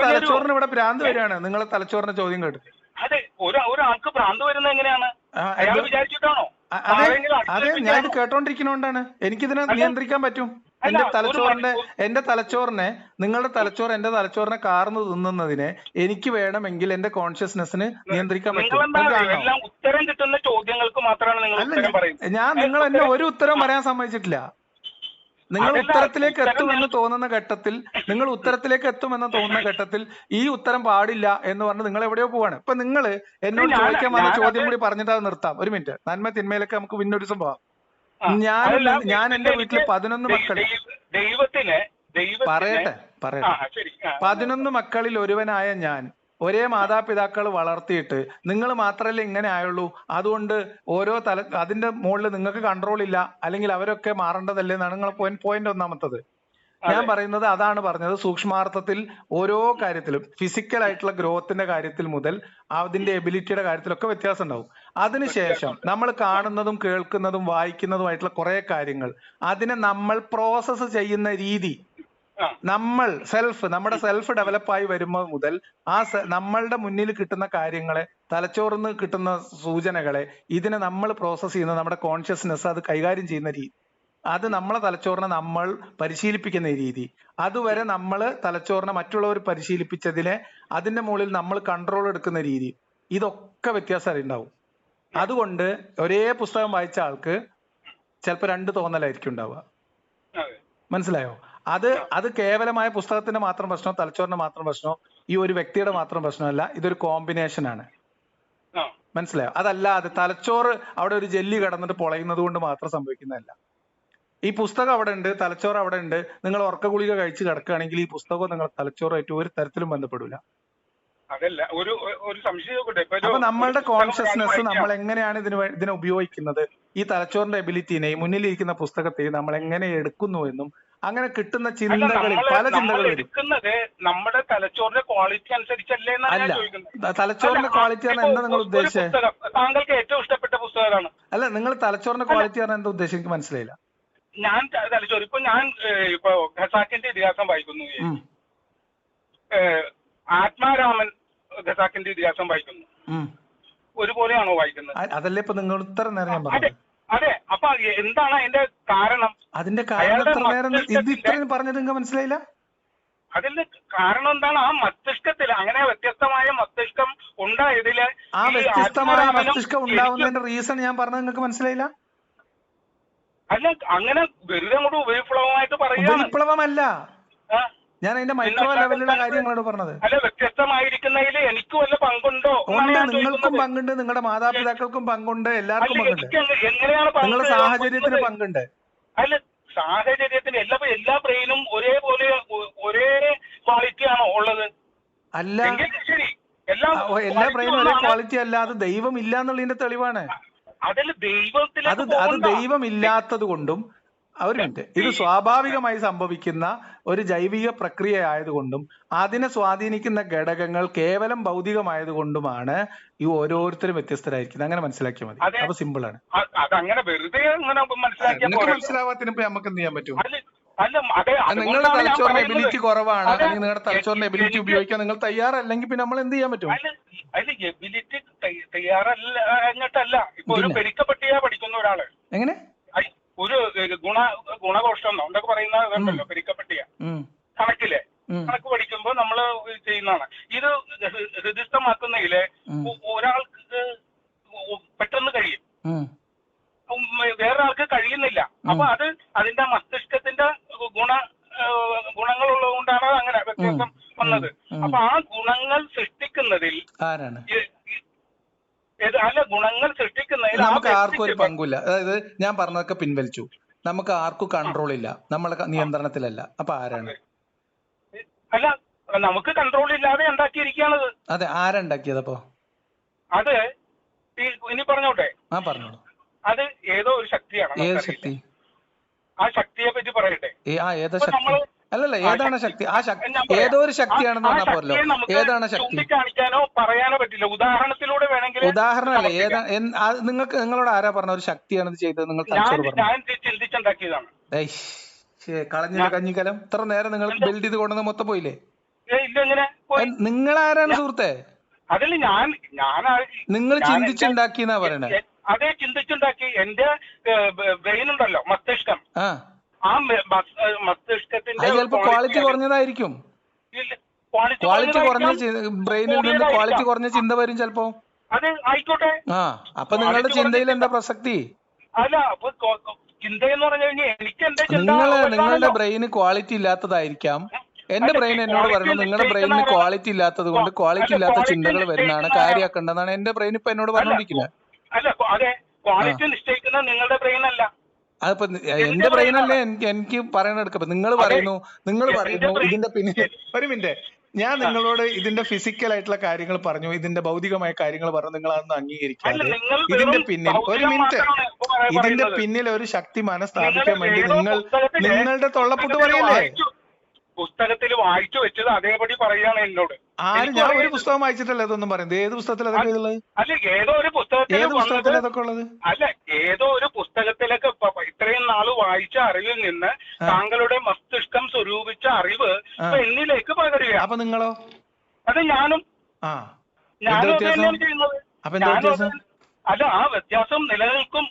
തലച്ചോറിന് ഇവിടെ ഭ്രാന്ത് വരികയാണ് നിങ്ങളെ തലച്ചോറിന്റെ ചോദ്യം കേട്ടിട്ട്. അതെ, ഒരാൾക്ക് ഭ്രാന്ത് വരുന്നത് എങ്ങനെയാണ്? അയാൾ വിചാരിച്ചിട്ടാണോ? അതെ, ഞാൻ ഇത് കേട്ടോണ്ടിരിക്കുന്നോണ്ടാണ്. എനിക്കിതിനെ നിയന്ത്രിക്കാൻ പറ്റും. എന്റെ തലച്ചോറിനെ നിങ്ങളുടെ തലച്ചോറ് എന്റെ തലച്ചോറിനെ കാർന്ന് തിന്നുന്നതിനെ എനിക്ക് വേണമെങ്കിൽ എന്റെ കോൺഷ്യസ്നെസ്സിന് നിയന്ത്രിക്കാൻ പറ്റും. ഉത്തരം കിട്ടുന്ന ചോദ്യങ്ങൾക്ക് മാത്രമാണ് നിങ്ങൾ എന്നെ ഒരു ഉത്തരം പറയാൻ സമ്മതിച്ചിട്ടില്ല. നിങ്ങൾ ഉത്തരത്തിലേക്ക് എത്തുമെന്ന് തോന്നുന്ന ഘട്ടത്തിൽ ഈ ഉത്തരം പാടില്ല എന്ന് പറഞ്ഞ് നിങ്ങൾ എവിടെയോ പോവാണ്. ഇപ്പൊ നിങ്ങൾ എന്നോട് ചോദിക്കാൻ വന്ന ചോദ്യം കൂടി പറഞ്ഞിട്ട് അത് നിർത്താം. ഒരു മിനിറ്റ്, നന്മ തിന്മയിലൊക്കെ നമുക്ക് പിന്നെ ഒരു ദിവസം പോവാം. ഞാൻ എന്റെ വീട്ടില് 11 മക്കൾ, പറയട്ടെ 11 മക്കളിൽ ഒരുവനായ ഞാൻ ഒരേ മാതാപിതാക്കൾ വളർത്തിയിട്ട് നിങ്ങൾ മാത്രമല്ലേ ഇങ്ങനെ ആയുള്ളൂ, അതുകൊണ്ട് അതിന്റെ മുകളിൽ നിങ്ങൾക്ക് കൺട്രോൾ ഇല്ല, അല്ലെങ്കിൽ അവരൊക്കെ മാറേണ്ടതല്ലേ എന്നാണ് നിങ്ങൾ പോയിന്റ് ഒന്നാമത്തത്. ഞാൻ പറയുന്നത് അതാണ് പറഞ്ഞത്. സൂക്ഷ്മാർത്ഥത്തിൽ ഓരോ കാര്യത്തിലും ഫിസിക്കൽ ആയിട്ടുള്ള ഗ്രോത്തിന്റെ കാര്യത്തിൽ മുതൽ അതിന്റെ എബിലിറ്റിയുടെ കാര്യത്തിലൊക്കെ വ്യത്യാസം ഉണ്ടാവും. അതിനുശേഷം നമ്മൾ കാണുന്നതും കേൾക്കുന്നതും വായിക്കുന്നതുമായിട്ടുള്ള കുറെ കാര്യങ്ങൾ, അതിനെ നമ്മൾ പ്രോസസ്സ് ചെയ്യുന്ന രീതി, നമ്മുടെ സെൽഫ് ഡെവലപ്പായി വരുമ്പോൾ മുതൽ നമ്മളുടെ മുന്നിൽ കിട്ടുന്ന കാര്യങ്ങളെ, തലച്ചോറിന്ന് കിട്ടുന്ന സൂചനകളെ, ഇതിനെ നമ്മൾ പ്രോസസ്സ് ചെയ്യുന്ന നമ്മുടെ കോൺഷ്യസ്നെസ് അത് കൈകാര്യം ചെയ്യുന്ന രീതി, അത് നമ്മളെ തലച്ചോറിനെ നമ്മൾ പരിശീലിപ്പിക്കുന്ന രീതി, അതുവരെ നമ്മൾ തലച്ചോറിനെ മറ്റുള്ളവർ പരിശീലിപ്പിച്ചതിനെ അതിന്റെ മുകളിൽ നമ്മൾ കൺട്രോൾ എടുക്കുന്ന രീതി, ഇതൊക്കെ വ്യത്യാസം ഉണ്ടാവും. അതുകൊണ്ട് ഒരേ പുസ്തകം വായിച്ച ആൾക്ക് ചിലപ്പോൾ 2 തോന്നലായിരിക്കും ഉണ്ടാവുക. മനസ്സിലായോ? അത് കേവലമായ പുസ്തകത്തിന്റെ മാത്രം പ്രശ്നമോ തലച്ചോറിന്റെ മാത്രം പ്രശ്നമോ ഈ ഒരു വ്യക്തിയുടെ മാത്രം പ്രശ്നമല്ല, ഇതൊരു കോമ്പിനേഷൻ ആണ്. മനസ്സിലായോ? അതല്ലാതെ തലച്ചോറ് അവിടെ ഒരു ജെല്ലി കടന്നിട്ട് പൊളയുന്നത് കൊണ്ട് മാത്രം സംഭവിക്കുന്നതല്ല. ഈ പുസ്തകം അവിടെ ഉണ്ട്, തലച്ചോറ് അവിടെ ഉണ്ട്. നിങ്ങൾ ഉറക്ക ഗുളിക കഴിച്ച് കിടക്കുകയാണെങ്കിൽ ഈ പുസ്തകവും നിങ്ങൾ തലച്ചോറുമായിട്ട് ഒരു തരത്തിലും ബന്ധപ്പെടില്ല. അപ്പൊ നമ്മളുടെ കോൺഷ്യസ്നെസ് നമ്മൾ എങ്ങനെയാണ് ഇതിനെ ഉപയോഗിക്കുന്നത്, ഈ തലച്ചോറിന്റെ എബിലിറ്റിനെ മുന്നിലിരിക്കുന്ന പുസ്തകത്തെ നമ്മൾ എങ്ങനെ എടുക്കുന്നു എന്നും അങ്ങനെ കിട്ടുന്ന ചിന്തകളിൽ പല ചിന്തകൾ വരും. നമ്മുടെ തലച്ചോറിന്റെ ക്വാളിറ്റി അനുസരിച്ചല്ലേ? അല്ല, തലച്ചോറിന്റെ ക്വാളിറ്റി ആണ് എന്താ നിങ്ങൾ ഉദ്ദേശിച്ചത്? താങ്കൾക്ക് ഏറ്റവും ഇഷ്ടപ്പെട്ട പുസ്തകമാണ്. അല്ല, നിങ്ങൾ തലച്ചോറിന്റെ ക്വാളിറ്റി ആണ് എന്താ ഉദ്ദേശിച്ചത്? എനിക്ക് മനസ്സിലായില്ല. ഞാൻ തലച്ചോറ് ഇപ്പൊ ഖസാക്കിന്റെ ഇതിഹാസം വായിക്കുന്നു, ആത്മാരാമൻ ഖസാക്കിന്റെ ഇതിഹാസം വായിക്കുന്നു, ഒരുപോലെയാണോ വായിക്കുന്നത്? അതല്ലേ ഇപ്പൊ നിങ്ങൾ ഇത്ര നേരം ഞാൻ പറഞ്ഞത്. അതെ. അപ്പൊ എന്താണ് അതിന്റെ കാരണം? അതിന്റെ കാരണം ഇത്ര നേരം ഇത് ഇത്രയും പറഞ്ഞത് നിങ്ങൾക്ക് മനസ്സിലായില്ല? അതിന്റെ കാരണം എന്താണ്? ആ മസ്തിഷ്കത്തിൽ അങ്ങനെ വ്യത്യസ്തമായ മസ്തിഷ്കം ഉണ്ടായതില്, ആ വ്യത്യസ്തമായ മസ്തിഷ്കം ഉണ്ടാവുന്നതിന്റെ റീസൺ ഞാൻ പറഞ്ഞത് നിങ്ങൾക്ക് മനസ്സിലായില്ല? അല്ല, അങ്ങനെ വെറുതെ അങ്ങോട്ട് ഉപരിപ്ലവമായിട്ട് പറയുക. വിപ്ലവമല്ല, ഞാൻ അതിന്റെ മൈക്രോ ലെവലിലുള്ള കാര്യങ്ങളാണ് പറഞ്ഞത്. അല്ല, വ്യത്യസ്തമായിരിക്കുന്നതിൽ എനിക്ക് വല്ല പങ്കുണ്ടോ? നിങ്ങൾക്കും പങ്കുണ്ട്, നിങ്ങളുടെ മാതാപിതാക്കൾക്കും പങ്കുണ്ട്, എല്ലാവർക്കും പങ്കുണ്ട്, എങ്ങനെയാണ് നിങ്ങളുടെ സാഹചര്യത്തിന് പങ്കുണ്ട്. അല്ല സാഹചര്യത്തിന് എല്ലാ ബ്രെയിനും ഒരേപോലെ ഒരേ ക്വാളിറ്റി ആണോ ഉള്ളത്? അല്ല, എങ്കിൽ ശരി, എല്ലാ ബ്രെയിനും ഒരേ ക്വാളിറ്റി അല്ല. അത് ദൈവം ഇല്ല എന്നുള്ളതിന്റെ തെളിവാണ്. അതിൽ ദൈവത്തിലേക്ക് അത് ദൈവം ഇല്ലാത്തത് കൊണ്ടും ഒരു മിനിറ്റ്, ഇത് സ്വാഭാവികമായി സംഭവിക്കുന്ന ഒരു ജൈവിക പ്രക്രിയ ആയതുകൊണ്ടും അതിനെ സ്വാധീനിക്കുന്ന ഘടകങ്ങൾ കേവലം ഭൗതികമായതുകൊണ്ടുമാണ് ഈ ഓരോരുത്തരും വ്യത്യസ്തരായിരിക്കുന്നത്. അങ്ങനെ മനസ്സിലാക്കിയാൽ മതി. അപ്പൊ സിമ്പിൾ ആണ്. അതങ്ങനെ വെറുതെ അങ്ങനെ മനസ്സിലാവാത്തിന് ഇപ്പൊ നമുക്ക് എന്ത് ചെയ്യാൻ പറ്റും? അല്ല നിങ്ങളുടെ തലച്ചോറിന് എബിലിറ്റി കുറവാണ്, അല്ലെങ്കിൽ നിങ്ങളുടെ തലച്ചോറിന് എബിലിറ്റി ഉപയോഗിക്കാൻ നിങ്ങൾ തയ്യാറല്ലെങ്കിൽ പിന്നെ നമ്മൾ എന്ത് ചെയ്യാൻ പറ്റും? അതിൽ എബിലിറ്റി തയ്യാറല്ല. ഇപ്പൊ ഒരു പെരിക്കപ്പട്ടിക പഠിക്കുന്ന ഒരാള് എങ്ങനെ ഒരു ഗുണകോഷ്ടം എന്തൊക്കെ പറയുന്ന പെരിക്കപ്പട്ടിക കണക്കിലെ കണക്ക് പഠിക്കുമ്പോ നമ്മള് ചെയ്യുന്നതാണ്. ഇത് ഹൃദിസ്ഥമാക്കുന്നതില് ഒരാൾക്ക് പെട്ടെന്ന് കഴിയും, വേറൊരാൾക്ക് കഴിയുന്നില്ല. അപ്പൊ അതിന്റെ മസ്തിഷ്കത്തിന്റെ ഗുണങ്ങളുള്ളത് കൊണ്ടാണ് അങ്ങനെ വ്യത്യാസം വന്നത്. അപ്പൊ ആ ഗുണങ്ങൾ സൃഷ്ടിക്കുന്നതിൽ ഗുണങ്ങൾ സൃഷ്ടിക്കുന്നതിൽ നമുക്ക് ആർക്കും ഒരു പങ്കുമില്ല. അതായത് ഞാൻ പറഞ്ഞതൊക്കെ പിൻവലിച്ചു. നമുക്ക് ആർക്കും കൺട്രോൾ ഇല്ല, നമ്മളെ നിയന്ത്രണത്തിലല്ല. അപ്പൊ ആരാണ്? അല്ല, നമുക്ക് കൺട്രോൾ ഇല്ലാതെ ഉണ്ടാക്കിയിരിക്കുകയാണത്. അതെ, ആരാ ഉണ്ടാക്കിയത്? അപ്പൊ അത് ഇനി പറഞ്ഞോട്ടെ. പറഞ്ഞോളൂ. അത് ഏതോ ഒരു ശക്തിയാണ്. ഏത് ശക്തി? ആ ശക്തിയെ പറ്റി പറയട്ടെ. ഏതോ ശക്തി അല്ലല്ല, ഏതാണ് ശക്തി? ആ ശക്തി ഏതോ ഒരു ശക്തിയാണെന്ന് പറഞ്ഞാൽ പോരല്ലോ. ഏതാണ് ശക്തി? ചൂണ്ടിക്കാണിക്കാനോ പറയാനോ പറ്റില്ല. ഉദാഹരണത്തിലൂടെ വേണമെങ്കിൽ. ഉദാഹരണമല്ലേ? നിങ്ങൾക്ക് നിങ്ങളോട് ആരാ പറഞ്ഞ ഒരു ശക്തിയാണ് ഇത് ചെയ്തത്? നിങ്ങൾ ഞാൻ ചിന്തിച്ചുണ്ടാക്കിയതാണ്. കളഞ്ഞില്ല കഞ്ഞിക്കലം. ഇത്ര നേരം നിങ്ങൾ ബിൽഡ് ചെയ്ത് കൊണ്ടുവന്ന് മൊത്തം പോയില്ലേ? നിങ്ങൾ ആരാണ് സുഹൃത്തെ? അതിൽ നിങ്ങൾ ചിന്തിച്ചുണ്ടാക്കിയെന്നാ പറയണേ. അതേ ചിന്തിച്ചുണ്ടാക്കി. എന്റെ ബ്രെയിൻ ഉണ്ടല്ലോ, മസ്തിഷ്കം, ആ മസ്തിഷ്കത്തിന്റെ ചിലപ്പോ ക്വാളിറ്റി കുറഞ്ഞതായിരിക്കും. ക്വാളിറ്റി കുറഞ്ഞ ബ്രെയിനിൽ നിന്ന് ക്വാളിറ്റി കുറഞ്ഞ ചിന്ത വരും ചിലപ്പോ. അത് ആയിക്കോട്ടെ. അപ്പൊ നിങ്ങളുടെ ചിന്തയിൽ എന്താ പ്രസക്തി? അല്ല, അപ്പൊ ചിന്തയെന്ന് പറഞ്ഞു കഴിഞ്ഞാൽ എനിക്ക് നിങ്ങളുടെ ബ്രെയിന് ക്വാളിറ്റി ഇല്ലാത്തതായിരിക്കാം. എന്റെ ബ്രെയിൻ എന്നോട് പറഞ്ഞു നിങ്ങളുടെ ബ്രെയിനിന് ക്വാളിറ്റി ഇല്ലാത്തത് കൊണ്ട് ക്വാളിറ്റി ഇല്ലാത്ത ചിന്തകൾ വരുന്നതാണ്, കാര്യമാക്കേണ്ടതാണ് എന്റെ ബ്രെയിൻ ഇപ്പൊ എന്നോട് പറഞ്ഞോണ്ടിരിക്കുന്നത്. അല്ല, അതെ, ക്വാളിറ്റി നിശ്ചയിക്കുന്നത് നിങ്ങളുടെ ബ്രെയിൻ അല്ല. അതിപ്പോ എന്റെ ബ്രെയിൻ അല്ലേ എനിക്ക് പറയണെടുക്ക. നിങ്ങൾ പറയുന്നു ഇതിന്റെ പിന്നിൽ. ഒരു മിനിറ്റ്, ഞാൻ നിങ്ങളോട് ഇതിന്റെ ഫിസിക്കൽ ആയിട്ടുള്ള കാര്യങ്ങൾ പറഞ്ഞു, ഇതിന്റെ ഭൗതികമായ കാര്യങ്ങൾ പറഞ്ഞു. നിങ്ങൾ അതൊന്നും അംഗീകരിക്കാതെ ഇതിന്റെ പിന്നിൽ ഒരു മിനിറ്റ്, ഇതിന്റെ പിന്നിൽ ഒരു ശക്തി മനഃസ്ഥാപിക്കാൻ വേണ്ടി നിങ്ങളുടെ തൊള്ളപ്പുട്ട് പറയല്ലേ? പുസ്തകത്തിൽ വായിച്ചു വെച്ചത് അതേപടി പറയാണ് എന്നോട്. ഞാൻ ഒരു പുസ്തകം വായിച്ചിട്ടല്ലേ ഇതൊന്നും പറയുന്നത്. ഏത് പുസ്തകത്തിൽ അതൊക്കെ ഉള്ളത്? അല്ല, ഏതോ ഒരു പുസ്തകത്തിൽ അതൊക്കെ ഉള്ളത്. അല്ല, ഏതോ ഒരു പുസ്തകത്തിലൊക്കെ ഇത്രയും നാള് വായിച്ച അറിവിൽ നിന്ന് താങ്കളുടെ മസ്തിഷ്കം സ്വരൂപിച്ച അറിവ് എന്നിലേക്ക് പകരുക. അപ്പൊ നിങ്ങളോ? അത് ഞാനും തന്നെയാണ് ചെയ്യുന്നത്. അല്ല, ആ വ്യത്യാസം നിലനിൽക്കും.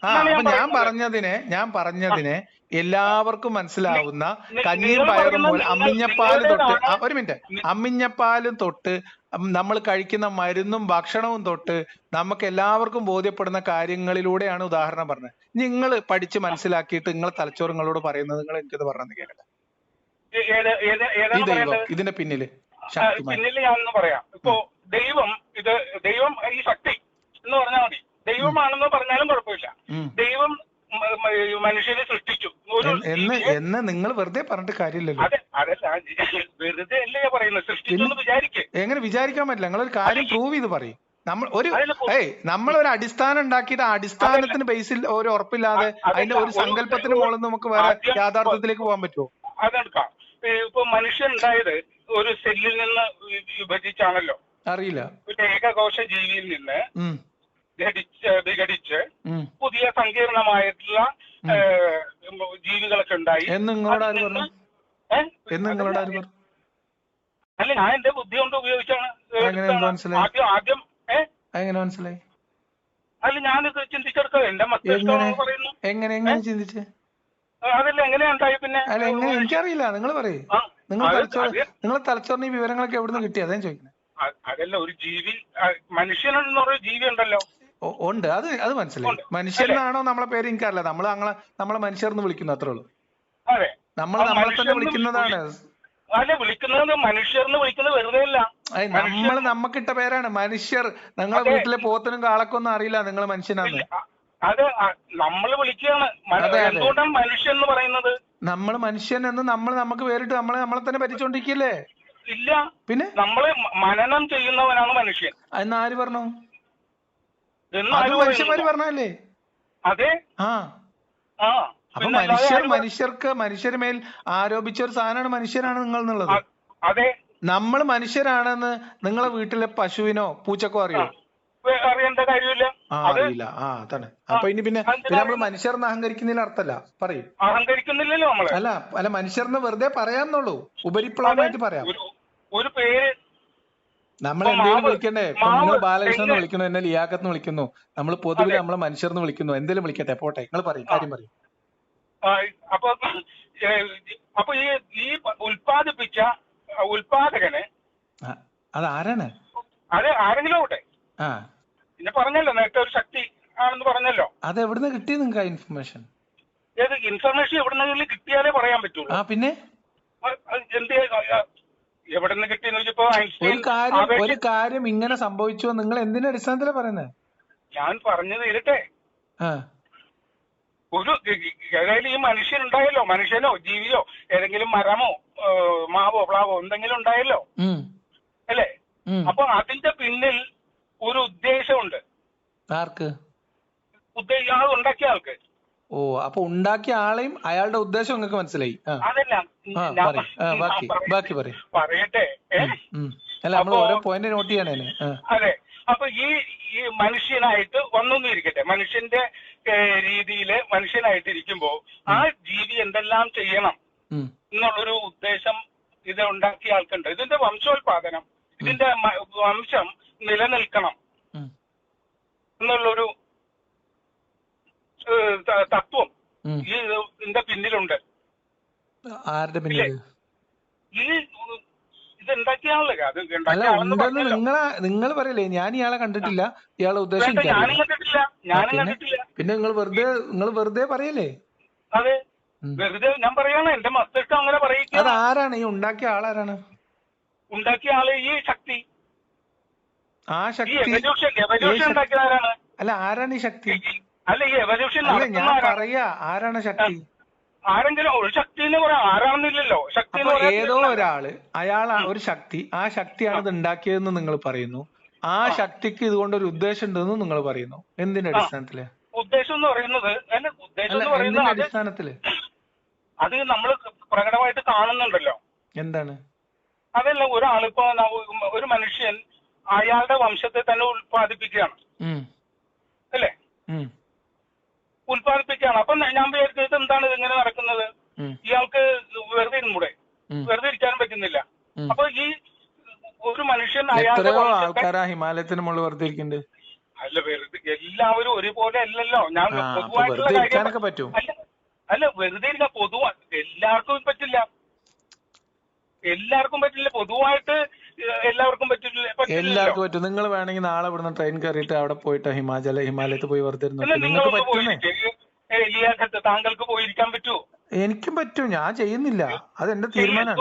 ഞാൻ പറഞ്ഞതിനെ എല്ലാവർക്കും മനസ്സിലാവുന്ന കഞ്ഞിയും പയറും പോലെ അമ്മിഞ്ഞപ്പാലും തൊട്ട് ഒരു മിനിറ്റ്, അമ്മിഞ്ഞപ്പാലും തൊട്ട് നമ്മൾ കഴിക്കുന്ന മരുന്നും ഭക്ഷണവും തൊട്ട് നമുക്ക് എല്ലാവർക്കും ബോധ്യപ്പെടുന്ന കാര്യങ്ങളിലൂടെയാണ് ഉദാഹരണം പറഞ്ഞത്. നിങ്ങൾ പഠിച്ച് മനസ്സിലാക്കിയിട്ട് നിങ്ങൾ തലച്ചോറുകളോട് പറയുന്നത് നിങ്ങൾ എനിക്കത് പറഞ്ഞത് കേൾക്കട്ടെ. ഈ ദൈവം ഇതിന്റെ പിന്നില് ഞാനൊന്ന് പറയാം. ഇപ്പോ ദൈവം ഈ ശക്തി എന്ന് പറഞ്ഞാൽ മതി. ദൈവമാണെന്ന് പറഞ്ഞാലും കുഴപ്പമില്ല. ദൈവം മനുഷ്യനെ സൃഷ്ടിച്ചു എന്ന് നിങ്ങൾ വെറുതെ പറഞ്ഞിട്ട് കാര്യമില്ലല്ലോ. അതല്ല, വെറുതെ അല്ലേ പറയുന്നത്, സൃഷ്ടിച്ചു വിചാരിക്കേ. എങ്ങനെ വിചാരിക്കാൻ പറ്റില്ല? നിങ്ങളൊരു കാര്യം പ്രൂവ് ചെയ്ത് പറയും. നമ്മളൊരു അടിസ്ഥാനം ഉണ്ടാക്കിയിട്ട് ആ അടിസ്ഥാനത്തിന് ബേസിൽ ഒരു ഉറപ്പില്ലാതെ അതിന്റെ ഒരു സങ്കല്പത്തിന് മുകളിൽ നമുക്ക് വേറെ യാഥാർത്ഥ്യത്തിലേക്ക് പോകാൻ പറ്റുമോ? അതെടുക്കാം. ഇപ്പൊ മനുഷ്യൻ ഉണ്ടായത് ഒരു സെല്ലിൽ നിന്ന് വിഭജിച്ചാണല്ലോ. അറിയില്ല. ഒരു ഏകകോശ ജീവിയിൽ നിന്ന് വിഘടിച്ച് പുതിയ സങ്കീർണമായിട്ടുള്ള ജീവികളൊക്കെ ഉണ്ടായി. അല്ല, ഞാൻ എന്റെ ബുദ്ധി കൊണ്ട് ഉപയോഗിച്ചാണ്. ആദ്യം എങ്ങനെ മനസ്സിലായി? അല്ല, ഞാനിത് ചിന്തിച്ചെടുത്തത് എന്റെ മസ്തിഷ്കം പറയുന്നു. എങ്ങനെ ചിന്തിച്ച്? അതല്ല, എങ്ങനെയാ ഉണ്ടായി? പിന്നെ അല്ല, എങ്ങനെ എനിക്കറിയില്ല. നിങ്ങൾ പറയും. നിങ്ങളെ തലച്ചോറിന് ഈ വിവരങ്ങളൊക്കെ എവിടുന്ന് കിട്ടി? അതേ ചോദിക്കുന്നത്. അതല്ല, ഒരു ജീവി, മനുഷ്യനെന്ന് പറഞ്ഞ ജീവി ഉണ്ടല്ലോ. ഉണ്ട്, അത് മനസ്സിലായി. മനുഷ്യനാണോ നമ്മളെ പേര് എനിക്കറിയില്ല. നമ്മളെ മനുഷ്യർന്ന് വിളിക്കുന്നു, അത്രേ ഉള്ളൂ. അതെ, നമ്മളെ തന്നെ വിളിക്കുന്നതാണ്. അല്ല, വിളിക്കുന്നത് മനുഷ്യർന്ന് വിളിക്കുന്നത് വെറുതെ അല്ല. നമുക്കിട്ട പേരാണ് മനുഷ്യർ. നിങ്ങളെ വീട്ടിലെ പോത്തിനും കാളക്കൊന്നും അറിയില്ല നിങ്ങൾ മനുഷ്യനാണ്. അത് നമ്മൾ വിളിക്കുകയാണ്. എന്തുകൊണ്ടാണ് മനുഷ്യൻ എന്ന് പറയുന്നത്? നമ്മൾ മനുഷ്യൻ എന്ന് നമുക്ക് പേരിട്ട് നമ്മളെ തന്നെ ഭരിച്ചോണ്ടിരിക്കല്ലേ? ഇല്ല, പിന്നെ നമ്മളെ മനനം ചെയ്യുന്നവനാണ് മനുഷ്യൻ എന്ന് ആര് പറഞ്ഞു? എന്ന് മനുഷ്യന്മാര് പറഞ്ഞല്ലേ? അതെ. അപ്പൊ മനുഷ്യര് മേൽ ആരോപിച്ച ഒരു സാധനമാണ് മനുഷ്യരാണ് നിങ്ങൾ എന്നുള്ളത്. അതെ. നമ്മൾ മനുഷ്യരാണെന്ന് നിങ്ങളെ വീട്ടിലെ പശുവിനോ പൂച്ചക്കോ അറിയോ? അറിയേണ്ട കാര്യമില്ല. അറിയില്ല. അതാണ്. അപ്പൊ ഇനി പിന്നെ നമ്മള് മനുഷ്യർന്ന് അഹങ്കരിക്കുന്നതിൽ അർത്ഥമല്ല. പറയും. അഹങ്കരിക്കുന്നില്ലല്ലോ നമ്മള്. അല്ല മനുഷ്യർന്ന് വെറുതെ പറയാന്നുള്ളൂ. ഉപരിപ്ലവമായിട്ട് പറയാം. ഒരു പേര് നമ്മൾ എന്തെങ്കിലും വിളിക്കണ്ടേ? നിങ്ങൾ ബാലകൃഷ്ണൻ വിളിക്കുന്നു, എന്നെ ലിയാഖത്ത് വിളിക്കുന്നു, നമ്മൾ പൊതുവിൽ നമ്മളെ മനുഷ്യർന്ന് വിളിക്കുന്നു, എന്തെങ്കിലും വിളിക്കട്ടെ, പോട്ടെ, നിങ്ങൾ പറയും, കാര്യം പറയും. അപ്പൊ ഈ ഉൽപ്പാദിപ്പിച്ച ഉൽപാദകന് അതാരാണ്? അത് ആരെങ്കിലും ആവട്ടെ. പിന്നെ പറഞ്ഞല്ലോ നേരത്തെ ഒരു ശക്തി ആണെന്ന് പറഞ്ഞല്ലോ. അത് എവിടുന്ന് കിട്ടി നിങ്ങൾക്ക് ആ ഇൻഫർമേഷൻ? ഏത് ഇൻഫർമേഷൻ എവിടുന്നെങ്കിലും കിട്ടിയാലേ പറയാൻ പറ്റുള്ളൂ. പിന്നെ എന്ത് എവിടെ നിന്ന് കിട്ടിയെന്ന് വെച്ചപ്പോ ഒരു കാര്യം ഇങ്ങനെ സംഭവിച്ചു നിങ്ങൾ എന്തിന്റെ അടിസ്ഥാനത്തിലാ പറയുന്നത്? ഞാൻ പറഞ്ഞു തീരട്ടെ. ഏതായാലും ഈ മനുഷ്യൻ ഉണ്ടായല്ലോ, മനുഷ്യനോ ജീവിയോ ഏതെങ്കിലും മരമോ മാവോ പ്ലാവോ എന്തെങ്കിലും ഉണ്ടായല്ലോ അല്ലേ? അപ്പൊ അതിന്റെ പിന്നിൽ ഒരു ഉദ്ദേശമുണ്ട്. ആർക്ക്? അത് ഉണ്ടാക്കിയ ആൾക്ക്. അപ്പൊ ഉണ്ടാക്കിയ ആളെയും അയാളുടെ ഉദ്ദേശം നിങ്ങൾക്ക് മനസ്സിലായി? അതല്ല ബാക്കി പറയട്ടെ. അല്ല നമ്മൾ ഓരോ പോയിന്റ് നോട്ട് ചെയ്യണേ. അതെ. അപ്പൊ ഈ മനുഷ്യനായിട്ട് വന്നൊന്നിരിക്കട്ടെ, മനുഷ്യന്റെ രീതിയില് മനുഷ്യനായിട്ടിരിക്കുമ്പോ ആ ജീവി എന്തെല്ലാം ചെയ്യണം എന്നുള്ളൊരു ഉദ്ദേശം ഇത് ഉണ്ടാക്കിയ ആൾക്കുണ്ട്. ഇതിന്റെ വംശോൽപാദനം, ഇതിന്റെ വംശം നിലനിൽക്കണം എന്നുള്ളൊരു തത്വം ഈ ഇതിന്റെ പിന്നിലുണ്ട്. ആരുടെ പിന്നിൽ? ഈ ഇതുണ്ടാക്കിയ ആളല്ലേ? അത് നിങ്ങൾ പറയല്ലേ? ഞാൻ ഇയാളെ കണ്ടിട്ടില്ല, ഇയാളെ ഉദ്ദേശം ഞാനും കണ്ടിട്ടില്ല. പിന്നെ നിങ്ങൾ വെറുതെ പറയല്ലേ? അതെ, വെറുതെ ഞാൻ പറയാണ്. എന്റെ മസ്തിഷ്കം അങ്ങനെ പറയിക്കുക. അത് ആരാണ് ഈ ഉണ്ടാക്കിയ ആളാരാണ്? ഉണ്ടാക്കിയ ആള് ഈ ശക്തി. ആ ശക്തി ഉണ്ടാക്കിയ ആരാണ്? അല്ല, ആരാണ് ഈ ശക്തി? അല്ല, ഈ എവല്യൂഷൻ ഞാൻ പറയാ, ആരാണ് ശക്തി? ആരെങ്കിലും ഒരു ശക്തി എന്ന് പറയാം. ആരാണെന്നില്ലല്ലോ ശക്തി. ഏതോ ഒരാള്, ഒരു ശക്തി, ആ ശക്തിയാണ് ഇത് ഉണ്ടാക്കിയതെന്ന് നിങ്ങൾ പറയുന്നു. ആ ശക്തിക്ക് ഇതുകൊണ്ടൊരു ഉദ്ദേശം ഉണ്ടെന്ന് നിങ്ങൾ പറയുന്നു. എന്തിന്റെ അടിസ്ഥാനത്തില്? ഉദ്ദേശം എന്ന് പറയുന്നത് അടിസ്ഥാനത്തില് അത് നമ്മൾ പ്രകടമായിട്ട് കാണുന്നുണ്ടല്ലോ. എന്താണ്? അതല്ല, ഒരാളിപ്പോ ഒരു മനുഷ്യൻ അയാളുടെ വംശത്തെ തന്നെ ഉൽപ്പാദിപ്പിക്കുകയാണ് അല്ലേ? ഉൽപ്പാദിപ്പിക്കുകയാണ്. അപ്പൊ ഞാൻ വിചാരിക്കുന്നത് എന്താണ് ഇങ്ങനെ നടക്കുന്നത്? ഇയാൾക്ക് വെറുതെ ഇരുന്നൂടെ? വെറുതെ ഇരിക്കാനും പറ്റുന്നില്ല. അപ്പൊ ഈ ഒരു മനുഷ്യൻ അയാളുടെ ഹിമാലയത്തിന് മുകളിൽ വെറുതെ ഇരിക്കുന്നുണ്ട്. അല്ല, വെറുതെ എല്ലാവരും ഒരുപോലെ അല്ലല്ലോ. ഞാൻ പൊതുവായിട്ടുള്ള അല്ല, വെറുതെ ഇരിക്കാൻ പൊതുവാ എല്ലാവർക്കും പറ്റില്ല. പൊതുവായിട്ട് എല്ലാവർക്കും പറ്റില്ല. എല്ലാവർക്കും പറ്റും. നിങ്ങൾ വേണമെങ്കിൽ നാളെ ഇവിടുന്ന് ട്രെയിൻ കയറിയിട്ട് അവിടെ പോയിട്ട് ഹിമാലയത്ത് പോയി വെറുതെ താങ്കൾക്ക് പോയിരിക്കാൻ പറ്റുമോ? എനിക്കും പറ്റും. ഞാൻ ചെയ്യുന്നില്ല. അതെന്റെ തീരുമാനമാണ്.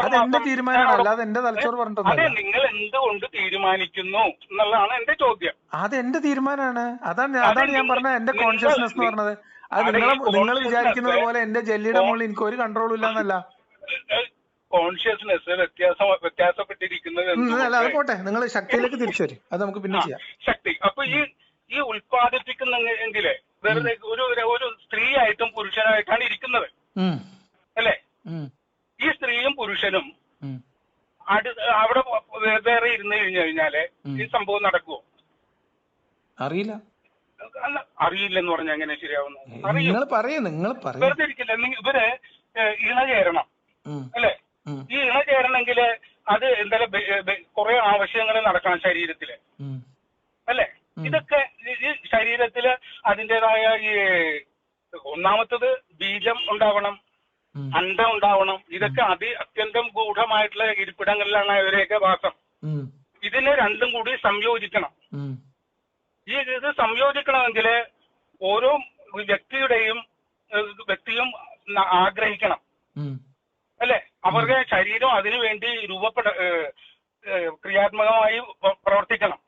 അതെന്റെ തീരുമാനമാണ്, അല്ലാതെ എന്റെ തലച്ചോറ് പറഞ്ഞിട്ടൊന്നുമില്ല. നിങ്ങൾ എന്തുകൊണ്ട് തീരുമാനിക്കുന്നു എന്നുള്ളതാണ് എന്റെ ചോദ്യം. അതെന്റെ തീരുമാനമാണ്. അതാണ് ഞാൻ പറഞ്ഞത്, എന്റെ കോൺഷ്യസ്നെസ് എന്ന് പറഞ്ഞത്. അത് നിങ്ങൾ വിചാരിക്കുന്നത് പോലെ എന്റെ ജെല്ലിയുടെ മുകളിൽ എനിക്ക് ഒരു കൺട്രോളും ഇല്ലാന്നല്ല. കോൺഷ്യസ്നെസ് വ്യത്യാസപ്പെട്ടിരിക്കുന്നത്. അല്ല, അത് പോട്ടെ, നിങ്ങൾ ശക്തിയിലേക്ക് തിരിച്ചു വരും. അത് നമുക്ക് പിന്നെ ചെയ്യാം. ശക്തി. അപ്പൊ ഈ ഉൽപ്പാദിപ്പിക്കുന്നെങ്കില് വെറുതെ ഒരു സ്ത്രീയായിട്ടും പുരുഷനായിട്ടാണ് ഇരിക്കുന്നത് അല്ലേ? ഈ സ്ത്രീയും പുരുഷനും അവിടെ വേറെ ഇരുന്ന് കഴിഞ്ഞാല് ഈ സംഭവം നടക്കുവോ? അറിയില്ല. അറിയില്ലെന്ന് പറഞ്ഞാൽ എങ്ങനെ ശരിയാവുന്നു? വെറുതെ ഇരിക്കില്ല. ഇവര് ഇണചേരണം അല്ലെ? ഈ ഇണചേരണമെങ്കില് അത് എന്തായാലും കുറെ ആവശ്യങ്ങൾ നടക്കണം ശരീരത്തില് അല്ലെ? ഇതൊക്കെ ഈ ശരീരത്തില് അതിൻ്റെതായ ഈ ഒന്നാമത്തത് ബീജം ഉണ്ടാവണം, അണ്ടം ഉണ്ടാവണം. ഇതൊക്കെ അത്യന്തം ഗൂഢമായിട്ടുള്ള ഇരിപ്പിടങ്ങളിലാണ് ഇവരെയൊക്കെ വാസം. ഇതിനെ രണ്ടും കൂടി സംയോജിക്കണം. ഇത് സംയോജിക്കണമെങ്കിൽ ഓരോ വ്യക്തിയും ആഗ്രഹിക്കണം അല്ലെ? അവരുടെ ശരീരം അതിനു വേണ്ടി ക്രിയാത്മകമായി പ്രവർത്തിക്കണം.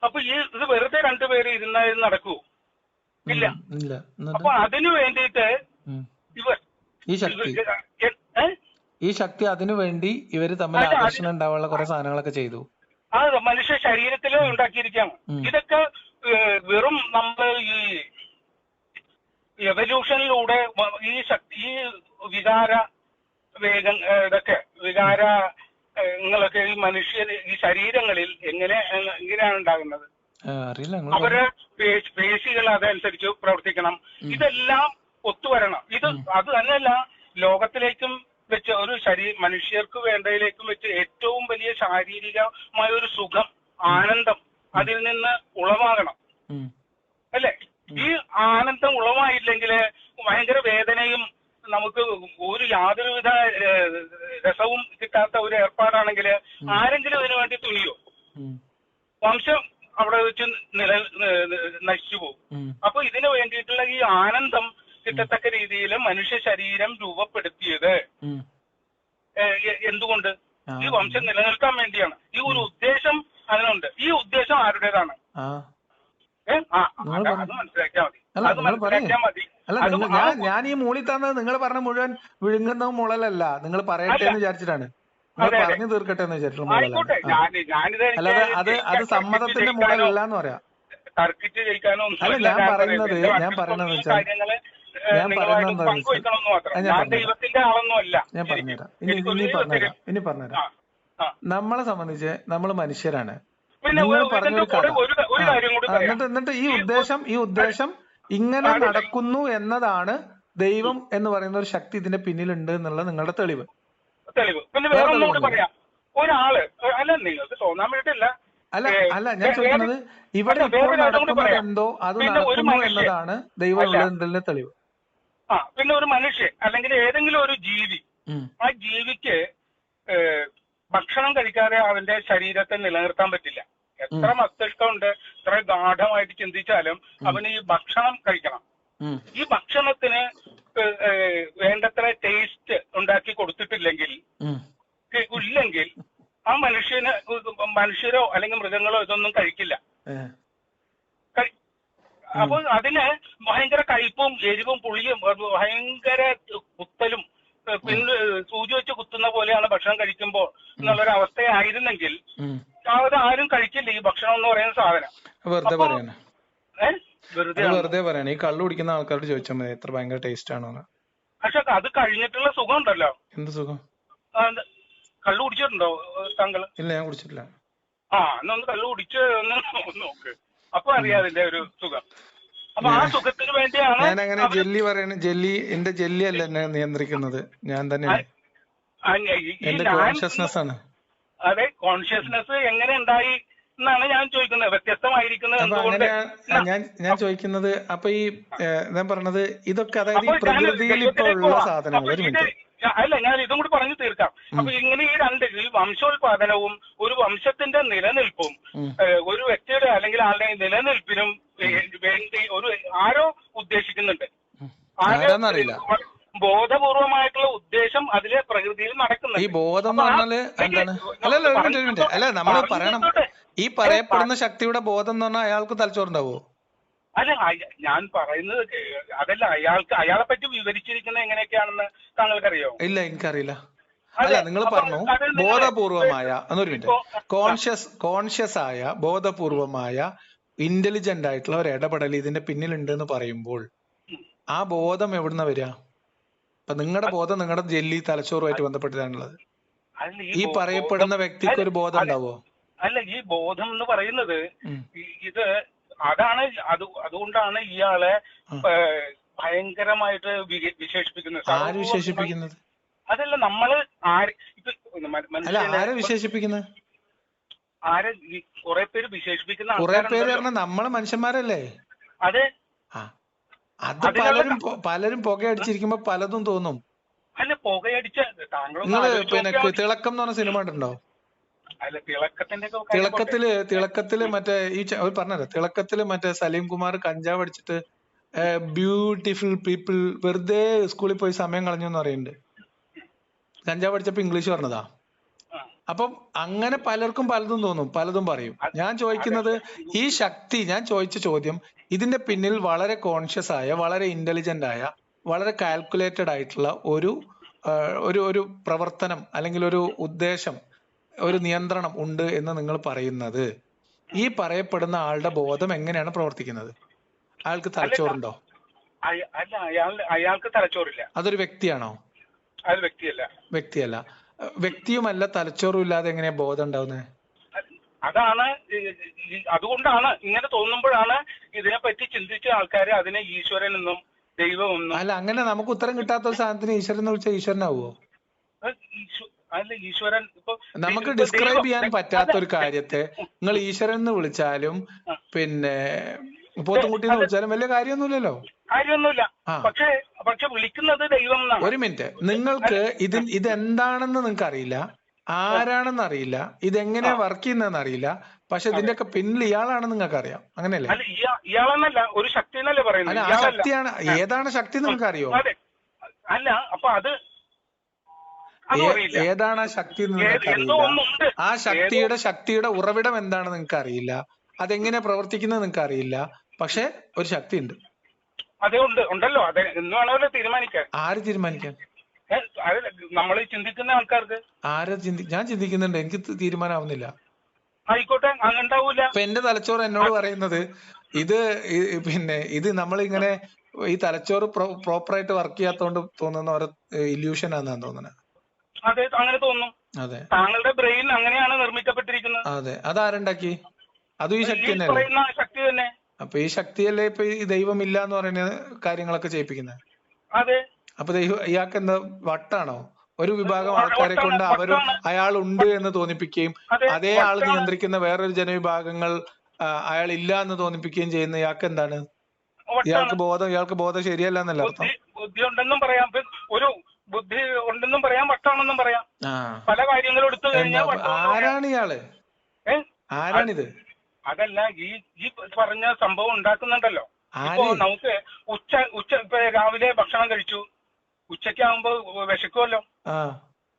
അപ്പൊ ഇത് വെറുതെ രണ്ടുപേര് ഇരുന്നാൽ നടക്കൂ? ഇല്ല. ഇല്ല. അപ്പൊ അതിനു വേണ്ടിയിട്ട് ഇവർ ഈ ശക്തി അതിനു വേണ്ടി ഇവര് തമ്മിൽ ആകർഷണം ഉണ്ടാവാനുള്ള കുറെ സാധനങ്ങളൊക്കെ ചെയ്തു. അത് മനുഷ്യ ശരീരത്തിൽ ഉണ്ടാക്കിയിരിക്കുകയാണ്. ഇതൊക്കെ വെറും നമ്മൾ ഈ എവല്യൂഷനിലൂടെ ഈ വികാര ഇതൊക്കെ വികാരങ്ങളൊക്കെ ഈ മനുഷ്യർ ഈ ശരീരങ്ങളിൽ എങ്ങനെയാണ് ഉണ്ടാകുന്നത്? അവരുടെ പേശികൾ അതനുസരിച്ച് പ്രവർത്തിക്കണം. ഇതെല്ലാം ഒത്തുവരണം. അത് തന്നെയല്ല, ലോകത്തിലേക്കും വെച്ച് ഒരു മനുഷ്യർക്ക് വേണ്ടതിലേക്കും വെച്ച് ഏറ്റവും വലിയ ശാരീരികമായ ഒരു സുഖം, ആനന്ദം അതിൽ നിന്ന് ഉളവാകണം അല്ലെ? ഈ ആനന്ദം ഉളവായില്ലെങ്കിൽ ഭയങ്കര വേദനയും നമുക്ക് യാതൊരുവിധ രസവും കിട്ടാത്ത ഒരു ഏർപ്പാടാണെങ്കിൽ ആരെങ്കിലും അതിനു വേണ്ടി തുനിയോ? വംശം അവിടെ വെച്ച് നശിച്ചു പോകും. അപ്പൊ ഇതിനു വേണ്ടിയിട്ടുള്ള ഈ ആനന്ദം കിട്ടത്തക്ക രീതിയിൽ മനുഷ്യ ശരീരം രൂപപ്പെടുത്തിയത് എന്തുകൊണ്ട്? ഈ വംശം നിലനിൽക്കാൻ വേണ്ടിയാണ്. ഈ ഒരു ഉദ്ദേശം അതിനുണ്ട്. ഈ ഉദ്ദേശം ആരുടേതാണ്? അത് മനസ്സിലാക്കിയാൽ മതി. അത് മനസ്സിലാക്കിയാൽ മതി. ഞാൻ ഈ മൂളി തന്നത് നിങ്ങൾ പറഞ്ഞ മുഴുവൻ വിഴുങ്ങുന്ന മുളലല്ല, നിങ്ങൾ പറയട്ടെ എന്ന് വിചാരിച്ചിട്ടാണ്, പറഞ്ഞു തീർക്കട്ടെ എന്ന് വിചാരിച്ചു. അല്ലാതെ അത് സമ്മതത്തിന്റെ മുളലല്ല എന്ന് പറയാം. തർക്കിച്ച് ജയിക്കാനോ അല്ല, ഞാൻ പറയുന്നത് വെച്ചാൽ ഇനി പറഞ്ഞുതരാം. നമ്മളെ സംബന്ധിച്ച് നമ്മൾ മനുഷ്യരാണ്. നിങ്ങൾ പറഞ്ഞൊരു കഥ, എന്നിട്ട് ഈ ഉദ്ദേശം ഇങ്ങനെ നടക്കുന്നു എന്നതാണ് ദൈവം എന്ന് പറയുന്ന ഒരു ശക്തി ഇതിന്റെ പിന്നിലുണ്ട് എന്നുള്ള നിങ്ങളുടെ തെളിവ്. പിന്നെ വേറെ ഒന്നുകൂടി പറയാം. ഒരാള് നിങ്ങൾക്ക് തോന്നാൻ വേണ്ടിയിട്ടില്ല. അല്ല ഞാൻ ചോദിക്കുന്നത്, ഇവിടെ ഇപ്പോൾ നടക്കുന്നത് എന്തോ അത് നടക്കുന്നു എന്നതാണ് ദൈവം ഉള്ളതിന്റെ തെളിവ്. പിന്നെ ഒരു മനുഷ്യൻ അല്ലെങ്കിൽ ഏതെങ്കിലും ഒരു ജീവി, ആ ജീവിക്ക് ഭക്ഷണം കഴിക്കാതെ അവന്റെ ശരീരത്തെ നിലനിർത്താൻ പറ്റില്ല. എത്ര മസ്തിഷ്കമുണ്ട്, എത്ര ഗാഠമായിട്ട് ചിന്തിച്ചാലും അവന് ഈ ഭക്ഷണം കഴിക്കണം. ഈ ഭക്ഷണത്തിന് വേണ്ടത്ര ടേസ്റ്റ് ഉണ്ടാക്കി കൊടുത്തിട്ടില്ലെങ്കിൽ ആ മനുഷ്യരോ അല്ലെങ്കിൽ മൃഗങ്ങളോ ഇതൊന്നും കഴിക്കില്ല. അപ്പൊ അതിന് ഭയങ്കര കയ്പും എരിവും പുളിയും ഭയങ്കര കുത്തലും പിന്നെ സൂചി വെച്ച് കുത്തുന്ന പോലെയാണ് ഭക്ഷണം കഴിക്കുമ്പോൾ എന്നുള്ളൊരു അവസ്ഥയായിരുന്നെങ്കിൽ അത് ആരും കഴിക്കില്ല ഈ ഭക്ഷണം എന്ന് പറയുന്ന സാധനം. വെറുതെ പറയണേ. ഈ കള്ളു കുടിക്കുന്ന ആൾക്കാരോട് ചോദിച്ചാൽ മതി എത്ര ഭയങ്കര ടേസ്റ്റ് ആണോ. പക്ഷെ അത് കഴിഞ്ഞിട്ടുള്ള സുഖം ഉണ്ടല്ലോ. എന്ത് സുഖം? കള്ളു കുടിച്ചിട്ടുണ്ടോ താങ്കൾ? ഇല്ല, ഞാൻ കുടിച്ചിട്ടില്ല. എന്നൊന്ന് കള്ളു കുടിച്ച് നോക്ക്, അപ്പൊ അറിയാം അതിന്റെ ഒരു സുഖം. അപ്പൊ ആ സുഖത്തിന് വേണ്ടിയാണ് ഞാൻ അങ്ങനെ ജെല്ലി പറയണ. എന്റെ ജെല്ലി അല്ല എന്നെ നിയന്ത്രിക്കുന്നത്, ഞാൻ തന്നെയാണ്. എന്റെ കോൺഷ്യസ്നെസ് ആണ്. അതെ, കോൺഷ്യസ്നെസ് എങ്ങനെ ഉണ്ടായി എന്നാണ് ഞാൻ ചോദിക്കുന്നത്. വ്യത്യസ്തമായിരിക്കുന്നത് എന്തുകൊണ്ട്? ഞാൻ ചോദിക്കുന്നത്, അപ്പൊ ഈ ഞാൻ പറഞ്ഞത് ഇതൊക്കെ അതായത് ഈ പ്രകൃതിയിൽ ഇപ്പൊ ഉള്ള സാധനങ്ങൾ. ഒരു മിനിറ്റ്, അല്ല ഞാൻ ഇതും കൂടി പറഞ്ഞു തീർക്കാം. അപ്പൊ ഇങ്ങനെ ഈ വംശോത്പാദനവും ഒരു വംശത്തിന്റെ നിലനിൽപ്പും ഒരു വ്യക്തിയുടെ അല്ലെങ്കിൽ ആളുടെ നിലനിൽപ്പിനും വേണ്ടി ആരോ ഉദ്ദേശിക്കുന്നുണ്ട്. ആരാന്നറിയില്ല. ബോധപൂർവമായിട്ടുള്ള ഉദ്ദേശം അതിലെ പ്രകൃതിയിൽ നടക്കുന്നുണ്ട്. ഈ ബോധം എന്ന് പറഞ്ഞാല് എന്താണ്? അല്ല നമ്മൾ പറയണം, ഈ പറയപ്പെടുന്ന ശക്തിയുടെ ബോധം എന്ന് പറഞ്ഞാൽ അയാൾക്ക് തലച്ചോറുണ്ടാവോ? അല്ല, ഞാൻ പറയുന്നത് അതല്ല, അയാളെ പറ്റി വിവരിച്ചിരിക്കുന്നത് എങ്ങനെയൊക്കെയാണെന്ന് താങ്കൾക്കറിയോ? ഇല്ല, എനിക്കറിയില്ല. അല്ല, നിങ്ങൾ പറഞ്ഞു ബോധപൂർവമായ, എന്നൊരു മിനിറ്റ്, കോൺഷ്യസ് ആയ ബോധപൂർവമായ ഇന്റലിജന്റ് ആയിട്ടുള്ള ഒരു ഇടപെടൽ ഇതിന്റെ പിന്നിലുണ്ട് എന്ന് പറയുമ്പോൾ ആ ബോധം എവിടുന്ന വരിക? അപ്പൊ നിങ്ങളുടെ ബോധം നിങ്ങളുടെ ജെല്ലി തലച്ചോറുമായിട്ട് ബന്ധപ്പെട്ടിട്ടാണുള്ളത്. ഈ പറയപ്പെടുന്ന വ്യക്തിക്ക് ഒരു ബോധം ഉണ്ടാവോ? അല്ല, ഈ ബോധം എന്ന് പറയുന്നത് ഇത് അതാണ്. അതുകൊണ്ടാണ് ഇയാളെ ഭയങ്കരമായിട്ട് വിശേഷിപ്പിക്കുന്നത്. ആര് വിശേഷിപ്പിക്കുന്നത്? അതല്ല, നമ്മള് ആരെ വിശേഷിപ്പിക്കുന്നത്? ആരെ കുറെ പേര് വിശേഷിപ്പിക്കുന്ന കുറെ പേര് പറഞ്ഞാൽ നമ്മള് മനുഷ്യന്മാരല്ലേ? അതെ. അത് പലരും പുകയടിച്ചിരിക്കുമ്പോ പലതും തോന്നും. അല്ല, പുകയടിച്ച നിങ്ങള് പിന്നെ തിളക്കം എന്ന് പറഞ്ഞ സിനിമ കണ്ടിട്ടുണ്ടോ? തിളക്കത്തില് മറ്റേ ഈ പറഞ്ഞല്ലോ, തിളക്കത്തില് മറ്റേ സലീം കുമാർ കഞ്ചാവ് അടിച്ചിട്ട് ബ്യൂട്ടിഫുൾ പീപ്പിൾ വെറുതെ സ്കൂളിൽ പോയി സമയം കളഞ്ഞു എന്ന് പറയുന്നുണ്ട്. കഞ്ചാവ് അടിച്ചപ്പോ ഇംഗ്ലീഷ് പറഞ്ഞതാ. അപ്പം അങ്ങനെ പലർക്കും പലതും തോന്നും, പലതും പറയും. ഞാൻ ചോദിക്കുന്നത് ഈ ശക്തി, ഞാൻ ചോദിച്ച ചോദ്യം, ഇതിന്റെ പിന്നിൽ വളരെ കോൺഷ്യസ് ആയ, വളരെ ഇന്റലിജന്റ് ആയ, വളരെ കാൽക്കുലേറ്റഡ് ആയിട്ടുള്ള ഒരു ഒരു പ്രവർത്തനം അല്ലെങ്കിൽ ഒരു ഉദ്ദേശം, ഒരു നിയന്ത്രണം ഉണ്ട് എന്ന് നിങ്ങൾ പറയുന്നത്, ഈ പറയപ്പെടുന്ന ആളുടെ ബോധം എങ്ങനെയാണ് പ്രവർത്തിക്കുന്നത്? അയാൾക്ക് തലച്ചോറുണ്ടോ? അല്ല, അയാൾക്ക് തലച്ചോറില്ല. അതൊരു വ്യക്തിയാണോ? അത് വ്യക്തിയല്ല. വ്യക്തിയല്ല. വ്യക്തിയുമല്ല, തലച്ചോറും ഇല്ലാതെ എങ്ങനെയാ ബോധം ഉണ്ടാവുന്നത്? അതാണ്, അതുകൊണ്ടാണ് ഇങ്ങനെ തോന്നുമ്പോഴാണ് ഇതിനെപ്പറ്റി ചിന്തിച്ച ആൾക്കാര് അതിനെ ഈശ്വരൻ എന്നും ദൈവം എന്നും. അല്ല, അങ്ങനെ നമുക്ക് ഉത്തരം കിട്ടാത്ത ഒരു സാധനത്തിന് ഈശ്വരൻ എന്ന് വിളിച്ചാൽ ഈശ്വരനാവോ? അല്ല, ഈശ്വരൻ ഇപ്പൊ നമുക്ക് ഡിസ്ക്രൈബ് ചെയ്യാൻ പറ്റാത്ത ഒരു കാര്യത്തെ നിങ്ങൾ ഈശ്വരൻ എന്ന് വിളിച്ചാലും പിന്നെ പോത്തുംകുട്ടി എന്ന് വിളിച്ചാലും വലിയ കാര്യമൊന്നുമില്ലല്ലോ. കാര്യമൊന്നുമില്ല. പക്ഷെ വിളിക്കുന്നത് ദൈവം എന്നാണ്. ഒരു മിനിറ്റ്, നിങ്ങൾക്ക് ഇതെന്താണെന്ന് നിങ്ങൾക്ക് അറിയില്ല, ആരാണെന്ന് അറിയില്ല, ഇതെങ്ങനെയാ വർക്ക് ചെയ്യുന്നതെന്ന് അറിയില്ല, പക്ഷെ ഇതിന്റെയൊക്കെ പിന്നിൽ ഇയാളാണെന്ന് നിങ്ങൾക്ക് അറിയാം, അങ്ങനെയല്ലേ? ഇയാളെന്നല്ല, ഒരു ശക്തി എന്നല്ലേ പറയുന്നത്. അല്ല, ആ ശക്തിയാണ്. ഏതാണ് ശക്തി നിങ്ങൾക്ക് അറിയോ? അല്ല, അപ്പൊ അത് ഏതാണ് ആ ശക്തി എന്ന് നിങ്ങൾക്ക് അറിയില്ല. ആ ശക്തിയുടെ ഉറവിടം എന്താണെന്ന് നിങ്ങൾക്ക് അറിയില്ല, അതെങ്ങനെ പ്രവർത്തിക്കുന്നത് നിങ്ങൾക്ക് അറിയില്ല, പക്ഷെ ഒരു ശക്തി ഉണ്ട്. അതെ, ഉണ്ടല്ലോ. അതെ, എന്ന് വേണമല്ലോ തീരുമാനിക്കാൻ. ആര് തീരുമാനിക്കാൻ? നമ്മൾ ചിന്തിക്കുന്ന ആൾക്കാർക്ക്. ഞാൻ ചിന്തിക്കുന്നുണ്ട്, എനിക്ക് തീരുമാനമാവുന്നില്ല. ആയിക്കോട്ടെ, അങ്ങനെ ഉണ്ടാവൂല. ഇപ്പൊ എന്റെ തലച്ചോറ് എന്നോട് പറയുന്നത് ഇത് നമ്മളിങ്ങനെ ഈ തലച്ചോറ് പ്രോപ്പറായിട്ട് വർക്ക് ചെയ്യാത്തോണ്ട് തോന്നുന്ന ഓരോ ഇല്യൂഷൻ ആണെന്നാണ് തോന്നുന്നത്. അതെ, അങ്ങനെ തോന്നുന്നു. അതെ, താങ്കളുടെ ബ്രെയിൻ അങ്ങനെയാണ് നിർമ്മിക്കപ്പെട്ടിരിക്കുന്നത്. അതെ, അതാരുണ്ടാക്കി? അതും ഈ ശക്തി തന്നെയല്ലേ? ശക്തി തന്നെ. അപ്പൊ ഈ ശക്തിയല്ലേ ഇപ്പൊ ഈ ദൈവമില്ല എന്ന് പറയുന്ന കാര്യങ്ങളൊക്കെ ചെയ്യിപ്പിക്കുന്നത്? അതെ. അപ്പൊ ഇയാൾക്ക് എന്താ വട്ടാണോ? ഒരു വിഭാഗം ആൾക്കാരെ കൊണ്ട് അയാൾ ഉണ്ട് എന്ന് തോന്നിപ്പിക്കുകയും അതേ ആൾ നിയന്ത്രിക്കുന്ന വേറൊരു ജനവിഭാഗങ്ങൾ അയാൾ ഇല്ല എന്ന് തോന്നിപ്പിക്കുകയും ചെയ്യുന്ന ഇയാൾക്ക് എന്താണ്? ഇയാൾക്ക് ബോധം ശരിയല്ല എന്നല്ല അർത്ഥം. ബുദ്ധി ഉണ്ടെന്നും പറയാം, ഒരു ബുദ്ധി ഉണ്ടെന്നും പറയാം, വട്ടാണെന്നും പറയാം. പല കാര്യങ്ങളും എടുത്തു കഴിഞ്ഞാൽ ആരാണ് ഇയാള്? ആരാണിത്? അതല്ല, ഈ പറഞ്ഞ സംഭവം ഉണ്ടാക്കുന്നുണ്ടല്ലോ. ഇപ്പൊ നമുക്ക് ഉച്ച രാവിലെ ഭക്ഷണം കഴിച്ചു, ഉച്ചയ്ക്കാകുമ്പോ വിശക്കുമല്ലോ.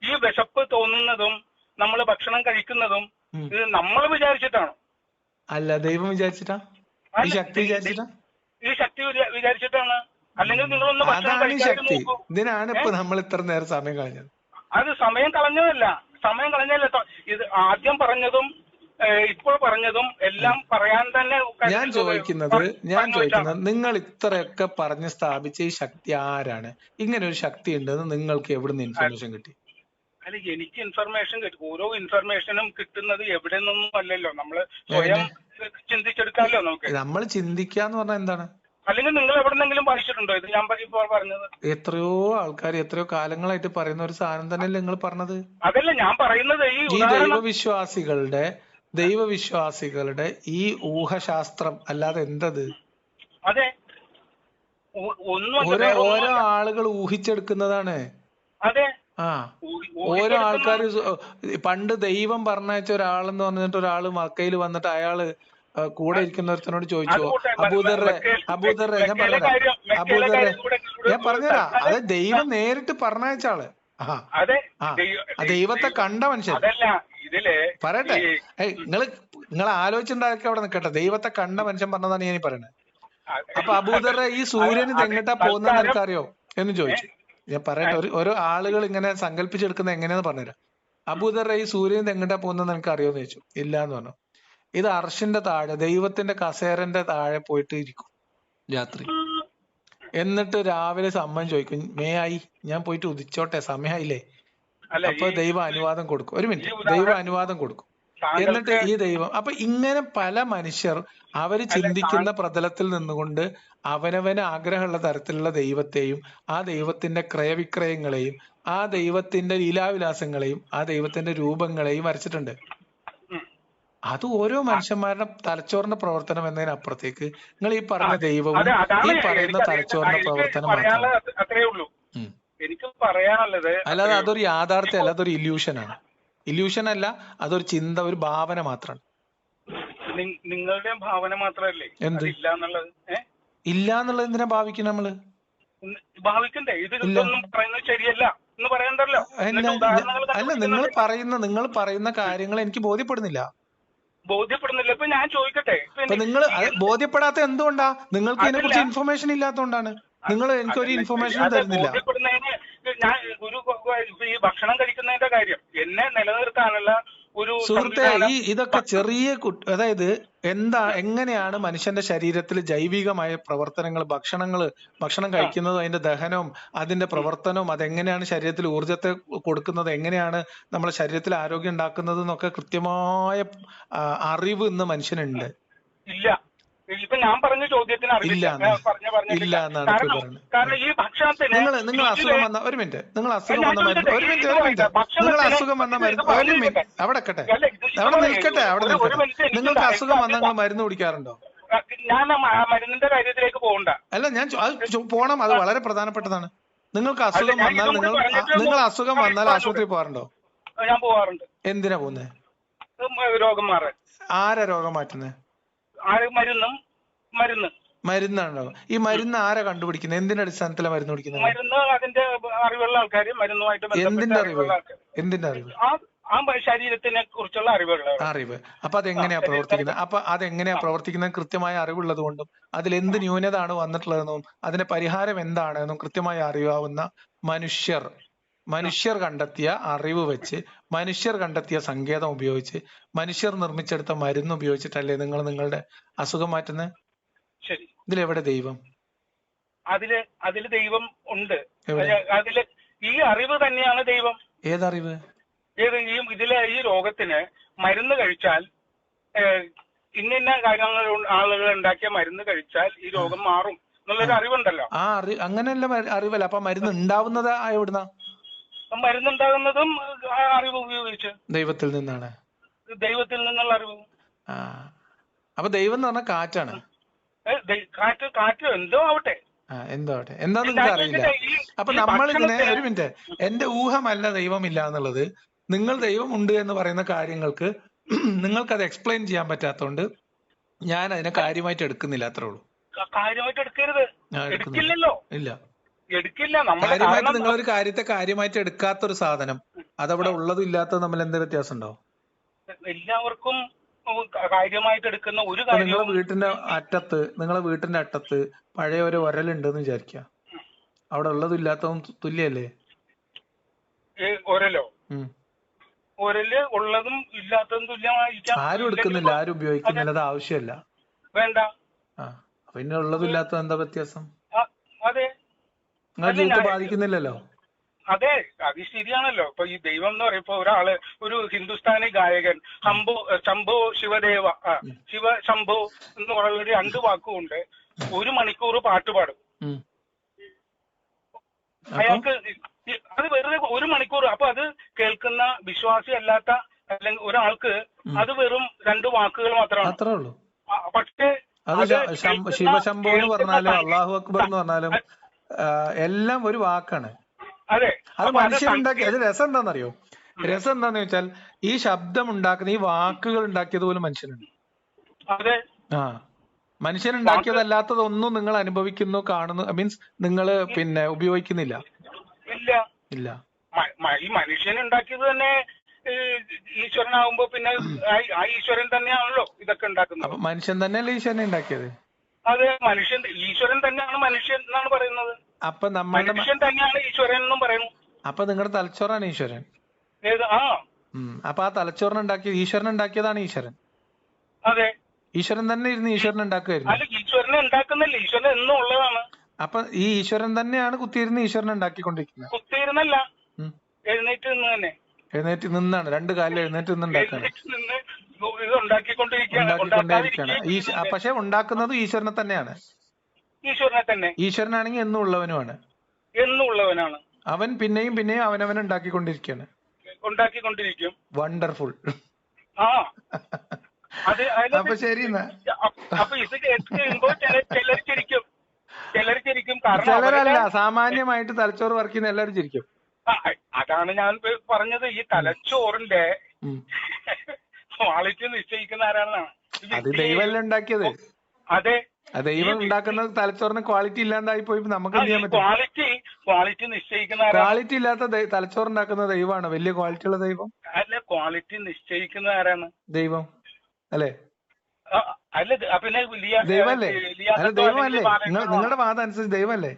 ഈ വിശപ്പ് തോന്നുന്നതും നമ്മൾ ഭക്ഷണം കഴിക്കുന്നതും ഇത് നമ്മൾ വിചാരിച്ചിട്ടാണോ? അല്ല, ദൈവം വിചാരിച്ചിട്ടാ? ഈ ശക്തി വിചാരിച്ചിട്ടാ? ഈ ശക്തി വിചാരിച്ചിട്ടാണ്. അല്ലെങ്കിൽ നിങ്ങളൊന്ന് ഭക്ഷണം കഴിക്കാൻ നോക്കൂ. ഇതിനാണ് ഇപ്പൊ നമ്മൾ ഇത്ര നേരം സമയം കളഞ്ഞത്. അത് സമയം കളഞ്ഞതല്ല. ഇത് ആദ്യം പറഞ്ഞതും ഇപ്പോൾ പറഞ്ഞതും എല്ലാം പറയാൻ തന്നെ. ഞാൻ ചോദിക്കുന്നത് നിങ്ങൾ ഇത്രയൊക്കെ പറഞ്ഞ് സ്ഥാപിച്ച ഈ ശക്തി ആരാണ്? ഇങ്ങനെ ഒരു ശക്തി ഉണ്ടെന്ന് നിങ്ങൾക്ക് എവിടുന്ന് ഇൻഫർമേഷൻ കിട്ടി? അല്ല, എനിക്ക് ഇൻഫർമേഷൻ കിട്ടും. ഓരോ ഇൻഫർമേഷനും കിട്ടുന്നത് എവിടെ നിന്നും അല്ലല്ലോ, നമ്മള് സ്വയം ചിന്തിച്ചെടുക്കാമല്ലോ. നമ്മൾ ചിന്തിക്കാന്ന് പറഞ്ഞാൽ എന്താണ്? അല്ലെങ്കിൽ നിങ്ങൾ എവിടെന്നെങ്കിലും വായിച്ചിട്ടുണ്ടോ ഇത് ഞാൻ ഇപ്പോൾ പറഞ്ഞത്? എത്രയോ ആൾക്കാർ എത്രയോ കാലങ്ങളായിട്ട് പറയുന്ന ഒരു സാധനം തന്നെയല്ലേ നിങ്ങൾ പറഞ്ഞത്? അതല്ല ഞാൻ പറയുന്നത്. ഈ ദൈവവിശ്വാസികളുടെ ഈ ഊഹശാസ്ത്രം അല്ലാതെ എന്തത്? അതെ, ഓരോ ആളുകൾ ഊഹിച്ചെടുക്കുന്നതാണ്. അതെ, ഓരോ ആൾക്കാർ പണ്ട് ദൈവം പറഞ്ഞയച്ച ഒരാളെന്ന് പറഞ്ഞിട്ട് ഒരാള് മക്കയിൽ വന്നിട്ട് അയാള് കൂടെ ഇരിക്കുന്നവരത്തിനോട് ചോദിച്ചു, അബൂദർറെ ഞാൻ പറഞ്ഞുതരാ, അത് ദൈവം നേരിട്ട് പറഞ്ഞയച്ച ആള്. ദൈവത്തെ കണ്ട മനുഷ്യൻ. പറയട്ടെ, നിങ്ങൾ ആലോചിച്ചുണ്ടാക്കി അവിടെ നിൽക്കട്ടെ. ദൈവത്തെ കണ്ട മനുഷ്യൻ പറഞ്ഞതാണ് ഞാൻ പറയുന്നത്. അപ്പൊ അബൂദർറെ, ഈ സൂര്യൻ ഇത് എങ്ങോട്ടാ പോകുന്നത് നിനക്കറിയോ എന്ന് ചോദിച്ചു. ഞാൻ പറയട്ടെ, ഓരോ ആളുകൾ ഇങ്ങനെ സങ്കല്പിച്ചെടുക്കുന്നത് എങ്ങനെയാന്ന് പറഞ്ഞുതരാം. അബൂദർറെ, ഈ സൂര്യൻ ഇത് എങ്ങോട്ടാ പോകുന്നത് നിനക്ക് അറിയോന്ന് ചോദിച്ചു. ഇല്ല എന്ന് പറഞ്ഞു. ഇത് അർഷിന്റെ താഴെ ദൈവത്തിന്റെ കസേരന്റെ താഴെ പോയിട്ട് ഇരിക്കും രാത്രി. എന്നിട്ട് രാവിലെ സമ്മതം ചോദിക്കും, ആയി ഞാൻ പോയിട്ട് ഉദിച്ചോട്ടെ, സമയമായില്ലേ? അപ്പൊ ദൈവം അനുവാദം കൊടുക്കും. ഒരു മിനിറ്റ്, ദൈവം അനുവാദം കൊടുക്കും. എന്നിട്ട് ഈ ദൈവം, അപ്പൊ ഇങ്ങനെ പല മനുഷ്യർ അവര് ചിന്തിക്കുന്ന പ്രതലത്തിൽ നിന്നുകൊണ്ട് അവനവന് ആഗ്രഹമുള്ള തരത്തിലുള്ള ദൈവത്തെയും ആ ദൈവത്തിന്റെ ക്രയവിക്രയങ്ങളെയും ആ ദൈവത്തിന്റെ ലീലാവിലാസങ്ങളെയും ആ ദൈവത്തിന്റെ രൂപങ്ങളെയും വരച്ചിട്ടുണ്ട്. അത് ഓരോ മനുഷ്യന്മാരുടെ തലച്ചോറിന്റെ പ്രവർത്തനം എന്നതിനപ്പുറത്തേക്ക് നിങ്ങൾ ഈ പറഞ്ഞ ദൈവവും ഈ പറയുന്ന തലച്ചോറിന്റെ പ്രവർത്തനം അത്രേ ഉള്ളൂ എനിക്ക് പറയാനുള്ളത്. അല്ലാതെ അതൊരു യാഥാർത്ഥ്യം അല്ല, അതൊരു ഇല്യൂഷനാണ്. ഇല്യൂഷൻ അല്ല, അതൊരു ചിന്ത, ഒരു ഭാവന മാത്രമാണ്. നിങ്ങളുടെ ഭാവന മാത്രല്ലേ എന്ത് ഇല്ല എന്നുള്ളത് എന്തിനാ ഭാവിക്കണം? നമ്മള് ഭാവിക്കണ്ടേ? ഇതൊന്നും പറയുന്നത് ശരിയല്ല എന്ന് പറയണ്ടല്ലോ. എന്നിട്ട് ഉദാഹരണങ്ങൾ അല്ല, നിങ്ങൾ പറയുന്ന കാര്യങ്ങൾ എനിക്ക് ബോധ്യപ്പെടുന്നില്ല. ഇപ്പൊ ഞാൻ ചോദിക്കട്ടെ, നിങ്ങൾ ബോധ്യപ്പെടാത്ത എന്തുകൊണ്ടാ? നിങ്ങൾക്ക് ഇതിനെ കുറിച്ച് ഇൻഫർമേഷൻ ഇല്ലാത്തതുകൊണ്ടാണ്. നിങ്ങൾ എനിക്കൊരു ഇൻഫർമേഷനും തരുന്നില്ല. ബോധ്യപ്പെടുന്നതിന് ഞാൻ ഈ ഭക്ഷണം കഴിക്കുന്നതിന്റെ കാര്യം എന്നെ നിലനിർത്താനുള്ള ഒരു സുഹൃത്തെ, ഇതൊക്കെ ചെറിയ അതായത് എങ്ങനെയാണ് മനുഷ്യന്റെ ശരീരത്തിൽ ജൈവികമായ പ്രവർത്തനങ്ങൾ, ഭക്ഷണം കഴിക്കുന്നതും അതിന്റെ ദഹനവും അതിന്റെ പ്രവർത്തനവും അതെങ്ങനെയാണ് ശരീരത്തിൽ ഊർജത്തെ കൊടുക്കുന്നത്, എങ്ങനെയാണ് നമ്മുടെ ശരീരത്തിൽ ആരോഗ്യം ഉണ്ടാക്കുന്നത് എന്നൊക്കെ കൃത്യമായ അറിവ് ഇന്ന് മനുഷ്യനുണ്ട്. ഇല്ല. ഇപ്പൊ ഞാൻ പറഞ്ഞ ചോദ്യത്തിന് ഇല്ല എന്നാണ് പറയുന്നത്. കാരണം ഈ ഭക്ഷണത്തിന് നിങ്ങൾ അസുഖം വന്ന ഒരു മിനിറ്റ് നിങ്ങൾ അസുഖം വന്ന മരുന്ന് അവിടെ നിൽക്കട്ടെ. നിങ്ങൾക്ക് അസുഖം വന്നാൽ നിങ്ങൾ മരുന്ന് കുടിക്കാറുണ്ടോ? ഞാൻ മരുന്നിന്റെ കാര്യത്തിലേക്ക് പോകണ്ട. അല്ല, ഞാൻ പോണം, അത് വളരെ പ്രധാനപ്പെട്ടതാണ്. നിങ്ങൾക്ക് അസുഖം വന്നാൽ നിങ്ങൾ അസുഖം വന്നാൽ ആശുപത്രി പോകാറുണ്ടോ? ഞാൻ പോവാറുണ്ട്. എന്തിനാ പോകുന്നത്? രോഗം മാറാൻ. ആരാ രോഗം മാറ്റുന്നത്? മരുന്നാണോ? ഈ മരുന്ന് ആരാ കണ്ടുപിടിക്കുന്നത്? എന്തിന്റെ അടിസ്ഥാനത്തിലാണ് മരുന്ന് പിടിക്കുന്നത്? മരുന്ന് അതിന്റെ അറിവുള്ള ആൾക്കാർ, മരുന്നുമായിട്ട് എന്തിന്റെ അറിവ്? ആ ശരീരത്തിനെ കുറിച്ചുള്ള അറിവ്. അപ്പൊ അതെങ്ങനെയാ പ്രവർത്തിക്കുന്നത്? കൃത്യമായ അറിവുള്ളത് കൊണ്ടും അതിൽ എന്ത് ന്യൂനതാണ് വന്നിട്ടുള്ളതെന്നും അതിന്റെ പരിഹാരം എന്താണെന്നും കൃത്യമായി അറിയാവുന്ന മനുഷ്യർ കണ്ടെത്തിയ അറിവ് വെച്ച്, മനുഷ്യർ കണ്ടെത്തിയ സങ്കേതം ഉപയോഗിച്ച്, മനുഷ്യർ നിർമ്മിച്ചെടുത്ത മരുന്ന് ഉപയോഗിച്ചിട്ടല്ലേ നിങ്ങൾ നിങ്ങളുടെ അസുഖം മാറ്റുന്നത്? ശരി. ഇതിലെവിടെ ദൈവം? അതില് ദൈവം ഉണ്ട്. അതില് ഈ അറിവ് തന്നെയാണ് ദൈവം. ഏതറിവ്? ഈ രോഗത്തിന് മരുന്ന് കഴിച്ചാൽ, ഇന്ന കാര്യങ്ങൾ ആളുകൾ ഉണ്ടാക്കിയ മരുന്ന് കഴിച്ചാൽ ഈ രോഗം മാറും എന്നുള്ളൊരു അറിവുണ്ടല്ലോ. അങ്ങനെയല്ല അറിവല്ല. അപ്പൊ മരുന്ന് ഉണ്ടാവുന്നത് എവിടുന്നാ? മരുന്നുണ്ടാകുന്നതും അറിവ് ഉപയോഗിച്ച് ദൈവത്തിൽ നിന്നാണ്. ദൈവത്തിൽ നിന്നുള്ള അറിവ്. അപ്പൊ ദൈവം എന്ന് പറഞ്ഞാൽ കാറ്റാണ്. കാറ്റ് എന്തോ ആവട്ടെ. എന്താ നിങ്ങൾക്ക് അറിയില്ല. അപ്പൊ നമ്മളിങ്ങനെ ഒരു മിനിറ്റ്, എന്റെ ഊഹമല്ല ദൈവമില്ല എന്നുള്ളത്. നിങ്ങൾ ദൈവം ഉണ്ട് എന്ന് പറയുന്ന കാര്യങ്ങൾക്ക് നിങ്ങൾക്കത് എക്സ്പ്ലെയിൻ ചെയ്യാൻ പറ്റാത്തതുകൊണ്ട് ഞാൻ അതിനെ കാര്യമായിട്ട് എടുക്കുന്നില്ല, അത്രേ ഉള്ളൂ. കാര്യമായിട്ട് എടുക്കരുത്. എടുക്കില്ലല്ലോ. ഇല്ല, എടുക്കില്ല. കാര്യമായിട്ട് നിങ്ങളൊരു കാര്യത്തെ കാര്യമായിട്ട് എടുക്കാത്തൊരു സാധനം അതവിടെ ഉള്ളതും ഇല്ലാത്തതും തമ്മിൽ എന്ത് വ്യത്യാസം ഉണ്ടാവും? എല്ലാവർക്കും കാര്യമായിട്ട് എടുക്കുന്ന ഒരു കാര്യം. നിങ്ങളെ വീട്ടിന്റെ അറ്റത്ത് പഴയ ഒരു ഉരലുണ്ടെന്ന് വിചാരിക്കുക. അവിടെ ഉള്ളതും ഇല്ലാത്തതും തുല്യല്ലേ? ഒരല് ഉള്ളതും ഇല്ലാത്തതും തുല്യമായിരിക്കാം. ആരും എടുക്കുന്നില്ല, ആരും ഉപയോഗിക്കുന്നില്ല, അത് ആവശ്യമല്ല. വേണ്ട. പിന്നെ ഉള്ളതും ഇല്ലാത്തതും എന്താ വ്യത്യാസം? അതെ, നിങ്ങളുടെ ജീവിതത്തെ ബാധിക്കുന്നില്ലല്ലോ. അതെ, അത് ശരിയാണല്ലോ. ഇപ്പൊ ഈ ദൈവം എന്ന് പറയുമ്പോ ഒരു ഹിന്ദുസ്ഥാനി ഗായകൻ ശംഭോ ശിവദേവ, ശിവശംഭോ എന്ന് പറയുന്ന 2 വാക്കുകൊണ്ട് 1 മണിക്കൂർ പാട്ട് പാടും. അയാൾക്ക് അത് വെറുതെ 1 മണിക്കൂർ. അപ്പൊ അത് കേൾക്കുന്ന വിശ്വാസി അല്ലാത്ത അല്ലെങ്കിൽ ഒരാൾക്ക് അത് വെറും 2 വാക്കുകൾ മാത്രമാണ്. പക്ഷേ ശിവശംഭോ എന്ന് പറഞ്ഞാലും അള്ളാഹു അക്ബർ എന്ന് പറഞ്ഞാലും എല്ലാം ഒരു വാക്കാണ്. അതെ, അത് മനുഷ്യരുണ്ടാക്കി. അത് രസം എന്താണെന്നറിയോ? രസം എന്താന്ന് വെച്ചാൽ ഈ ശബ്ദം ഉണ്ടാക്കുന്ന ഈ വാക്കുകൾ ഉണ്ടാക്കിയത് പോലും മനുഷ്യനാണ്. മനുഷ്യനുണ്ടാക്കിയതല്ലാത്തതൊന്നും നിങ്ങൾ അനുഭവിക്കുന്നു, കാണുന്നു, മീൻസ് നിങ്ങൾ പിന്നെ ഉപയോഗിക്കുന്നില്ല. ഇല്ല. ഈ മനുഷ്യനുണ്ടാക്കിയത് തന്നെ ഈശ്വരനാകുമ്പോ പിന്നെ ആ ഈശ്വരൻ തന്നെയാണല്ലോ ഇതൊക്കെ ഉണ്ടാക്കുന്നത്. അപ്പൊ മനുഷ്യൻ തന്നെയല്ലേ ഈശ്വരനെ ഉണ്ടാക്കിയത്? അതെ, ഈശ്വരൻ തന്നെയാണ് മനുഷ്യൻ എന്നാണ് പറയുന്നത്. അപ്പൊ മനുഷ്യൻ തന്നെയാണ് ഈശ്വരൻ എന്നും പറയുന്നു. അപ്പൊ നിങ്ങളുടെ തലച്ചോറാണ് ഈശ്വരൻ. ആ അപ്പൊ ആ തലച്ചോറിനുണ്ടാക്കിയത് ഈശ്വരനുണ്ടാക്കിയതാണ് ഈശ്വരൻ. അതെ, ഈശ്വരൻ തന്നെ ഇരുന്ന് ഈശ്വരൻ ഉണ്ടാക്കുമായിരുന്നു. അല്ല, ഈശ്വരനെ ഉണ്ടാക്കുന്നില്ല, ഈശ്വരൻ എന്നും ഉള്ളതാണ്. അപ്പൊ ഈ ഈശ്വരൻ തന്നെയാണ് കുത്തിയിരുന്ന് ഈശ്വരനെ ഉണ്ടാക്കിക്കൊണ്ടിരിക്കുന്നത്. കുത്തിയിരുന്നല്ല, എഴുന്നേറ്റ് നിന്ന് തന്നെ. എഴുന്നേറ്റ് നിന്നാണ്, 2 കാലിൽ എഴുന്നേറ്റ് നിന്നുണ്ടാക്കാണ്, ഉണ്ടാക്കിക്കൊണ്ടിരിക്കുകയാണ്. പക്ഷെ ഉണ്ടാക്കുന്നത് ഈശ്വരനെ തന്നെയാണ്. ഈശ്വരനെ തന്നെ. ഈശ്വരനാണെങ്കിൽ എന്നും ഉള്ളവനുമാണ്. അവൻ പിന്നെയും പിന്നെയും അവനവനെ ഉണ്ടാക്കിക്കൊണ്ടിരിക്കുകയാണ്. വണ്ടർഫുൾ. അപ്പൊ ശരി. അപ്പൊ ഇത് കേൾക്കുമ്പോ ചിലർ ചിരിക്കും. ചിലരല്ല, സാമാന്യമായിട്ട് തലച്ചോറ് വർക്ക് ചെയ്യുന്ന എല്ലാവരും ചിരിക്കും. അതാണ് ഞാൻ പറഞ്ഞത്. ഈ തലച്ചോറിന്റെ ക്വാളിറ്റി നിശ്ചയിക്കുന്ന ആരാണെന്നാണ്. അത് ദൈവമല്ലേ ഉണ്ടാക്കിയത്? അതെ, ദൈവം ഉണ്ടാക്കുന്ന തലച്ചോറിന് ക്വാളിറ്റി ഇല്ലാണ്ടായി പോയി നമുക്ക് എന്ത് ചെയ്യാൻ പറ്റും? ക്വാളിറ്റി നിശ്ചയിക്കുന്ന ക്വാളിറ്റി ഇല്ലാത്ത തലച്ചോറുണ്ടാക്കുന്ന ദൈവമാണ് വലിയ ക്വാളിറ്റി ഉള്ള ദൈവം? അല്ല, ക്വാളിറ്റി നിശ്ചയിക്കുന്ന ആരാണ്? ദൈവം അല്ലേ? അല്ല പിന്നെ ദൈവമല്ലേ? അല്ല ദൈവമല്ലേ? നിങ്ങളുടെ വാദം അനുസരിച്ച് ദൈവമല്ലേ?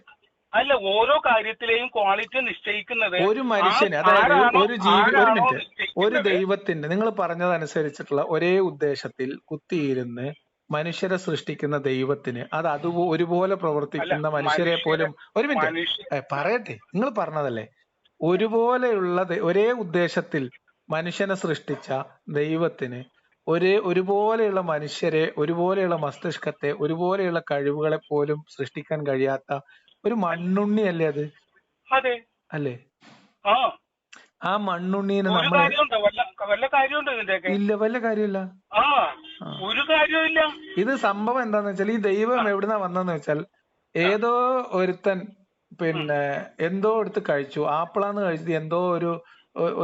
അല്ല, ഓരോ കാര്യത്തിലെയും ക്വാളിറ്റി നിശ്ചയിക്കുന്നത് ഒരു മനുഷ്യന്, അതായത് ഒരു ജീവി, ഒരു മിനിറ്റ്, ഒരു ദൈവത്തിന്റെ, നിങ്ങൾ പറഞ്ഞതനുസരിച്ചിട്ടുള്ള ഒരേ ഉദ്ദേശത്തിൽ കുത്തിയിരുന്ന് മനുഷ്യരെ സൃഷ്ടിക്കുന്ന ദൈവത്തിന് അത് ഒരുപോലെ പ്രവർത്തിക്കുന്ന മനുഷ്യരെ പോലും, ഒരു മിനിറ്റ് പറയട്ടെ, നിങ്ങൾ പറഞ്ഞതല്ലേ, ഒരുപോലെയുള്ള ഒരേ ഉദ്ദേശത്തിൽ മനുഷ്യനെ സൃഷ്ടിച്ച ദൈവത്തിന് ഒരുപോലെയുള്ള മനുഷ്യരെ, ഒരുപോലെയുള്ള മസ്തിഷ്കത്തെ, ഒരുപോലെയുള്ള കഴിവുകളെ പോലും സൃഷ്ടിക്കാൻ കഴിയാത്ത ഒരു മണ്ണുണ്ണി അല്ലേ അത്? അതെ അല്ലേ? ആ മണ്ണുണ്ണീനെ നമ്മൾ ഇല്ല, വല്ല കാര്യമില്ല, ഒരു കാര്യമില്ല. ഇത് സംഭവം എന്താന്ന് വെച്ചാൽ, ഈ ദൈവം എവിടുന്നാ വന്നെന്ന് വെച്ചാൽ, ഏതോ ഒരുത്തൻ പിന്നെ എന്തോ എടുത്ത് കഴിച്ചു, ആപ്പിളാന്ന് കഴിച്ചത്, എന്തോ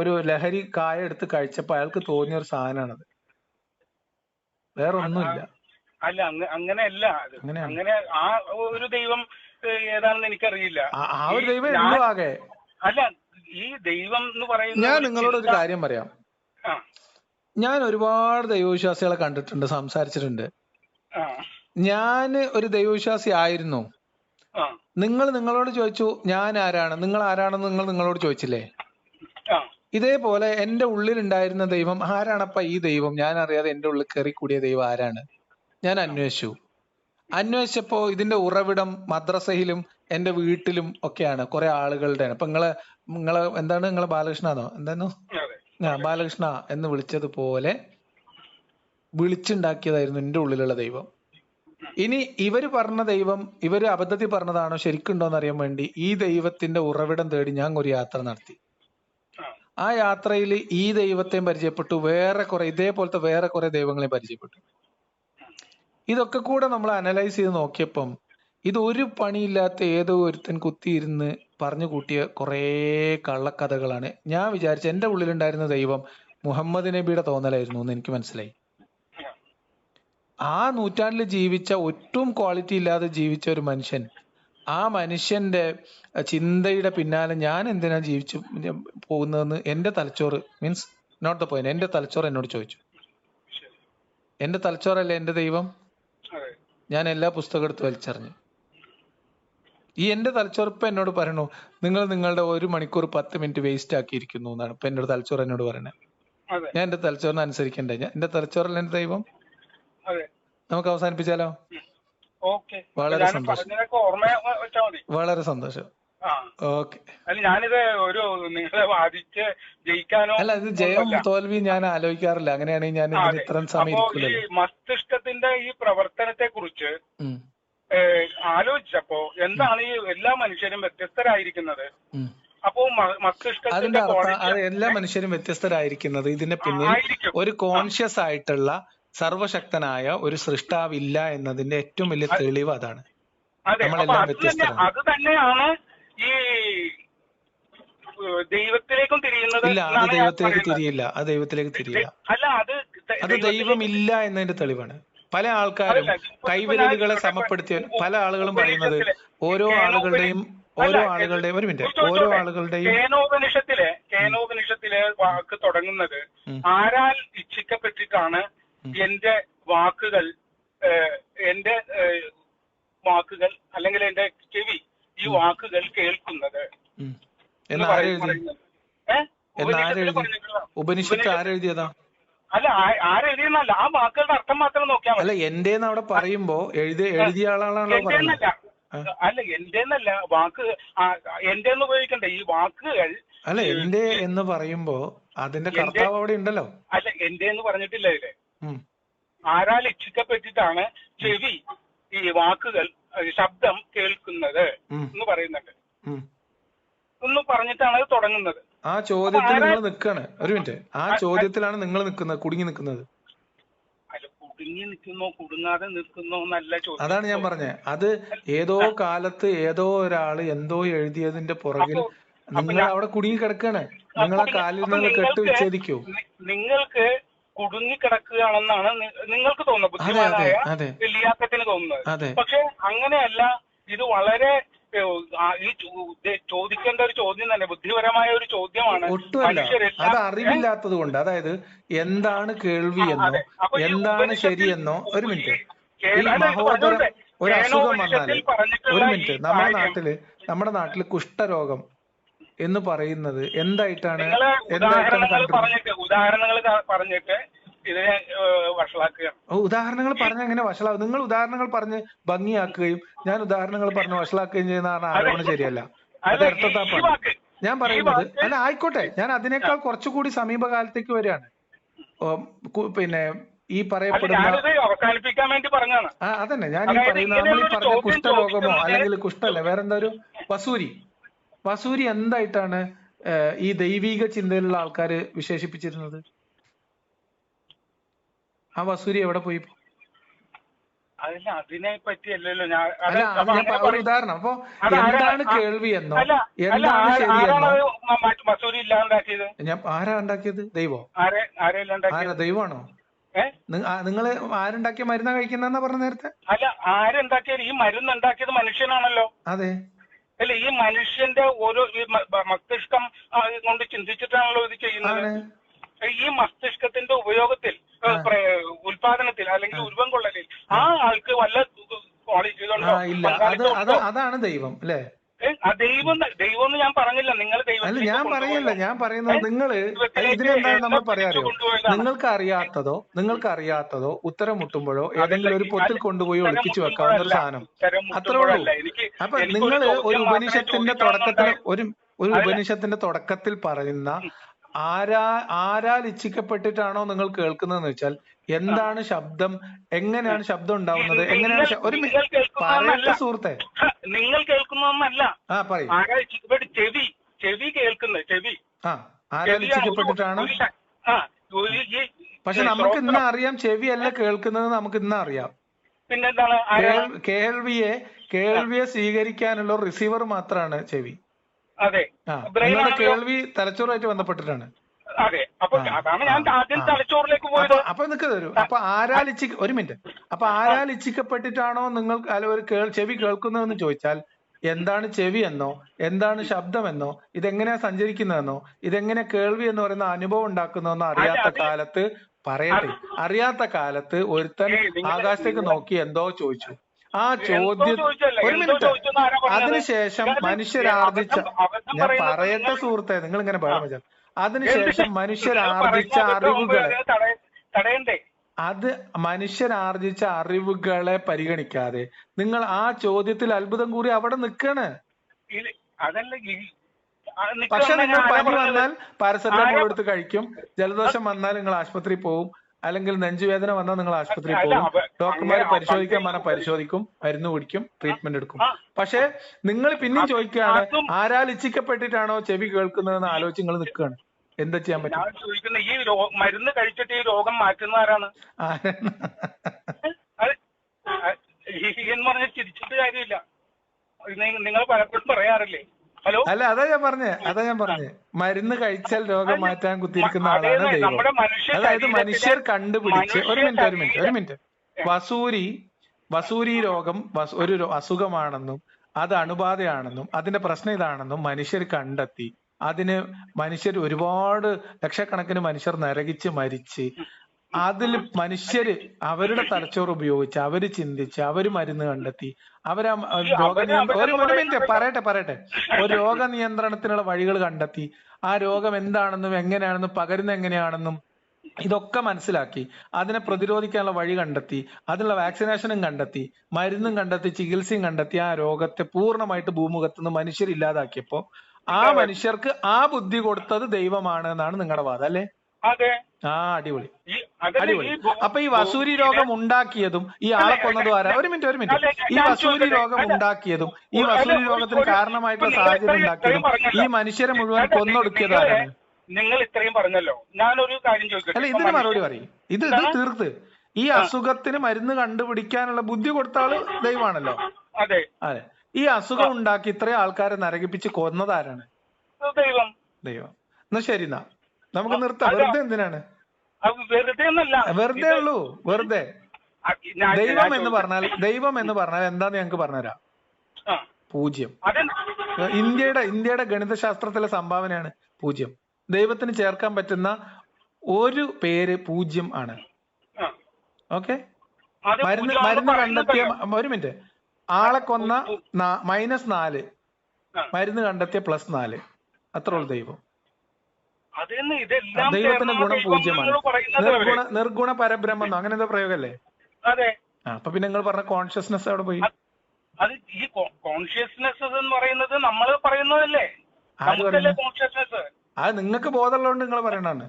ഒരു ലഹരി കായ എടുത്ത് കഴിച്ചപ്പോ അയാൾക്ക് തോന്നിയ ഒരു സാധനമാണത്, വേറെ ഒന്നുമില്ല. അല്ല, അങ്ങനെയല്ല. അങ്ങനെ ആ ഒരു ദൈവം ഏതാണെന്ന് എനിക്കറിയില്ല. ആ ഒരു ദൈവം ആകെ. അല്ല, ഈ ദൈവം എന്ന് പറയുന്നത്, ഞാൻ നിങ്ങളോട് ഒരു കാര്യം പറയാം. ഞാൻ ഒരുപാട് ദൈവവിശ്വാസികളെ കണ്ടിട്ടുണ്ട്, സംസാരിച്ചിട്ടുണ്ട്. ഞാൻ ഒരു ദൈവവിശ്വാസി ആയിരുന്നു. നിങ്ങളോട് ചോദിച്ചു ഞാൻ ആരാണ്, നിങ്ങൾ ആരാണെന്ന് നിങ്ങളോട് ചോദിച്ചില്ലേ? ഇതേപോലെ എന്റെ ഉള്ളിലുണ്ടായിരുന്ന ദൈവം ആരാണപ്പ ഈ ദൈവം, ഞാൻ അറിയാതെ എന്റെ ഉള്ളിൽ കയറി കൂടിയ ദൈവം ആരാണ്? ഞാൻ അന്വേഷിച്ചപ്പോ ഇതിന്റെ ഉറവിടം മദ്രസയിലും എന്റെ വീട്ടിലും ഒക്കെയാണ്, കുറെ ആളുകളുടെ. അപ്പൊ നിങ്ങളെ എന്താണ്, നിങ്ങളെ ബാലകൃഷ്ണനോ എന്തായിരുന്നു, ബാലകൃഷ്ണ എന്ന് വിളിച്ചതുപോലെ വിളിച്ചുണ്ടാക്കിയതായിരുന്നു എന്റെ ഉള്ളിലുള്ള ദൈവം. ഇനി ഇവര് പറഞ്ഞ ദൈവം ഇവര് അബദ്ധത്തിൽ പറഞ്ഞതാണോ ശരിക്കുണ്ടോന്ന് അറിയാൻ വേണ്ടി ഈ ദൈവത്തിന്റെ ഉറവിടം തേടി ഞാൻ ഒരു യാത്ര നടത്തി. ആ യാത്രയിൽ ഈ ദൈവത്തെയും പരിചയപ്പെട്ടു, ഇതേപോലത്തെ വേറെ കുറെ ദൈവങ്ങളെയും പരിചയപ്പെട്ടു. ഇതൊക്കെ കൂടെ നമ്മൾ അനലൈസ് ചെയ്ത് നോക്കിയപ്പം ഇത് ഒരു പണിയില്ലാത്ത ഏതോ ഒരുത്തൻ കുത്തിയിരുന്ന് പറഞ്ഞു കൂട്ടിയ കുറേ കള്ളക്കഥകളാണ്. ഞാൻ വിചാരിച്ച എന്റെ ഉള്ളിലുണ്ടായിരുന്ന ദൈവം മുഹമ്മദ് നബിയുടെ തോന്നലായിരുന്നു എന്ന് എനിക്ക് മനസ്സിലായി. ആ നൂറ്റാണ്ടിൽ ജീവിച്ച, ഒട്ടും ക്വാളിറ്റി ഇല്ലാതെ ജീവിച്ച ഒരു മനുഷ്യൻ, ആ മനുഷ്യന്റെ ചിന്തയുടെ പിന്നാലെ ഞാൻ എന്തിനാ ജീവിച്ചു പോകുന്നതെന്ന് എന്റെ തലച്ചോറ്, മീൻസ് നോട്ട് ദ പോയിന്റ്, എന്റെ തലച്ചോറ് എന്നോട് ചോദിച്ചു. എന്റെ തലച്ചോറല്ലേ എന്റെ ദൈവം? ഞാൻ എല്ലാ പുസ്തകം എടുത്ത് വലിച്ചെറിഞ്ഞു. ഈ എന്റെ തലച്ചോറ് ഇപ്പൊ എന്നോട് പറയണു, നിങ്ങൾ നിങ്ങളുടെ 1 മണിക്കൂർ 10 മിനിറ്റ് വേസ്റ്റ് ആക്കിയിരിക്കുന്നു എന്നാണ് ഇപ്പൊ എന്റെ തലച്ചോറ് എന്നോട് പറയണേ. ഞാൻ എന്റെ തലച്ചോറിനെ അനുസരിക്കണ്ടേ? എന്റെ തലച്ചോറല്ലേ എന്റെ ദൈവം? നമുക്ക് അവസാനിപ്പിച്ചാലോ? വളരെ സന്തോഷം, വളരെ സന്തോഷം. ഓക്കെ. അല്ല, ഇത് ജയം തോൽവി ഞാൻ ആലോചിക്കാറില്ല. അങ്ങനെയാണെങ്കിൽ ഞാൻ ഇതിന് ഇത്രയും സമയം ഇരിക്കില്ലല്ലോ. മസ്തിഷ്കത്തിന്റെ ഈ പ്രവർത്തനത്തെ കുറിച്ച് ആലോചിച്ചപ്പോ എന്താണ് ഈ എല്ലാ മനുഷ്യരും വ്യത്യസ്തരായിരിക്കുന്നത്? അപ്പോ അതിന്റെ അർത്ഥം എല്ലാ മനുഷ്യരും വ്യത്യസ്തരായിരിക്കുന്നത് ഇതിന്റെ പിന്നിൽ ഒരു കോൺഷ്യസ് ആയിട്ടുള്ള സർവശക്തനായ ഒരു സൃഷ്ടാവില്ല എന്നതിന്റെ ഏറ്റവും വലിയ തെളിവ് അതാണ്. നമ്മളെല്ലാം വ്യത്യസ്തരാണ്. അത് തന്നെയാണ് ഈ ദൈവത്തിലേക്കും തിരിയുന്നത്. ഇല്ല, അത് ദൈവത്തിലേക്ക് തിരിയില്ല, അത് ദൈവത്തിലേക്ക് തിരിയില്ല. അല്ല, അത് ദൈവമില്ല എന്നതിന്റെ തെളിവാണ്. പല ആൾക്കാരും കൈവിരലുകളെ സമപ്പെടുത്തിയ പല ആളുകളും പറയുന്നത് ഓരോ ആളുകളുടെയും ഒരു മിനിറ്റ്, ഓരോ ആളുകളുടെയും കേനോപനിഷത്തിലെ വാക്ക് തുടങ്ങുന്നത് ആരാൽ ഇച്ഛിക്കപ്പെട്ടിട്ടാണ് എന്റെ വാക്കുകൾ അല്ലെങ്കിൽ എന്റെ ചെവി ഈ വാക്കുകൾ കേൾക്കുന്നത് ഉപനിഷത്ത് ആരെഴുതിയതാ? അല്ല, ആരെഴുതിയെന്നല്ല, ആ വാക്കുകളുടെ അർത്ഥം മാത്രം നോക്കിയാൽ മതി. അല്ല, എന്റേന്ന് അവിടെ പറയുമ്പോ എഴുതിയ ആളാണല്ലോ പറയുന്നത്. അല്ല, എന്റേന്നല്ല, വാക്ക് എന്റേന്ന് ഉപയോഗിക്കണ്ടേ ഈ വാക്കുകൾ? അല്ല, എന്റെ എന്ന് പറയുമ്പോ അതിന്റെ കർത്താവ് അവിടെ ഉണ്ടല്ലോ. അല്ല, എന്റെ എന്ന് പറഞ്ഞിട്ടില്ല ഇതില്. ആരാൽ ഇച്ഛിക്കപ്പെട്ടിട്ടാണ് ചെവി ഈ വാക്കുകൾ ശബ്ദം കേൾക്കുന്നത് എന്ന് പറയുന്നുണ്ട്. എന്ന് പറഞ്ഞിട്ടാണ് അത് തുടങ്ങുന്നത്. ആ ചോദ്യത്തിൽ നിങ്ങൾ നിൽക്കാണ്. ഒരു മിനിറ്റ്, ആ ചോദ്യത്തിലാണ് നിങ്ങൾ നിൽക്കുന്നത്, കുടുങ്ങി നിൽക്കുന്നത്. അല്ല, കുടുങ്ങി നിൽക്കുന്നോ കുടുങ്ങാതെ നിൽക്കുന്നോ എന്നല്ല ചോദ്യം. അതാണ് ഞാൻ പറഞ്ഞത്. അത് ഏതോ കാലത്ത് ഏതോ ഒരാള് എന്തോ എഴുതിയതിന്റെ പുറകിൽ നിങ്ങൾ അവിടെ കുടുങ്ങി കിടക്കാണ്. നിങ്ങൾ ആ കാലിൽ നിങ്ങൾ കെട്ട് വിച്ഛേദിക്കൂ. നിങ്ങൾക്ക് കുടുങ്ങിക്കിടക്കുകയാണെന്നാണ് നിങ്ങൾക്ക് തോന്നുന്നത്, ബുദ്ധിമാനായ ലിയാഖത്തിന് തോന്നുന്നത്. പക്ഷെ അങ്ങനെയല്ല. ഇത് വളരെ ചോദിക്കേണ്ട ഒരു ചോദ്യം തന്നെ, ബുദ്ധിപരമായ ഒരു ചോദ്യമാണ്. അത് അറിവില്ലാത്തത് കൊണ്ട്, അതായത് എന്താണ് കേൾവി എന്നോ എന്താണ് ശരിയെന്നോ. ഒരു മിനിറ്റ്, ഈ മഹോദരം ഒരു അസുഖം വന്നാൽ, ഒരു മിനിറ്റ്, നമ്മുടെ നാട്ടില് കുഷ്ഠരോഗം എന്ന് പറയുന്നത് എന്തായിട്ടാണ് ഉദാഹരണങ്ങൾ പറഞ്ഞിട്ട് ഇതിനെ വഷളാക്കുക. ഉദാഹരണങ്ങൾ പറഞ്ഞ എങ്ങനെ വഷളാവും? നിങ്ങൾ ഉദാഹരണങ്ങൾ പറഞ്ഞ് ഭംഗിയാക്കുകയും ഞാൻ ഉദാഹരണങ്ങൾ പറഞ്ഞ് വഷളാക്കുകയും ചെയ്യുന്ന ആരോപണം ശരിയല്ല. അത് അർത്ഥത്താപ്പാണ് ഞാൻ പറയുന്നത്. അല്ല, ആയിക്കോട്ടെ, ഞാൻ അതിനേക്കാൾ കുറച്ചുകൂടി സമീപകാലത്തേക്ക് വരികയാണ്. പിന്നെ ഈ പറയപ്പെടുന്ന അവസാനിപ്പിക്കാൻ വേണ്ടി പറഞ്ഞാണ്. അതന്നെ ഞാൻ ഈ പറയുന്ന, നമ്മൾ ഈ പറഞ്ഞ കുഷ്ഠരോഗമോ അല്ലെങ്കിൽ കുഷ്ഠല്ലേ, വേറെന്താ, ഒരു വസൂരി എന്തായിട്ടാണ് ഈ ദൈവിക ചിന്തയിലുള്ള ആൾക്കാര് വിശേഷിപ്പിച്ചിരുന്നത്? ആ വസൂരി എവിടെ പോയി? അതിനെ പറ്റിയല്ലോ ഒരു ഉദാഹരണം. അപ്പൊ എന്താണ് കേൾവി എന്നോ എന്താണ് ശരിയെന്നോ വസൂരി ഇല്ലാണ്ടാക്കിയത് ആരാ ഉണ്ടാക്കിയത്? ദൈവോ? ആരാ? ദൈവമാണോ? നിങ്ങള് ആരുണ്ടാക്കിയ മരുന്നാ കഴിക്കുന്ന പറഞ്ഞ നേരത്തെ? അല്ല, ആരുണ്ടാക്കിയത്? ഈ മരുന്ന് ഉണ്ടാക്കിയത് മനുഷ്യനാണല്ലോ. അതെ. അല്ല, ഈ മനുഷ്യന്റെ ഓരോ മസ്തിഷ്കം കൊണ്ട് ചിന്തിച്ചിട്ടാണല്ലോ ഇത് ചെയ്യുന്നത്. ഈ മസ്തിഷ്കത്തിന്റെ ഉപയോഗത്തിൽ, ഉൽപാദനത്തിൽ അല്ലെങ്കിൽ ഉരുവം കൊള്ളലിൽ ആ ആൾക്ക് വല്ല ക്വാളിറ്റി അതാണ് ദൈവം അല്ലേ? ദൈവം എന്ന് ഞാൻ പറഞ്ഞില്ല. നിങ്ങൾ അല്ല, ഞാൻ പറയല്ല. ഞാൻ പറയുന്നത് നിങ്ങള് ഇതിനെന്താണ് നമ്മൾ പറയാറിയോ? നിങ്ങൾക്ക് അറിയാത്തതോ ഉത്തരം മുട്ടുമ്പോഴോ ഏതെങ്കിലും ഒരു പൊത്തിൽ കൊണ്ടുപോയി ഒളിപ്പിച്ചു വെക്കാവുന്ന ഒരു സാധനം, അത്രേ ഉള്ളൂ. അപ്പൊ നിങ്ങൾ ഒരു ഉപനിഷത്തിന്റെ തുടക്കത്തിൽ പറയുന്ന ആരാൽ ഇച്ഛിക്കപ്പെട്ടിട്ടാണോ നിങ്ങൾ കേൾക്കുന്നതെന്ന് വെച്ചാൽ എന്താണ് ശബ്ദം, എങ്ങനെയാണ് ശബ്ദം ഉണ്ടാവുന്നത്, എങ്ങനെയാണ് പറയട്ടെ സുഹൃത്തെ, നിങ്ങൾ കേൾക്കുന്നതൊന്നല്ല. പറയും ചെവി കേൾക്കുന്നത്, ചെവി ആരാൽ ഇച്ഛിക്കപ്പെട്ടിട്ടാണ്. പക്ഷെ നമുക്ക് ഇന്ന് അറിയാം ചെവിയല്ല കേൾക്കുന്നത്, നമുക്ക് ഇന്ന് അറിയാം. പിന്നെന്താണ്? കേൾവിയെ സ്വീകരിക്കാനുള്ള റിസീവർ മാത്രമാണ് ചെവി. അതെ, നിങ്ങളുടെ കേൾവി തലച്ചോറുമായിട്ട് ബന്ധപ്പെട്ടിട്ടാണ്. അതെ, അപ്പൊ അതാണ് ഞാൻ ആദ്യം തലച്ചോറിലേക്ക് പോയത്. അപ്പൊ നിനക്ക് തരൂ. അപ്പൊ ഒരു മിനിറ്റ്, അപ്പൊ ഇച്ഛിക്കപ്പെട്ടിട്ടാണോ നിങ്ങൾ ഒരു ചെവി കേൾക്കുന്നതെന്ന് ചോദിച്ചാൽ എന്താണ് ചെവി എന്നോ എന്താണ് ശബ്ദമെന്നോ ഇതെങ്ങനെയാ സഞ്ചരിക്കുന്നതെന്നോ ഇതെങ്ങനെ കേൾവി എന്ന് പറയുന്ന അനുഭവം ഉണ്ടാക്കുന്നതെന്നോ അറിയാത്ത കാലത്ത് ഒരുത്തൻ ആകാശത്തേക്ക് നോക്കി എന്തോ ചോദിച്ചു. ആ ചോദ്യം, ഒരു മിനിറ്റ്, അതിനുശേഷം മനുഷ്യരാർജിച്ച, ഞാൻ പറയട്ടെ സുഹൃത്തെ, നിങ്ങൾ ഇങ്ങനെ പറയാൻ പറ്റാം. അതിനുശേഷം മനുഷ്യരാർജിച്ച അറിവുകളെ പരിഗണിക്കാതെ നിങ്ങൾ ആ ചോദ്യത്തിൽ അത്ഭുതം കൂടി അവിടെ നിൽക്കാണ്. പക്ഷെ നിങ്ങൾ പനി വന്നാൽ പാരസെറ്റമോൾ എടുത്ത് കഴിക്കും, ജലദോഷം വന്നാൽ നിങ്ങൾ ആശുപത്രിയിൽ പോകും, അല്ലെങ്കിൽ നെഞ്ചുവേദന വന്നാൽ നിങ്ങൾ ആശുപത്രിയിൽ പോകും, ഡോക്ടർമാർ പരിശോധിക്കാൻ പറഞ്ഞാൽ പരിശോധിക്കും, മരുന്ന് കുടിക്കും, ട്രീറ്റ്മെന്റ് എടുക്കും. പക്ഷെ നിങ്ങൾ പിന്നെയും ചോദിക്കുകയാണ് ആരാൽ ഇച്ഛിക്കപ്പെട്ടിട്ടാണോ ചെവി കേൾക്കുന്നതെന്ന് ആലോചിച്ച് നിങ്ങൾ നിൽക്കുകയാണ്. എന്താ ചെയ്യാൻ പറ്റും? ഈ മരുന്ന് കഴിച്ചിട്ട് ഈ രോഗം മാറ്റുന്നവരാണ് എന്ന് പറഞ്ഞ് ചിരിച്ചിട്ട് കാര്യമില്ല. നിങ്ങൾ പലപ്പോഴും പറയാറില്ലേ? ഹലോ, അല്ല, അതാ ഞാൻ പറഞ്ഞേ മരുന്ന് കഴിച്ചാൽ രോഗം മാറ്റാൻ കുത്തിയിരിക്കുന്ന ആളാണ് ദൈവം. അതായത് മനുഷ്യർ കണ്ടുപിടിച്ച്, ഒരു മിനിറ്റ്, വസൂരി രോഗം ഒരു അസുഖമാണെന്നും അത് അണുബാധയാണെന്നും അതിന്റെ പ്രശ്നം ഇതാണെന്നും മനുഷ്യർ കണ്ടെത്തി. അതിന് ഒരുപാട് ലക്ഷക്കണക്കിന് മനുഷ്യർ നരകിച്ച് മരിച്ച്, അതിൽ മനുഷ്യര് അവരുടെ തലച്ചോറ് ഉപയോഗിച്ച് അവര് ചിന്തിച്ച് അവര് മരുന്ന് കണ്ടെത്തി, ഒരു രോഗനിയന്ത്രണത്തിനുള്ള വഴികൾ കണ്ടെത്തി, ആ രോഗം എന്താണെന്നും എങ്ങനെയാണെന്നും പകരുന്ന എങ്ങനെയാണെന്നും ഇതൊക്കെ മനസ്സിലാക്കി അതിനെ പ്രതിരോധിക്കാനുള്ള വഴി കണ്ടെത്തി, അതിനുള്ള വാക്സിനേഷനും കണ്ടെത്തി, മരുന്നും കണ്ടെത്തി, ചികിത്സയും കണ്ടെത്തി, ആ രോഗത്തെ പൂർണ്ണമായിട്ട് ഭൂമുഖത്തുനിന്ന് മനുഷ്യരില്ലാതാക്കിയപ്പോ ആ മനുഷ്യർക്ക് ആ ബുദ്ധി കൊടുത്തത് ദൈവമാണ് എന്നാണ് നിങ്ങളുടെ വാദം അല്ലേ? അടിപൊളി. അപ്പൊ ഈ വസൂരി രോഗം ഉണ്ടാക്കിയതും ഈ ആളെ കൊന്നതും ആരാ? ഒരു മിനിറ്റ്, ഈ വസൂരി രോഗം ഉണ്ടാക്കിയതും ഈ വസൂരി രോഗത്തിന് കാരണമായിട്ടുള്ള സാഹചര്യം ഉണ്ടാക്കിയതും ഈ മനുഷ്യരെ മുഴുവൻ കൊന്നൊടുക്കിയത് ആരാണ്? നിങ്ങൾ ഇത്രയും പറഞ്ഞല്ലോ, ഞാനൊരു കാര്യം ചോദിക്കട്ടെ. അല്ല, ഇതിന് മറുപടി പറയും. ഇത് തീർത്ത് ഈ അസുഖത്തിന് മരുന്ന് കണ്ടുപിടിക്കാനുള്ള ബുദ്ധി കൊടുത്ത ആള് ദൈവമാണല്ലോ. അതെ. ഈ അസുഖം ഉണ്ടാക്കി ഇത്രയും ആൾക്കാരെ നരകിപ്പിച്ച് കൊന്നതാരാണ്? ദൈവം. എന്നാ ശരി, നമുക്ക് നിർത്താം. വെറുതെ എന്തിനാണ്? അത് വെറുതെ ഒന്നല്ല. വെറുതെ ഉള്ളൂ, വെറുതെ. ദൈവം എന്ന് പറഞ്ഞാൽ എന്താന്ന് ഞങ്ങൾക്ക് പറഞ്ഞുതരാം. 0. ഇന്ത്യയുടെ ഗണിതശാസ്ത്രത്തിലെ സംഭാവനയാണ് 0. ദൈവത്തിന് ചേർക്കാൻ പറ്റുന്ന ഒരു പേര് 0 ആണ്. ഓക്കെ. മരുന്ന് കണ്ടെത്തിയ, ഒരു മിനിറ്റ്, ആളെ കൊന്ന -4, മരുന്ന് കണ്ടെത്തിയ +4, അത്ര ഉള്ളു ദൈവം. ദൈവത്തിന്റെ ഗുണം 0 ആണ്. നിർഗുണ പരബ്രഹ്മെന്നോ അങ്ങനെ എന്തോ പ്രയോഗല്ലേ? അപ്പൊ പിന്നെ നിങ്ങൾ പറഞ്ഞ കോൺഷ്യസ്നെസ് അവിടെ പോയി. അത് ഈ കോൺഷ്യസ്നെസ് എന്ന് പറയുന്നത് നമ്മൾ പറയുന്നതല്ലേ? കോൺഷ്യസ്നെസ് അത് നിങ്ങൾക്ക് ബോധമുള്ളതുകൊണ്ട് നിങ്ങൾ പറയണാണ്.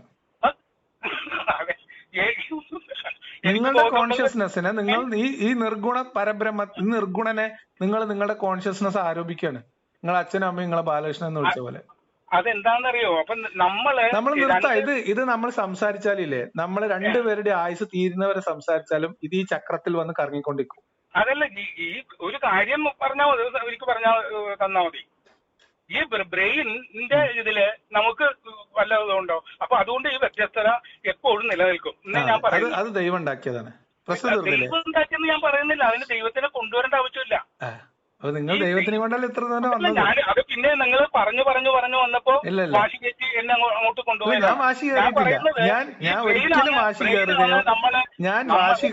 നിങ്ങളുടെ കോൺഷ്യസ്നെസ്സിനെ നിങ്ങൾ ഈ നിർഗുണ പരബ്രഹ്മ നിർഗുണനെ നിങ്ങൾ നിങ്ങളുടെ കോൺഷ്യസ്നെസ് ആരോപിക്കുകയാണ്. നിങ്ങളെ അച്ഛനും അമ്മയും നിങ്ങളെ ബാലകൃഷ്ണൻ എന്ന് വിളിച്ച പോലെ. അതെന്താണെന്നറിയോ? അപ്പൊ നമ്മൾ നിർത്താം. ഇത് നമ്മൾ സംസാരിച്ചാലില്ലേ, നമ്മൾ രണ്ടുപേരുടെ ആയുസ് തീരുന്നവരെ സംസാരിച്ചാലും ഇത് ഈ ചക്രത്തിൽ വന്ന് കറങ്ങിക്കൊണ്ടിരിക്കും. അതല്ല, ഈ ഒരു കാര്യം പറഞ്ഞാൽ എനിക്ക് പറഞ്ഞാൽ തന്നാ മതി. ഈ ബ്രെയിനിന്റെ ഇതില് നമുക്ക് വല്ലതുണ്ടോ? അപ്പൊ അതുകൊണ്ട് ഈ വ്യത്യസ്തത എപ്പോഴും നിലനിൽക്കും. ഞാൻ പറയുന്നത് അത് ദൈവം ഉണ്ടാക്കിയതാണ്. ദൈവം ഉണ്ടാക്കിയെന്ന് ഞാൻ പറയുന്നില്ല. അതിന് ദൈവത്തിനെ കൊണ്ടുവരേണ്ട ആവശ്യമില്ല. നിങ്ങൾ ദൈവത്തിനെ കൊണ്ടല്ലേ ഇത്ര അത് പിന്നെ നിങ്ങൾ പറഞ്ഞു വന്നപ്പോ വാശി കയറ്റി എന്നെ അങ്ങോട്ട് കൊണ്ടുപോയി. ഞാൻ വാശി കയറിയിട്ടില്ല. ഞാൻ ഒരിക്കലും വാശി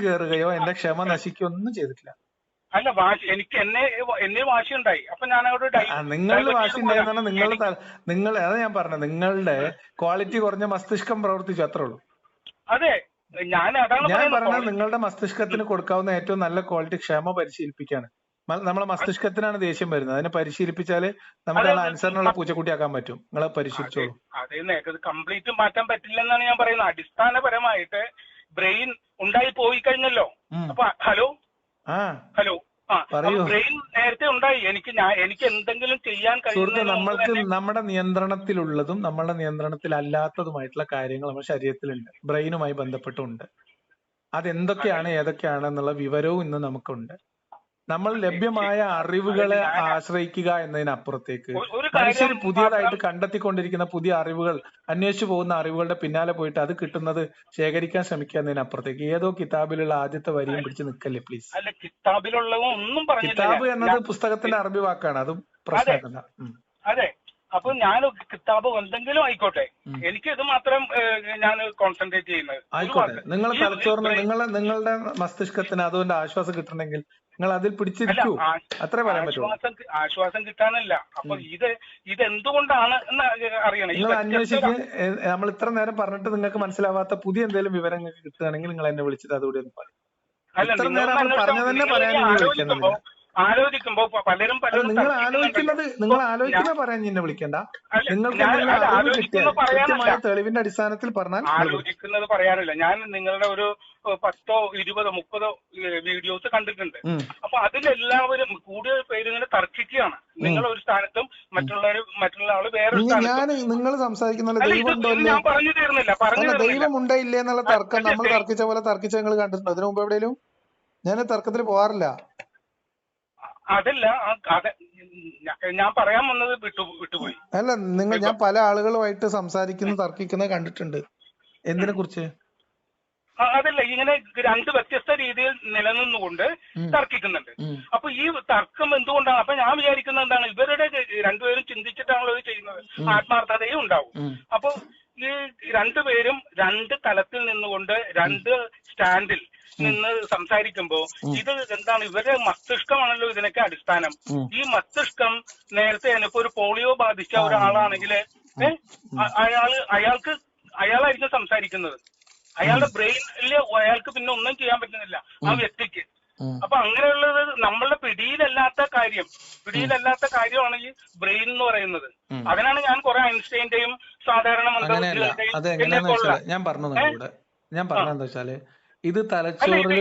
കയറുകയോ എന്റെ ക്ഷമ നശിക്കുകയോ ഒന്നും ചെയ്തിട്ടില്ല. അല്ല, വാശി എന്നെ വാശി ഉണ്ടായി. അപ്പൊ ഞാൻ അവിടെ നിങ്ങളുടെ വാശി ഉണ്ടായിരുന്ന നിങ്ങൾ അതാ ഞാൻ പറഞ്ഞത്, നിങ്ങളുടെ ക്വാളിറ്റി കുറഞ്ഞ മസ്തിഷ്കം പ്രവർത്തിച്ചു, അത്രേ ഉള്ളൂ. അതെ, ഞാൻ പറഞ്ഞത് നിങ്ങളുടെ മസ്തിഷ്കത്തിന് കൊടുക്കാവുന്ന ഏറ്റവും നല്ല ക്വാളിറ്റി ക്ഷമ പരിശീലിപ്പിക്കാണ്. നമ്മളെ മസ്തിഷ്കത്തിനാണ് ദേഷ്യം വരുന്നത്. അതിനെ പരിശീലിപ്പിച്ചാല് നമുക്ക് അനുസരണമുള്ള പൂച്ചക്കുട്ടിയാക്കാൻ പറ്റും. നിങ്ങളെ പരിശീലിച്ചോളൂ. അത് കംപ്ലീറ്റ് മാറ്റാൻ പറ്റില്ലെന്നാണ് ഞാൻ പറയുന്നത്. അടിസ്ഥാനപരമായിട്ട് ബ്രെയിൻ ഉണ്ടായി പോയി കഴിഞ്ഞല്ലോ. അപ്പൊ ഹലോ ബ്രെയിൻ നേരത്തെ ഉണ്ടായി. എനിക്ക് എന്തെങ്കിലും ചെയ്യാൻ കഴിയുന്ന നമ്മൾക്ക് നമ്മുടെ നിയന്ത്രണത്തിലുള്ളതും നമ്മുടെ നിയന്ത്രണത്തിലല്ലാത്തതുമായിട്ടുള്ള കാര്യങ്ങൾ നമ്മുടെ ശരീരത്തിലുണ്ട്, ബ്രെയിനുമായി ബന്ധപ്പെട്ടുണ്ട്. അതെന്തൊക്കെയാണ് ഏതൊക്കെയാണ് എന്നുള്ള വിവരവും ഇന്ന് നമുക്കുണ്ട്. നമ്മൾ ലഭ്യമായ അറിവുകളെ ആശ്രയിക്കുക എന്നതിനപ്പുറത്തേക്ക് മനുഷ്യർ പുതിയതായിട്ട് കണ്ടെത്തിക്കൊണ്ടിരിക്കുന്ന പുതിയ അറിവുകൾ, അന്വേഷിച്ചു പോകുന്ന അറിവുകളുടെ പിന്നാലെ പോയിട്ട് അത് കിട്ടുന്നത് ശേഖരിക്കാൻ ശ്രമിക്കുക എന്നതിനപ്പുറത്തേക്ക് ഏതോ കിതാബിലുള്ള ആദ്യത്തെ വരിയും പിടിച്ച് നിൽക്കല്ലേ പ്ലീസ്. കിതാബ് എന്നത് പുസ്തകത്തിന്റെ അറബി വാക്കാണ്, അതും പ്രശ്നമാക്കണ്ട. അതെ, അപ്പൊ ഞാൻ കിതാബ് എന്തെങ്കിലും ആയിക്കോട്ടെ, എനിക്ക് ഇത് മാത്രം ഞാൻ കോൺസെൻട്രേറ്റ് ചെയ്യുന്നത്. ആയിക്കോട്ടെ, നിങ്ങളെ തലച്ചോറിന് നിങ്ങളുടെ മസ്തിഷ്കത്തിന് അതുകൊണ്ട് ആശ്വാസം കിട്ടണമെങ്കിൽ നിങ്ങൾ അതിൽ പിടിച്ചിരിക്കൂ, അത്രേ പറയാൻ പറ്റുള്ളൂ. ആശ്വാസം കിട്ടാനല്ല. അപ്പൊ ഇത് എന്തുകൊണ്ടാണ് എന്ന് അറിയണം. നിങ്ങൾ അന്വേഷിക്ക്. നമ്മൾ ഇത്ര നേരം പറഞ്ഞിട്ട് നിങ്ങൾക്ക് മനസ്സിലാവാത്ത പുതിയ എന്തെങ്കിലും വിവരം നിങ്ങൾക്ക് കിട്ടുകയാണെങ്കിൽ നിങ്ങൾ എന്നെ വിളിച്ചത് അതുകൂടി ഒന്ന് പറയും. ഇത്ര നേരം പറഞ്ഞു തന്നെ പറയാൻ ആലോചിക്കുമ്പോ പലരും നിങ്ങൾ ആലോചിക്കുന്ന പറയാൻ എന്നെ വിളിക്കണ്ട. നിങ്ങൾക്ക് കൃത്യമായ തെളിവിന്റെ അടിസ്ഥാനത്തിൽ പറഞ്ഞാൽ. ആലോചിക്കുന്നത് പറയാനില്ല. ഞാൻ നിങ്ങളുടെ ഒരു 10, 20, 30 വീഡിയോസ് കണ്ടിട്ടുണ്ട്. അപ്പൊ അതിലെല്ലാവരും കൂടുതൽ പേര് ഇങ്ങനെ തർക്കിക്കുകയാണ്. നിങ്ങൾ ഒരു സ്ഥാനത്തും മറ്റുള്ള ആള് വേറെ നിങ്ങൾ സംസാരിക്കുന്ന ഞാൻ പറഞ്ഞു തീർന്നില്ല. ദൈവം ഉണ്ടോ ഇല്ലേ എന്നുള്ള തർക്കം നമ്മൾ തർക്കിച്ച പോലെ തർക്കിച്ച നിങ്ങൾ കണ്ടിട്ടുണ്ടോ അതിനു മുമ്പ് എവിടെയും? ഞാൻ തർക്കത്തിൽ പോവാറില്ല. അതല്ല, ഞാൻ പറയാൻ വന്നത് വിട്ടുപോയി. അല്ല, ഞാൻ പല ആളുകളുമായിട്ട് തർക്കിക്കുന്നത് കണ്ടിട്ടുണ്ട്. എന്തിനെ കുറിച്ച്? അതല്ല, ഇങ്ങനെ രണ്ട് വ്യത്യസ്ത രീതിയിൽ നിലനിന്നുകൊണ്ട് തർക്കിക്കുന്നുണ്ട്. അപ്പൊ ഈ തർക്കം എന്തുകൊണ്ടാണ്? അപ്പൊ ഞാൻ വിചാരിക്കുന്നത് എന്താണ്, ഇവരുടെ രണ്ടുപേരും ചിന്തിച്ചിട്ടാണല്ലോ ഇത് ചെയ്യുന്നത്. ആത്മാർത്ഥതയും ഉണ്ടാവും. അപ്പൊ ഈ രണ്ടുപേരും രണ്ട് തലത്തിൽ നിന്നുകൊണ്ട് രണ്ട് സ്റ്റാൻഡിൽ നിന്ന് സംസാരിക്കുമ്പോ ഇത് എന്താണ്, ഇവരുടെ മസ്തിഷ്കമാണല്ലോ ഇതിനൊക്കെ അടിസ്ഥാനം. ഈ മസ്തിഷ്കം നേരത്തെ ഇപ്പൊ ഒരു പോളിയോ ബാധിച്ച ഒരാളാണെങ്കിൽ അയാളായിരിക്കും സംസാരിക്കുന്നത്. അയാളുടെ ബ്രെയിനില് അയാൾക്ക് പിന്നെ ഒന്നും ചെയ്യാൻ പറ്റുന്നില്ല ആ വ്യക്തിക്ക്. അപ്പൊ അങ്ങനെയുള്ളത് നമ്മളുടെ പിടിയിലല്ലാത്ത കാര്യമാണ് ഈ ബ്രെയിൻ എന്ന് പറയുന്നത്. അതിനാണ് ഞാൻ കുറെ ഐൻസ്റ്റൈന്റെയും സാധാരണ ഞാൻ പറഞ്ഞെന്താ വെച്ചാല്, ഇത് തലച്ചോറിൽ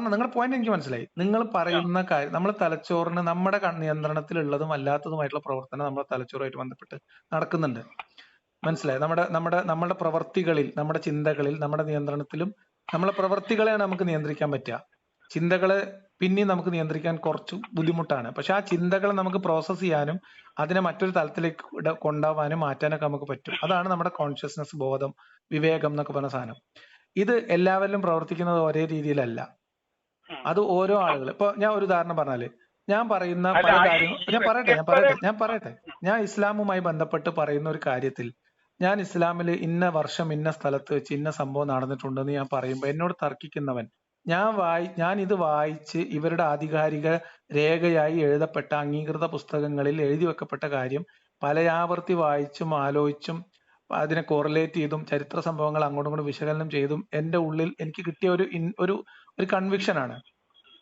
നിങ്ങളുടെ പോയിന്റ് എനിക്ക് മനസ്സിലായി. നിങ്ങൾ പറയുന്ന കാര്യം നമ്മുടെ തലച്ചോറിന് നമ്മുടെ നിയന്ത്രണത്തിലുള്ളതും അല്ലാത്തതുമായിട്ടുള്ള പ്രവർത്തനം നമ്മുടെ തലച്ചോറുമായിട്ട് ബന്ധപ്പെട്ട് നടക്കുന്നുണ്ട്. മനസ്സിലായി? നമ്മുടെ പ്രവർത്തികളിൽ, നമ്മുടെ ചിന്തകളിൽ, നമ്മുടെ നിയന്ത്രണത്തിലും നമ്മളെ പ്രവർത്തികളെയാണ് നമുക്ക് നിയന്ത്രിക്കാൻ പറ്റുക. ചിന്തകളെ പിന്നെയും നമുക്ക് നിയന്ത്രിക്കാൻ കുറച്ച് ബുദ്ധിമുട്ടാണ്. പക്ഷെ ആ ചിന്തകളെ നമുക്ക് പ്രോസസ്സ് ചെയ്യാനും അതിനെ മറ്റൊരു തലത്തിലേക്ക് കൊണ്ടുപോകാനും മാറ്റാനൊക്കെ നമുക്ക് പറ്റും. അതാണ് നമ്മുടെ കോൺഷ്യസ്നസ്, ബോധം, വിവേകം എന്നൊക്കെ പറഞ്ഞ സാധനം. ഇത് എല്ലാവരിലും പ്രവർത്തിക്കുന്നത് ഒരേ രീതിയിലല്ല. അത് ഓരോ ആളുകൾ. ഇപ്പൊ ഞാൻ ഒരു ഉദാഹരണം പറഞ്ഞാല്, ഞാൻ പറയുന്ന പല കാര്യങ്ങളും ഞാൻ പറയട്ടെ ഞാൻ ഇസ്ലാമുമായി ബന്ധപ്പെട്ട് പറയുന്ന ഒരു കാര്യത്തിൽ ഞാൻ ഇസ്ലാമിൽ ഇന്ന വർഷം ഇന്ന സ്ഥലത്ത് വെച്ച് ഇന്ന സംഭവം നടന്നിട്ടുണ്ടെന്ന് ഞാൻ പറയുമ്പോൾ എന്നോട് തർക്കിക്കുന്നവൻ ഞാൻ ഇത് വായിച്ച് ഇവരുടെ ആധികാരിക രേഖയായി എഴുതപ്പെട്ട അംഗീകൃത പുസ്തകങ്ങളിൽ എഴുതി വെക്കപ്പെട്ട കാര്യം പലയാവർത്തി വായിച്ചും ആലോചിച്ചും അതിനെ കോറിലേറ്റ് ചെയ്തും ചരിത്ര സംഭവങ്ങൾ അങ്ങോട്ടും ഇങ്ങോട്ടും വിശകലനം ചെയ്തും എന്റെ ഉള്ളിൽ എനിക്ക് കിട്ടിയ ഒരു കൺവിക്ഷൻ ആണ്.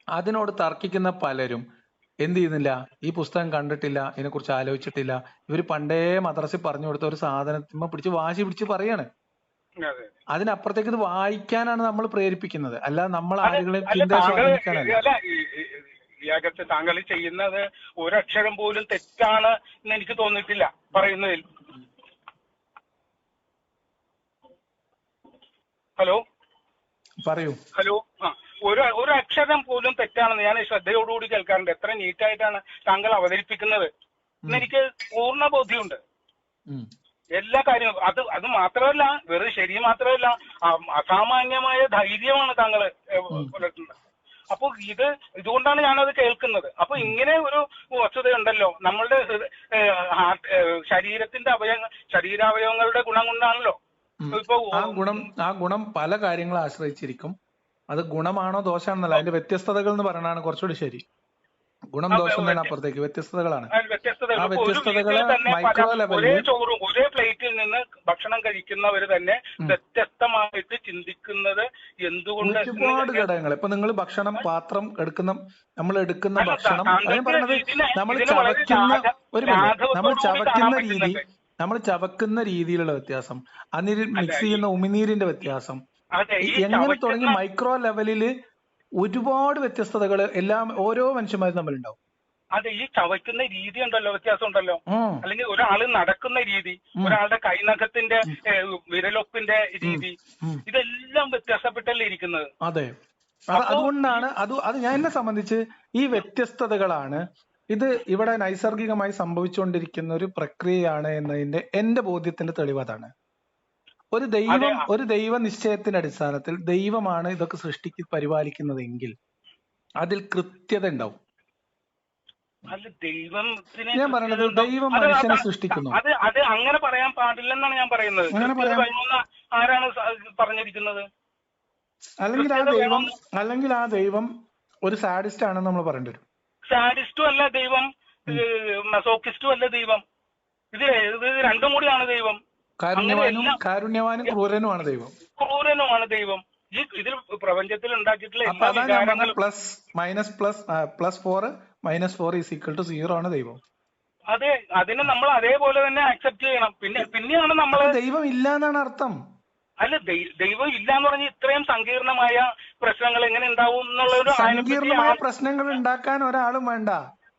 അതിനോട് തർക്കിക്കുന്ന പലരും എന്ത് ചെയ്യുന്നില്ല, ഈ പുസ്തകം കണ്ടിട്ടില്ല, ഇതിനെക്കുറിച്ച് ആലോചിച്ചിട്ടില്ല. ഇവർ പണ്ടേ മദ്രസയിൽ പറഞ്ഞു കൊടുത്ത ഒരു സാധനത്തിന്മേ പിടിച്ച് വാശി പിടിച്ച് പറയാണ്. അതിനപ്പുറത്തേക്ക് ഇത് വായിക്കാനാണ് നമ്മൾ പ്രേരിപ്പിക്കുന്നത്, അല്ലാതെ നമ്മൾ ആളുകളെ ചിന്ത സ്വാധീനിക്കാനല്ല. താങ്കൾ ചെയ്യുന്നത് ഒരക്ഷരം പോലും തെറ്റാണ് എന്ന് എനിക്ക് തോന്നിയിട്ടില്ല പറയുന്നതിൽ. ഹലോ പറയൂ. ഹലോ ഒരു അക്ഷരം പോലും തെറ്റാണെന്ന് ഞാൻ ശ്രദ്ധയോടുകൂടി കേൾക്കാറുണ്ട്. എത്ര നീറ്റായിട്ടാണ് താങ്കൾ അവതരിപ്പിക്കുന്നത് എന്നെനിക്ക് പൂർണ്ണ ബോധ്യമുണ്ട്. എല്ലാ കാര്യവും അത് മാത്രമല്ല, വെറുതെ ശരി മാത്രമല്ല, അസാമാന്യമായ ധൈര്യമാണ് താങ്കൾ പുലർത്തുന്നത്. അപ്പൊ ഇതുകൊണ്ടാണ് ഞാനത് കേൾക്കുന്നത്. അപ്പൊ ഇങ്ങനെ ഒരു വസ്തുതയുണ്ടല്ലോ, നമ്മളുടെ ശരീരാവയവങ്ങളുടെ ഗുണം കൊണ്ടാണല്ലോ ഇപ്പൊ ആ ഗുണം പല കാര്യങ്ങളെ ആശ്രയിച്ചിരിക്കും. അത് ഗുണമാണോ ദോഷമാണെന്നല്ല, അതിന്റെ വ്യത്യസ്തതകൾ എന്ന് പറയുന്നതാണ് കുറച്ചുകൂടി ശരി. ഗുണം ദോഷം തന്നെ അപ്പുറത്തേക്ക് വ്യത്യസ്തതകളാണ്. ആ വ്യത്യസ്തതകള് മൈക്രോ ലെവലിൽ ഒരേ പ്ലേറ്റിൽ നിന്ന് ഭക്ഷണം കഴിക്കുന്നവര് തന്നെ വ്യത്യസ്തമായിട്ട് ചിന്തിക്കുന്നത് എന്തുകൊണ്ട്? ഒരുപാട് ഘടകങ്ങൾ. ഇപ്പൊ നിങ്ങൾ ഭക്ഷണം പാത്രം നമ്മൾ എടുക്കുന്ന ഭക്ഷണം, ഞാൻ പറയുന്നത് നമ്മൾ ചവക്കുന്ന രീതിയിലുള്ള വ്യത്യാസം, അതിൽ മിക്സ് ചെയ്യുന്ന ഉമിനീരിന്റെ വ്യത്യാസം, എങ്ങനെ തുടങ്ങി മൈക്രോ ലെവലില് ഒരുപാട് വ്യത്യസ്തതകൾ ഓരോ മനുഷ്യന്മാരും തമ്മിലുണ്ടാവും. അതെ, ഈ ചവയ്ക്കുന്ന രീതി ഉണ്ടല്ലോ, വ്യത്യാസം ഉണ്ടല്ലോ. അല്ലെങ്കിൽ ഒരാള് നടക്കുന്ന രീതി, ഒരാളുടെ കൈനഖത്തിന്റെ വിരലൊപ്പിന്റെ രീതി, ഇതെല്ലാം വ്യത്യാസപ്പെട്ടല്ലേ ഇരിക്കുന്നത്. അതെ, അതുകൊണ്ടാണ് അത് ഞാൻ എന്നെ സംബന്ധിച്ച് ഈ വ്യത്യസ്തതകളാണ് ഇത് ഇവിടെ നൈസർഗികമായി സംഭവിച്ചുകൊണ്ടിരിക്കുന്ന ഒരു പ്രക്രിയയാണ് എന്നതിന്റെ എന്റെ ബോധ്യത്തിന്റെ തെളിവ് അതാണ്. ഒരു ദൈവ നിശ്ചയത്തിന്റെ അടിസ്ഥാനത്തിൽ ദൈവമാണ് ഇതൊക്കെ സൃഷ്ടിക്ക് പരിപാലിക്കുന്നതെങ്കിൽ അതിൽ കൃത്യത ഉണ്ടാവും. ഞാൻ പറയുന്നത് ദൈവം മനുഷ്യനെ സൃഷ്ടിക്കുന്നു. അത് അങ്ങനെ പറയാൻ പാടില്ലെന്നാണ് ഞാൻ പറയുന്നത്. ആരാണ് പറഞ്ഞിരിക്കുന്നത്? അല്ലെങ്കിൽ ആ ദൈവം ഒരു സാഡിസ്റ്റ് ആണെന്ന് നമ്മൾ പറയേണ്ടി വരും. സാഡിസ്റ്റും അല്ല ദൈവം, മസോക്കിസ്റ്റും അല്ല ദൈവം. ഇത് രണ്ടും കൂടിയാണ് ദൈവം. കാരുണ്യവാനും ക്രൂരനുമാണ് ദൈവം. ക്രൂരനുമാണ് ദൈവം. ഇതിൽ പ്രപഞ്ചത്തിൽ ഉണ്ടാക്കിയിട്ടുള്ള പ്ലസ് മൈനസ് പ്ലസ് 4 - 4 = 0 ആണ് ദൈവം. അതെ, അതിനെ നമ്മൾ അതേപോലെ തന്നെ അക്സെപ്റ്റ് ചെയ്യണം. പിന്നെയാണ് നമ്മൾ ദൈവം ഇല്ല എന്നാണ് അർത്ഥം. അല്ല, ദൈവം ഇല്ല എന്ന് പറഞ്ഞ് ഇത്രയും സങ്കീർണമായ പ്രശ്നങ്ങൾ എങ്ങനെ ഉണ്ടാവും എന്നുള്ള സങ്കീർണമായ പ്രശ്നങ്ങൾ ഉണ്ടാക്കാൻ ഒരാളും വേണ്ട.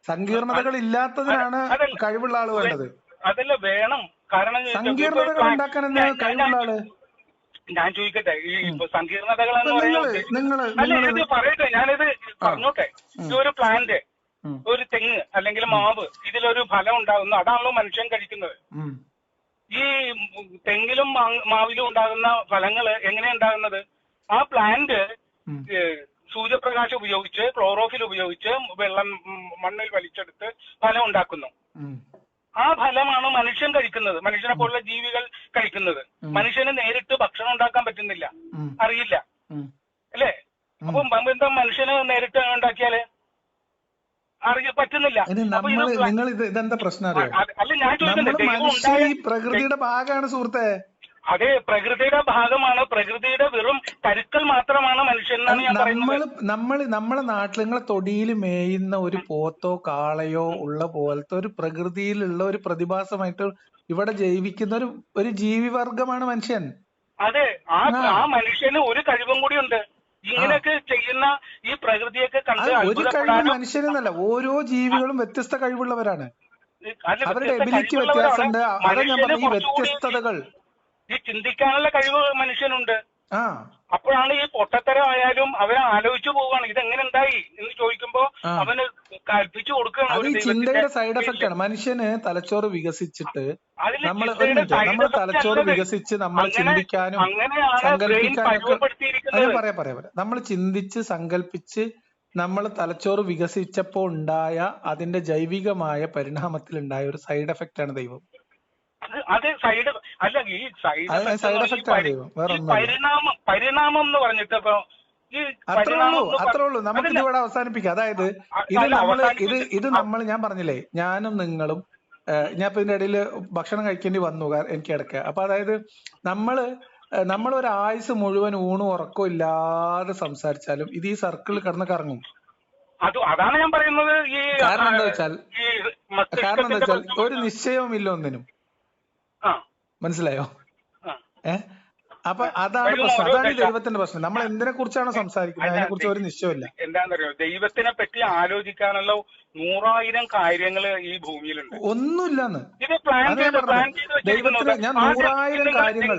സങ്കീർണതകൾ ഇല്ലാത്തതിനാണ് കഴിവുള്ള ആള് വേണ്ടത്. അതല്ല വേണം. കാരണം സങ്കീർണതകൾ ഉണ്ടാക്കാൻ കഴിവുള്ള ആള്. ഞാൻ ചോദിക്കട്ടെ, ഈ സങ്കീർണതകൾ എന്ന് പറയുന്നത് പറയട്ടെ, ഞാനിത് പറഞ്ഞോട്ടെ. ഇതൊരു പ്ലാന്റ്, ഒരു തെങ്ങ് അല്ലെങ്കിൽ മാവ്, ഇതിലൊരു ഫലം ഉണ്ടാകുന്നു. അതാണല്ലോ മനുഷ്യൻ കഴിക്കുന്നത്. ഈ തെങ്ങിലും മാവിലും ഉണ്ടാകുന്ന ഫലങ്ങൾ എങ്ങനെയാ ഉണ്ടാകുന്നത്? ആ പ്ലാന്റ് സൂര്യപ്രകാശം ഉപയോഗിച്ച്, ക്ലോറോഫിൽ ഉപയോഗിച്ച്, വെള്ളം മണ്ണിൽ വലിച്ചെടുത്ത് ഫലം ഉണ്ടാക്കുന്നു. ആ ഫലമാണ് മനുഷ്യൻ കഴിക്കുന്നത്, മനുഷ്യനെ പോലുള്ള ജീവികൾ കഴിക്കുന്നത്. മനുഷ്യന് നേരിട്ട് ഭക്ഷണം ഉണ്ടാക്കാൻ പറ്റുന്നില്ല, അറിയില്ല അല്ലേ? അപ്പം എന്താ മനുഷ്യന് നേരിട്ട് ഉണ്ടാക്കിയാല് പറ്റുന്നില്ല. ഇതെന്താ പ്രശ്നം? അല്ല, ഞാൻ ചോദിക്കുന്നത് പ്രകൃതിയുടെ ഭാഗമാണ് സുഹൃത്തെ. അതെ, പ്രകൃതിയുടെ ഭാഗമാണ്. പ്രകൃതിയുടെ വെറും കരുക്കൾ മാത്രമാണ് മനുഷ്യൻ എന്നാണ് ഞാൻ പറയുന്നത്. നമ്മളെ നാട്ടിൽ നിങ്ങളെ തൊടിയിൽ മേയുന്ന ഒരു പോത്തോ കാളയോ ഉള്ള പോലത്തെ ഒരു പ്രകൃതിയിലുള്ള ഒരു പ്രതിഭാസമായിട്ട് ഇവിടെ ജീവിക്കുന്ന ഒരു ജീവിവർഗമാണ് മനുഷ്യൻ. അതെ, ആ മനുഷ്യന് ഒരു കഴിവും കൂടി ഉണ്ട്. ഇങ്ങനെയൊക്കെ ചെയ്യുന്ന ഈ പ്രകൃതിയൊക്കെ കണ്ട് ഒരു കഴിവ് മനുഷ്യനെന്നല്ല, ഓരോ ജീവികളും വ്യത്യസ്ത കഴിവുള്ളവരാണ്. അവരുടെ എബിലിറ്റി വ്യത്യാസമുണ്ട്. അതാ ഞാൻ പറഞ്ഞ ഈ വ്യത്യസ്തതകൾ. ഈ ചിന്തിക്കാനുള്ള കഴിവ് മനുഷ്യനുണ്ട്. ആ അപ്പോഴാണ് ഈ പൊട്ടത്തരം ആയാലും അവരെ ആലോചിച്ചു പോവാണ് ഇതെങ്ങനെ ഉണ്ടായി എന്ന് ചോദിക്കുമ്പോ ആ അവന് കൽപ്പിച്ചു കൊടുക്കുകയാണ് അത് ഒരു ഈ ദൈവത്തിന്റെ ചിന്തയുടെ സൈഡ് എഫക്റ്റ് പേരില്. ആണ്. മനുഷ്യന് തലച്ചോറ് വികസിച്ചിട്ട് അതില് നമ്മൾ ഒരു ചിന്തയുടെ മിനിറ്റ് സൈഡ് നമ്മളെ എഫക്റ്റ് തലച്ചോറ് അല്ലത്. വികസിച്ച് നമ്മൾ അങ്ങനെ ചിന്തിക്കാനും അങ്ങനെയാണ് ബ്രെയിൻ സങ്കല്പിക്കാനും ഒക്കെ അത് പരുവപ്പെടുത്തിയിരിക്കുന്നത്. ഞാൻ പറയാം നമ്മൾ ചിന്തിച്ച് സങ്കല്പിച്ച് നമ്മൾ തലച്ചോറ് വികസിച്ചപ്പോ ഉണ്ടായ അതിന്റെ ജൈവികമായ പരിണാമത്തിൽ ഉണ്ടായ ഒരു സൈഡ് എഫക്റ്റ് ആണ് ദൈവം. അത് സൈഡ് അല്ല, ഈ സൈഡ് അത് എഫക്ട് സൈഡ് എഫക്റ്റ് ആണ് ദൈവം, വേറെ ഈ ഒന്നുമില്ല. പരിണാമം എന്ന് പറഞ്ഞിട്ട് ഇപ്പൊ ഈ അത്രേ ഉള്ളൂ, പരിണാമം അത്രേ ഉള്ളൂ. നമുക്ക് ഇത് ഇവിടെ അവസാനിപ്പിക്കാം. അതായത് ഇത് നമ്മൾ ഞാൻ പറഞ്ഞില്ലേ, ഞാനും നിങ്ങളും ഞാൻ ഇപ്പൊ ഇതിന്റെ ഇടയിൽ ഭക്ഷണം കഴിക്കേണ്ടി വന്നു എനിക്ക് ഇടയ്ക്ക്. അപ്പൊ അതായത് നമ്മൾ ഒരു ആയുസ് മുഴുവൻ ഊണും ഉറക്കവും ഇല്ലാതെ സംസാരിച്ചാലും ഇത് ഈ സർക്കിളിൽ കിടന്ന് കറങ്ങും. അതാണ് ഞാൻ പറയുന്നത്. ഈ കാരണം എന്താ വെച്ചാൽ ഈ മസ്തിഷ്കത്തിന്റെ ഒരു നിശ്ചയവും ഇല്ല ഒന്നിനും. ആ മനസ്സിലായോ? ആ. അപ്പൊ അതാണ് പ്രശ്നം, അതാണ് ഈ ദൈവത്തിന്റെ പ്രശ്നം. നമ്മൾ എന്തിനെ കുറിച്ചാണോ സംസാരിക്കുന്നത് അതിനെ കുറിച്ച് ഒരു നിശ്ചയമില്ല. എന്താണെന്നറിയോ, ദൈവത്തിനെ പറ്റി ആലോചിക്കാനുള്ള 100,000 കാര്യങ്ങൾ ഈ ഭൂമിയിലുണ്ട്. ഒന്നുമില്ലെന്ന് ഇത് പ്ലാൻ ചെയ്ത് ദൈവത്തിന് ഞാൻ 100,000 കാര്യങ്ങൾ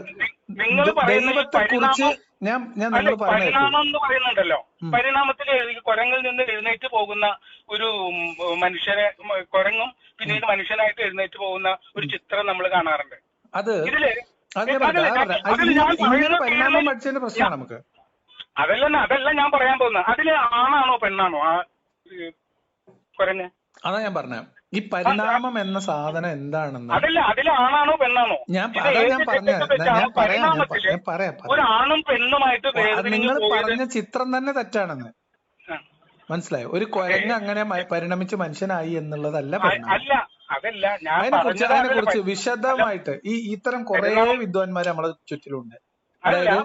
നിങ്ങൾ ദൈവത്തെ കുറിച്ച് ഞാൻ നിങ്ങൾ പറഞ്ഞു. പരിണാമം എന്ന് പറയുന്നുണ്ടല്ലോ, പരിണാമത്തിൽ കുരങ്ങിൽ നിന്ന് എഴുന്നേറ്റ് പോകുന്ന ഒരു കുരങ്ങും പിന്നീട് മനുഷ്യനായിട്ട് എഴുന്നേറ്റ് പോകുന്ന ഒരു ചിത്രം നമ്മൾ കാണാറുണ്ട്. ഇതില് ഇങ്ങനെ പരിണാമം പഠിച്ചതിന്റെ പ്രശ്നമാണ് നമുക്ക്. അതല്ല ഞാൻ പറയാൻ പോകുന്നത്. അതില് ആണാണോ പെണ്ണാണോ ആ കുരങ്ങ്? അതാ ഞാൻ പറഞ്ഞ ഈ പരിണാമം എന്ന സാധനം എന്താണെന്ന്. അതില് ആണാണോ പെണ്ണാണോ? ഒരു ആണും പെണ്ണുമായിട്ട് നിങ്ങൾ പറഞ്ഞ ചിത്രം തന്നെ തെറ്റാണെന്ന് മനസ്സിലായോ? ഒരു കുരങ്ങ് അങ്ങനെ പരിണമിച്ച് മനുഷ്യനായി എന്നുള്ളതല്ല പരിണാമം. അതിനെക്കുറിച്ച് വിശദമായിട്ട് ഇത്തരം കുറെ വിദ്വാൻമാര് നമ്മളെ ചുറ്റിലുണ്ട്. അതായത്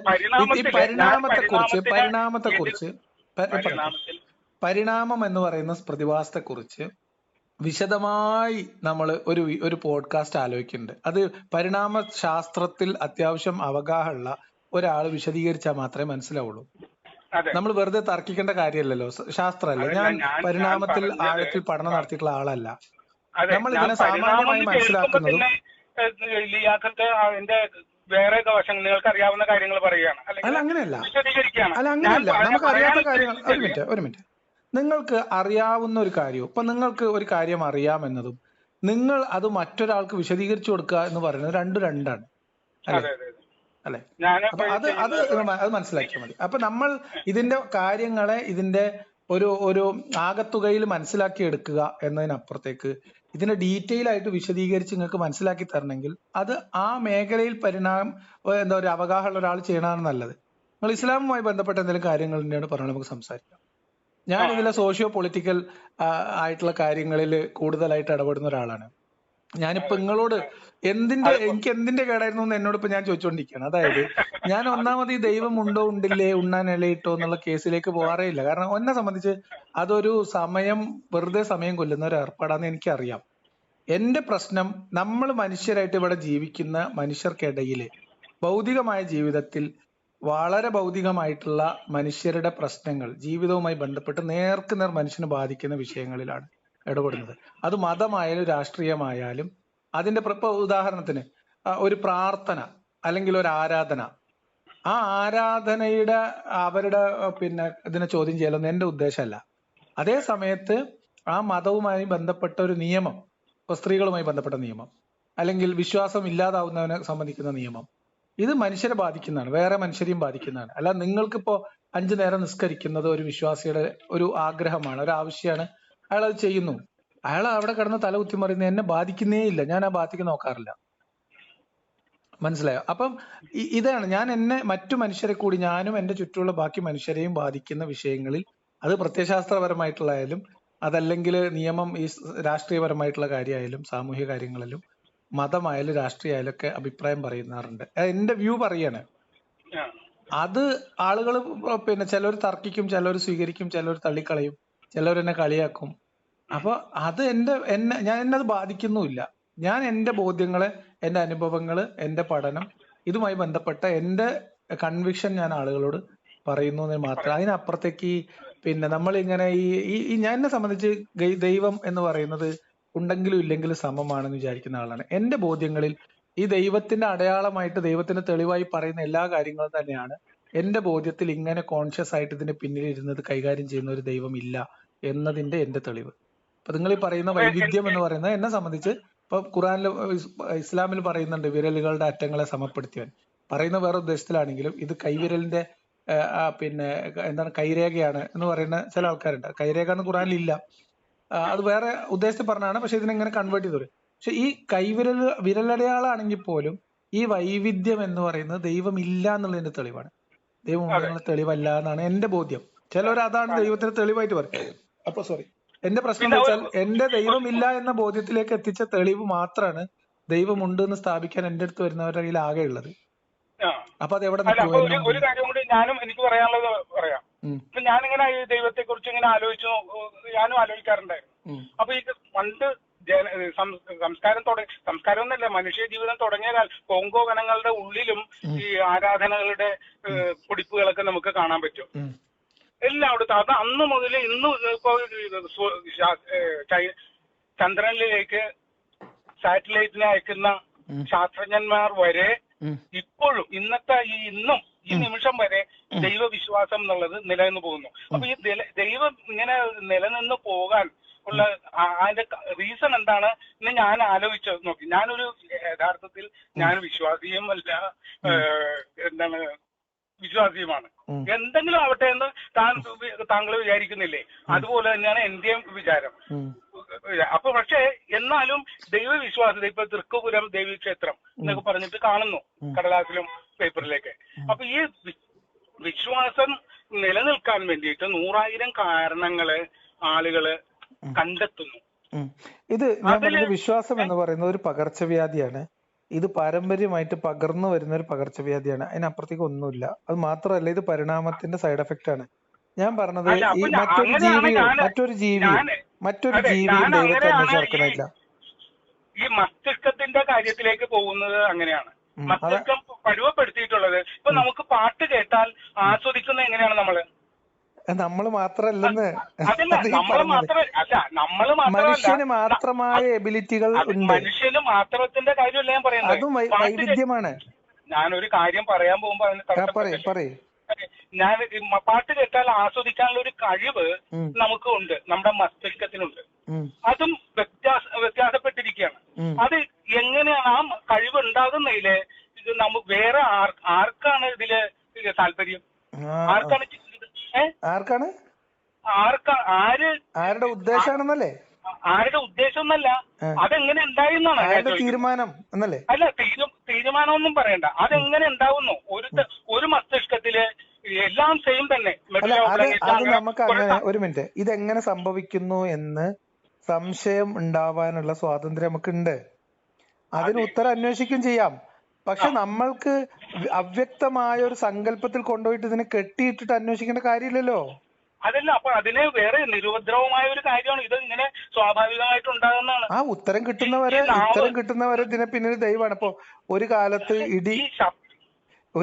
ഈ പരിണാമം എന്ന് പറയുന്ന പ്രതിഭാസത്തെ കുറിച്ച് വിശദമായി നമ്മൾ ഒരു പോഡ്കാസ്റ്റ് ആലോചിക്കുന്നുണ്ട്. അത് പരിണാമ ശാസ്ത്രത്തിൽ അത്യാവശ്യം അവഗാഹമുള്ള ഒരാൾ വിശദീകരിച്ചാൽ മാത്രമേ മനസ്സിലാവുള്ളൂ. നമ്മൾ വെറുതെ തർക്കിക്കേണ്ട കാര്യമല്ലല്ലോ, ശാസ്ത്രമല്ലേ. ഞാൻ പരിണാമത്തിൽ ആഴത്തിൽ പഠനം നടത്തിയിട്ടുള്ള ആളല്ല. നമ്മൾ ഇതിനെ സാമാന്യമായി മനസ്സിലാക്കുന്നതും വേറെ ദോഷങ്ങൾ നിങ്ങൾക്ക് അറിയാവുന്ന കാര്യങ്ങൾ പറയുകയാണ്. അങ്ങനെയല്ല. നമുക്ക് അറിയാത്ത കാര്യങ്ങൾ ഒരു മിനിറ്റ് നിങ്ങൾക്ക് അറിയാവുന്ന ഒരു കാര്യവും ഇപ്പൊ നിങ്ങൾക്ക് ഒരു കാര്യം അറിയാമെന്നതും നിങ്ങൾ അത് മറ്റൊരാൾക്ക് വിശദീകരിച്ചു കൊടുക്കുക എന്ന് പറയുന്നത് രണ്ടാണ് അല്ലെ? അപ്പൊ അത് മനസ്സിലാക്കിയാൽ മതി. അപ്പൊ നമ്മൾ ഇതിന്റെ കാര്യങ്ങളെ ഇതിന്റെ ഒരു ആകത്തുകയിൽ മനസ്സിലാക്കി എടുക്കുക എന്നതിനപ്പുറത്തേക്ക് ഇതിനെ ഡീറ്റെയിൽ ആയിട്ട് വിശദീകരിച്ച് നിങ്ങൾക്ക് മനസ്സിലാക്കി തരണമെങ്കിൽ അത് ആ മേഖലയിൽ ഒരു അവഗാഹമുള്ള ഒരാൾ ചെയ്യണതാണ് നല്ലത്. നിങ്ങൾ ഇസ്ലാമുമായി ബന്ധപ്പെട്ട എന്തെങ്കിലും കാര്യങ്ങൾ തന്നെയാണ് പറഞ്ഞാൽ നമുക്ക് സംസാരിക്കാം. ഞാൻ ഇതിലെ സോഷ്യോ പൊളിറ്റിക്കൽ ആയിട്ടുള്ള കാര്യങ്ങളിൽ കൂടുതലായിട്ട് ഇടപെടുന്ന ഒരാളാണ്. ഞാനിപ്പോ നിങ്ങളോട് എനിക്ക് എന്തിന്റെ കേടായിരുന്നു എന്ന് എന്നോട് ഇപ്പൊ ഞാൻ ചോദിച്ചുകൊണ്ടിരിക്കുകയാണ്. അതായത് ഞാൻ ഒന്നാമത് ഈ ദൈവം ഉണ്ടോ ഉണ്ടില്ലേ ഉണ്ണാൻ ഇലയിട്ടോ എന്നുള്ള കേസിലേക്ക് പോകാറേ ഇല്ല. കാരണം എന്നെ സംബന്ധിച്ച് അതൊരു വെറുതെ സമയം കൊല്ലുന്ന ഒരു ഏർപ്പാടാന്ന് എനിക്കറിയാം. എന്റെ പ്രശ്നം നമ്മൾ മനുഷ്യരായിട്ട് ഇവിടെ ജീവിക്കുന്ന മനുഷ്യർക്കിടയില് ഭൗതികമായ ജീവിതത്തിൽ വളരെ ഭൗതികമായിട്ടുള്ള മനുഷ്യരുടെ പ്രശ്നങ്ങൾ ജീവിതവുമായി ബന്ധപ്പെട്ട് നേർക്കുനേർ മനുഷ്യനെ ബാധിക്കുന്ന വിഷയങ്ങളിലാണ് ഇടപെടുന്നത്. അത് മതമായാലും രാഷ്ട്രീയമായാലും അതിന്റെ ഉദാഹരണത്തിന് ഒരു പ്രാർത്ഥന അല്ലെങ്കിൽ ഒരു ആരാധന, ആ ആരാധനയുടെ അവരുടെ ഇതിനെ ചോദ്യം ചെയ്യലൊന്നും എന്റെ ഉദ്ദേശമല്ല. അതേ സമയത്ത് ആ മതവുമായി ബന്ധപ്പെട്ട ഒരു നിയമം, സ്ത്രീകളുമായി ബന്ധപ്പെട്ട നിയമം അല്ലെങ്കിൽ വിശ്വാസം ഇല്ലാതാവുന്നവനെ സംബന്ധിക്കുന്ന നിയമം, ഇത് മനുഷ്യരെ ബാധിക്കുന്നതാണ്, വേറെ മനുഷ്യരെയും ബാധിക്കുന്നതാണ്. അല്ല നിങ്ങൾക്കിപ്പോ 5 നേരം നിസ്കരിക്കുന്നത് ഒരു വിശ്വാസിയുടെ ഒരു ആഗ്രഹമാണ്, ഒരു ആവശ്യമാണ്, അയാൾ അത് ചെയ്യുന്നു. അയാൾ അവിടെ കിടന്ന് തല കുത്തിമറിയുന്നത് എന്നെ ബാധിക്കുന്നേ ഇല്ല, ഞാൻ ആ ഭാഗത്തേക്ക് നോക്കാറില്ല. മനസ്സിലായോ? അപ്പം ഇതാണ് ഞാൻ മറ്റു മനുഷ്യരെ കൂടി ഞാനും എന്റെ ചുറ്റുമുള്ള ബാക്കി മനുഷ്യരെയും ബാധിക്കുന്ന വിഷയങ്ങളിൽ, അത് പ്രത്യയശാസ്ത്രപരമായിട്ടുള്ളതായാലും അതല്ലെങ്കിൽ നിയമം ഈ രാഷ്ട്രീയപരമായിട്ടുള്ള കാര്യമായാലും സാമൂഹിക കാര്യങ്ങളിലും മതമായാലും രാഷ്ട്രീയമായാലും ഒക്കെ അഭിപ്രായം പറയുന്നാറുണ്ട്. എന്റെ വ്യൂ പറയാണ്. അത് ആളുകൾ ചിലർ തർക്കിക്കും, ചിലർ സ്വീകരിക്കും, ചിലർ തള്ളിക്കളയും, ചിലർ എന്നെ കളിയാക്കും. അപ്പൊ അത് എന്നത് ബാധിക്കുന്നുമില്ല. ഞാൻ എന്റെ ബോധ്യങ്ങള്, എന്റെ അനുഭവങ്ങള്, എന്റെ പഠനം, ഇതുമായി ബന്ധപ്പെട്ട എന്റെ കൺവിക്ഷൻ ഞാൻ ആളുകളോട് പറയുന്നു എന്ന് മാത്രം. അതിനപ്പുറത്തേക്ക് നമ്മളിങ്ങനെ ഞാൻ എന്നെ സംബന്ധിച്ച് ദൈവം എന്ന് പറയുന്നത് ഉണ്ടെങ്കിലും ഇല്ലെങ്കിലും സമമാണെന്ന് വിചാരിക്കുന്ന ആളാണ്. എന്റെ ബോധ്യങ്ങളിൽ ഈ ദൈവത്തിന്റെ അടയാളമായിട്ട് ദൈവത്തിന്റെ തെളിവായി പറയുന്ന എല്ലാ കാര്യങ്ങളും തന്നെയാണ് എന്റെ ബോധ്യത്തിൽ ഇങ്ങനെ കോൺഷ്യസ് ആയിട്ട് ഇതിന്റെ പിന്നിൽ ഇരുന്നത് കൈകാര്യം ചെയ്യുന്ന ഒരു ദൈവം ഇല്ല എന്നതിന്റെ എന്റെ തെളിവ്. അപ്പൊ നിങ്ങൾ ഈ പറയുന്ന വൈവിധ്യം എന്ന് പറയുന്നത് എന്നെ സംബന്ധിച്ച് ഇപ്പൊ ഖുറാനിൽ ഇസ്ലാമിൽ പറയുന്നുണ്ട് വിരലുകളുടെ അറ്റങ്ങളെ സമപ്പെടുത്തിയവൻ. പറയുന്ന വേറെ ഉദ്ദേശത്തിലാണെങ്കിലും ഇത് കൈവിരലിന്റെ പിന്നെ എന്താണ് കൈരേഖയാണ് എന്ന് പറയുന്ന ചില ആൾക്കാരുണ്ട്. കൈരേഖ എന്ന് ഖുറാനിൽ ഇല്ല, അത് വേറെ ഉദ്ദേശത്തിൽ പറഞ്ഞാണ്. പക്ഷെ ഇതിനെങ്ങനെ കൺവേർട്ട് ചെയ്തു. പക്ഷെ ഈ വിരലടയാളാണെങ്കിൽ പോലും ഈ വൈവിധ്യം എന്ന് പറയുന്നത് ദൈവം ഇല്ല എന്നുള്ളതിന്റെ തെളിവാണ്. ദൈവം ഉണ്ടെന്നുള്ള തെളിവല്ല എന്നാണ് എന്റെ ബോധ്യം. ചിലവർ അതാണ് ദൈവത്തിന് തെളിവായിട്ട് പറയും. അപ്പൊ എന്റെ പ്രശ്നം എന്ന് വെച്ചാൽ എന്റെ ദൈവം ഇല്ല എന്ന ബോധ്യത്തിലേക്ക് എത്തിച്ച തെളിവ് മാത്രമാണ് ദൈവമുണ്ട് എന്ന് സ്ഥാപിക്കാൻ എന്റെ അടുത്ത് വരുന്നവരുടെ കയ്യിൽ ആകെ ഉള്ളത്. അപ്പൊ അത് എവിടെ ഒരു കാര്യം കൂടി എനിക്ക് പറയാനുള്ളത് പറയാം. ഞാനിങ്ങനെ ഈ ദൈവത്തെ കുറിച്ച് ഇങ്ങനെ ഞാനും ആലോചിക്കാറുണ്ടായിരുന്നു. അപ്പൊ ഈ പണ്ട് സംസ്കാരം എന്നല്ല, മനുഷ്യ ജീവിതം തുടങ്ങിയ കോങ്കോ വനങ്ങളുടെ ഉള്ളിലും ഈ ആരാധനകളുടെ പൊടിപ്പുകളൊക്കെ നമുക്ക് കാണാൻ പറ്റും എല്ലായിടത്തും. അത് അന്ന് മുതൽ ഇന്ന് ഇപ്പൊ ചന്ദ്രനിലേക്ക് സാറ്റലൈറ്റിനെ അയക്കുന്ന ശാസ്ത്രജ്ഞന്മാർ വരെ ഇപ്പോഴും ഇന്നും ഈ നിമിഷം വരെ ദൈവവിശ്വാസം എന്നുള്ളത് നിലനിന്ന് പോകുന്നു. അപ്പൊ ഈ ദൈവം ഇങ്ങനെ നിലനിന്ന് പോകാൻ ഉള്ള അതിന്റെ റീസൺ എന്താണ് എന്ന് ഞാൻ ആലോചിച്ചു നോക്കി. ഞാനൊരു യഥാർത്ഥത്തിൽ ഞാൻ വിശ്വാസിയും അല്ല, എന്താണ് വിശ്വാസിയുമാണ്. എന്തെങ്കിലും ആവട്ടെ എന്ന് താങ്കൾ വിചാരിക്കുന്നില്ലേ? അതുപോലെ തന്നെയാണ് എന്റെയും വിചാരം. അപ്പൊ പക്ഷെ എന്നാലും ദൈവവിശ്വാസത ഇപ്പൊ തൃക്കുപുരം ദേവീക്ഷേത്രം എന്നൊക്കെ പറഞ്ഞിട്ട് കാണുന്നു കടലാസിലും പേപ്പറിലേക്ക്. അപ്പൊ ഈ വിശ്വാസം നിലനിൽക്കാൻ വേണ്ടിയിട്ട് 100,000 കാരണങ്ങള് ആളുകള് കണ്ടെത്തുന്നു. ഇത് ഞാൻ പറഞ്ഞ വിശ്വാസം എന്ന് പറയുന്നത് ഒരു പകർച്ചവ്യാധിയാണ്. ഇത് പാരമ്പര്യമായിട്ട് പകർന്നു വരുന്ന ഒരു പകർച്ചവ്യാധിയാണ്. അതിനപ്പുറത്തേക്ക് ഒന്നുമില്ല. അത് മാത്രമല്ല, ഇത് പരിണാമത്തിന്റെ സൈഡ് എഫക്റ്റ് ആണ്. ഞാൻ പറഞ്ഞത് ഈ മറ്റൊരു ജീവിയും ദൈവത്തെ ചേർക്കണില്ല. ഈ മസ്തിഷ്കത്തിന്റെ കാര്യത്തിലേക്ക് പോകുന്നത് അങ്ങനെയാണ്. മസ്തിഷ്കം പരുവപ്പെടുത്തിയിട്ടുള്ളത്. ഇപ്പൊ നമുക്ക് പാട്ട് കേട്ടാൽ ആസ്വദിക്കുന്നത് എങ്ങനെയാണ് നമ്മള് മാത്രല്ലെന്ന്. മനുഷ്യന് മാത്രമായ എബിലിറ്റികൾ ഉണ്ട്. മനുഷ്യന് മാത്രത്തിന്റെ കാര്യമല്ല ഞാൻ പറയുന്നത്, അതും വൈവിധ്യമാണ്. ഞാനൊരു കാര്യം പറയാൻ പോകുമ്പോ അതിന് ഞാൻ പാട്ട് കേട്ടാൽ ആസ്വദിക്കാനുള്ള ഒരു കഴിവ് നമുക്ക് ഉണ്ട്, നമ്മുടെ മസ്തിഷ്കത്തിനുണ്ട്. അതും വ്യത്യാസപ്പെട്ടിരിക്കുകയാണ്. അത് എങ്ങനെയാണ് ആ കഴിവ് ഉണ്ടാകുന്നതില് ഇത് നമുക്ക് വേറെ ആർക്കാണ് ഇതില് താല്പര്യം? ആരുടെ ഉദ്ദേശമാണെന്നല്ലേ? ആരുടെ ഉദ്ദേശം എന്നല്ല, അതെങ്ങനെ ഉണ്ടായിരുന്നാണ് തീരുമാനം എന്നല്ലേ? അല്ല, തീരുമാനമൊന്നും പറയണ്ട. അതെങ്ങനെ ഉണ്ടാവുന്നു? ഒരു മസ്തിഷ്കത്തില് എല്ലാം സെയിം തന്നെ. അത് നമുക്ക് അങ്ങനെ ഒരു മിനിറ്റ്, ഇതെങ്ങനെ സംഭവിക്കുന്നു എന്ന് സംശയം ഉണ്ടാവാനുള്ള സ്വാതന്ത്ര്യം നമുക്കുണ്ട്. അതിന് ഉത്തരം അന്വേഷിക്കും ചെയ്യാം. പക്ഷെ നമ്മൾക്ക് അവ്യക്തമായ ഒരു സങ്കല്പത്തിൽ കൊണ്ടുപോയിട്ട് ഇതിനെ കെട്ടിയിട്ടിട്ട് അന്വേഷിക്കേണ്ട കാര്യമില്ലല്ലോ. അതല്ല, അപ്പൊ അതിന് വേറെ നിരുപദ്രവമായ ഒരു കാര്യമാണ്. ഇത് ഇങ്ങനെ സ്വാഭാവികമായിട്ട് ഉണ്ടാകുന്നതാണ്. ആ ഉത്തരം കിട്ടുന്നവരെ ഇതിനെ പിന്നിൽ ദൈവമാണ്. അപ്പൊ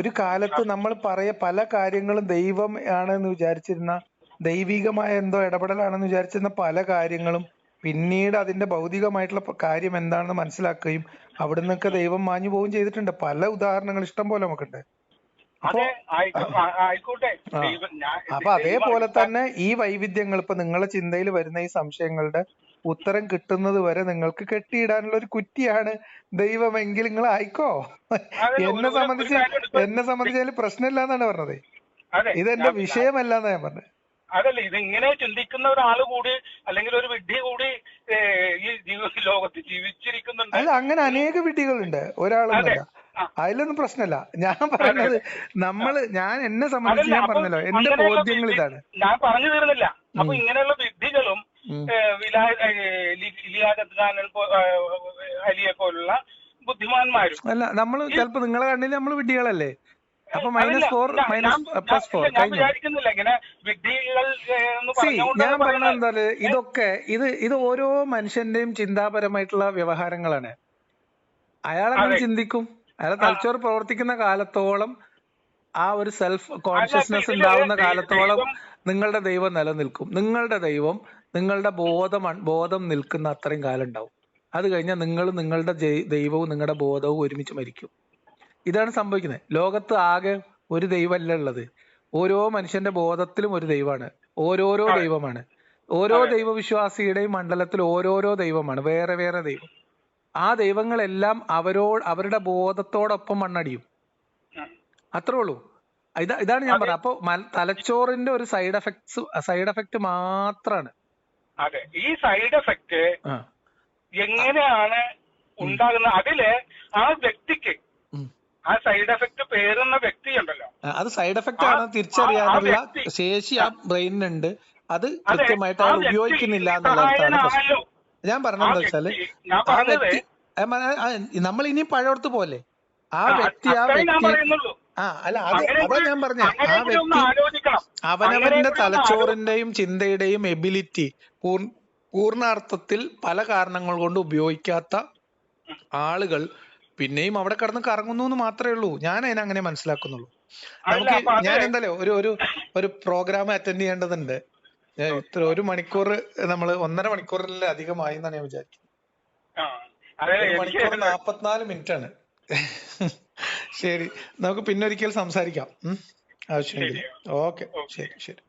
ഒരു കാലത്ത് നമ്മൾ പല കാര്യങ്ങളും ദൈവം ആണെന്ന് വിചാരിച്ചിരുന്ന, ദൈവികമായ എന്തോ ഇടപെടലാണെന്ന് വിചാരിച്ചിരുന്ന പല കാര്യങ്ങളും പിന്നീട് അതിന്റെ ഭൗതികമായിട്ടുള്ള കാര്യം എന്താണെന്ന് മനസ്സിലാക്കുകയും അവിടെ നിന്നൊക്കെ ദൈവം മാഞ്ഞു പോവുകയും ചെയ്തിട്ടുണ്ട്. പല ഉദാഹരണങ്ങൾ ഇഷ്ടം പോലെ നമുക്കുണ്ട്. അപ്പൊ അതേപോലെ തന്നെ ഈ വൈവിധ്യങ്ങൾ, ഇപ്പൊ നിങ്ങളെ ചിന്തയിൽ വരുന്ന ഈ സംശയങ്ങളുടെ ഉത്തരം കിട്ടുന്നത് വരെ നിങ്ങൾക്ക് കെട്ടിയിടാനുള്ള ഒരു കുറ്റിയാണ് ദൈവമെങ്കിൽ നിങ്ങൾ ആയിക്കോ. എന്നെ സംബന്ധിച്ച് അതിൽ പ്രശ്നമില്ലാന്നാണ് പറഞ്ഞത്. ഇതെന്റെ വിഷയമല്ലാന്നാ ഞാൻ പറഞ്ഞത്. അതല്ല, ഇതിങ്ങനെ ചിന്തിക്കുന്ന ഒരാള് കൂടി അല്ലെങ്കിൽ ഒരു വിഡ്ഢി കൂടി ഈ ലോകത്ത് ജീവിച്ചിരിക്കുന്നുണ്ട്. അല്ല, അങ്ങനെ അനേക വിഡ്ഢികളുണ്ട്, ഒരാളൊന്നുമല്ല. അതിലൊന്നും പ്രശ്നമില്ല. ഞാൻ പറയുന്നത് ഞാൻ എന്നെ സംബന്ധിച്ച് ഞാൻ പറഞ്ഞല്ലോ, എന്റെ ബോധ്യങ്ങൾ ഇതാണ്. ഞാൻ പറഞ്ഞു തീർന്നില്ല. അപ്പൊ ഇങ്ങനെയുള്ള വിഡ്ഢികളും അലിയെ പോലുള്ള ബുദ്ധിമാന്മാരും അല്ല, നമ്മള് ചിലപ്പോ നിങ്ങളെ കണ്ണിൽ നമ്മള് വിഡ്ഢികളല്ലേ? അപ്പൊ -4 ഞാൻ പറഞ്ഞ എന്താ, ഇത് ഓരോ മനുഷ്യന്റെയും ചിന്താപരമായിട്ടുള്ള വ്യവഹാരങ്ങളാണ്. അയാളെങ്ങനെ ചിന്തിക്കും? അയാളെ തലച്ചോറ് പ്രവർത്തിക്കുന്ന കാലത്തോളം, ആ ഒരു സെൽഫ് കോൺഷ്യസ്നെസ് ഉണ്ടാവുന്ന കാലത്തോളം നിങ്ങളുടെ ദൈവം നിലനിൽക്കും. നിങ്ങളുടെ ദൈവം, നിങ്ങളുടെ ബോധം നിൽക്കുന്ന അത്രയും കാലം ഉണ്ടാവും. അത് കഴിഞ്ഞാൽ നിങ്ങളുടെ ദൈവവും നിങ്ങളുടെ ബോധവും ഒരുമിച്ച് മരിക്കും. ഇതാണ് സംഭവിക്കുന്നത്. ലോകത്ത് ആകെ ഒരു ദൈവമല്ല ഉള്ളത്. ഓരോ മനുഷ്യന്റെ ബോധത്തിലും ഒരു ദൈവമാണ്. ഓരോരോ അതെ ദൈവമാണ്. ഓരോ അതെ ദൈവവിശ്വാസിയുടെയും മണ്ഡലത്തിൽ ഓരോരോ ദൈവമാണ്, വേറെ വേറെ ദൈവം. ആ ദൈവങ്ങളെല്ലാം അവരുടെ ബോധത്തോടൊപ്പം മണ്ണടിയും. ഉം. അത്രേ ഉള്ളൂ. ഇതാണ് ഞാൻ അത് പറഞ്ഞത്. അപ്പൊ തലച്ചോറിന്റെ ഒരു സൈഡ് എഫക്ട് മാത്രാണ്. അതെ, ഈ സൈഡ് എഫക്റ്റ് ആ എങ്ങനെയാണ് ഉം, ഉണ്ടാകുന്നത്? അതില് ആ വ്യക്തിക്ക്, ഉം. ആ സൈഡ് എഫക്റ്റ് പേരുന്ന വ്യക്തി ഉണ്ടല്ലോ, അത് സൈഡ് എഫക്ട് ആ ആണ് ആ തിരിച്ചറിയാനുള്ള വ്യക്തി, ശേഷി ആ ബ്രെയിനിനുണ്ട്. അത് അതെ, കൃത്യമായിട്ട് ആ അയാൾ വ്യക്തി ഉപയോഗിക്കുന്നില്ല എന്നുള്ളതാണ് പ്രശ്നം. നിസ്സഹായനാണല്ലോ. ഞാൻ ആ പറഞ്ഞത് എന്താ വെച്ചാല്, വ്യക്തി, ഞാൻ ആ പറഞ്ഞത് വ്യക്തി നമ്മൾ ഇനി പഴയടുത്ത് പോലെ ആ വ്യക്തി അത്രയും ഞാൻ പറയുന്നുള്ളൂ. അല്ല അങ്ങനെ അതാ കൂടി ഞാൻ പറഞ്ഞ അങ്ങനെ ആ കൂടി ഒന്ന് വ്യക്തി ആലോചിക്കണം. അങ്ങനെ അവനവന്റെ കൂടി ഒന്ന് തലച്ചോറിന്റെയും ചിന്തയുടെയും എബിലിറ്റി പൂർണ്ണാർത്ഥത്തിൽ പല കാരണങ്ങൾ കൊണ്ട് ഉപയോഗിക്കാത്ത ആളുകൾ പിന്നെയും അവിടെ കിടന്ന് കറങ്ങുന്നു എന്ന് മാത്രമേ ഉള്ളൂ. ഞാൻ അതിനെ മനസ്സിലാക്കുന്നുള്ളൂ. അല്ല, നമുക്ക് അപ്പൊ അത് ഞാൻ എന്തായാലും ഒരു പ്രോഗ്രാം അറ്റൻഡ് ചെയ്യേണ്ടതുണ്ട്. ഇത്ര 1 മണിക്കൂർ, നമ്മൾ 1.5 മണിക്കൂറിൽ അധികമായി എന്നാണ് ഞാൻ വിചാരിക്കുന്നത്. ആ, അതെ 1 എനിക്ക് മണിക്കൂർ 44 മിനിറ്റ് ആണ്. ശരി, നമുക്ക് പിന്നെ ഒരിക്കൽ സംസാരിക്കാം ആവശ്യമെങ്കിൽ. ശരിയാ. Okay, okay. ശരി ശരി.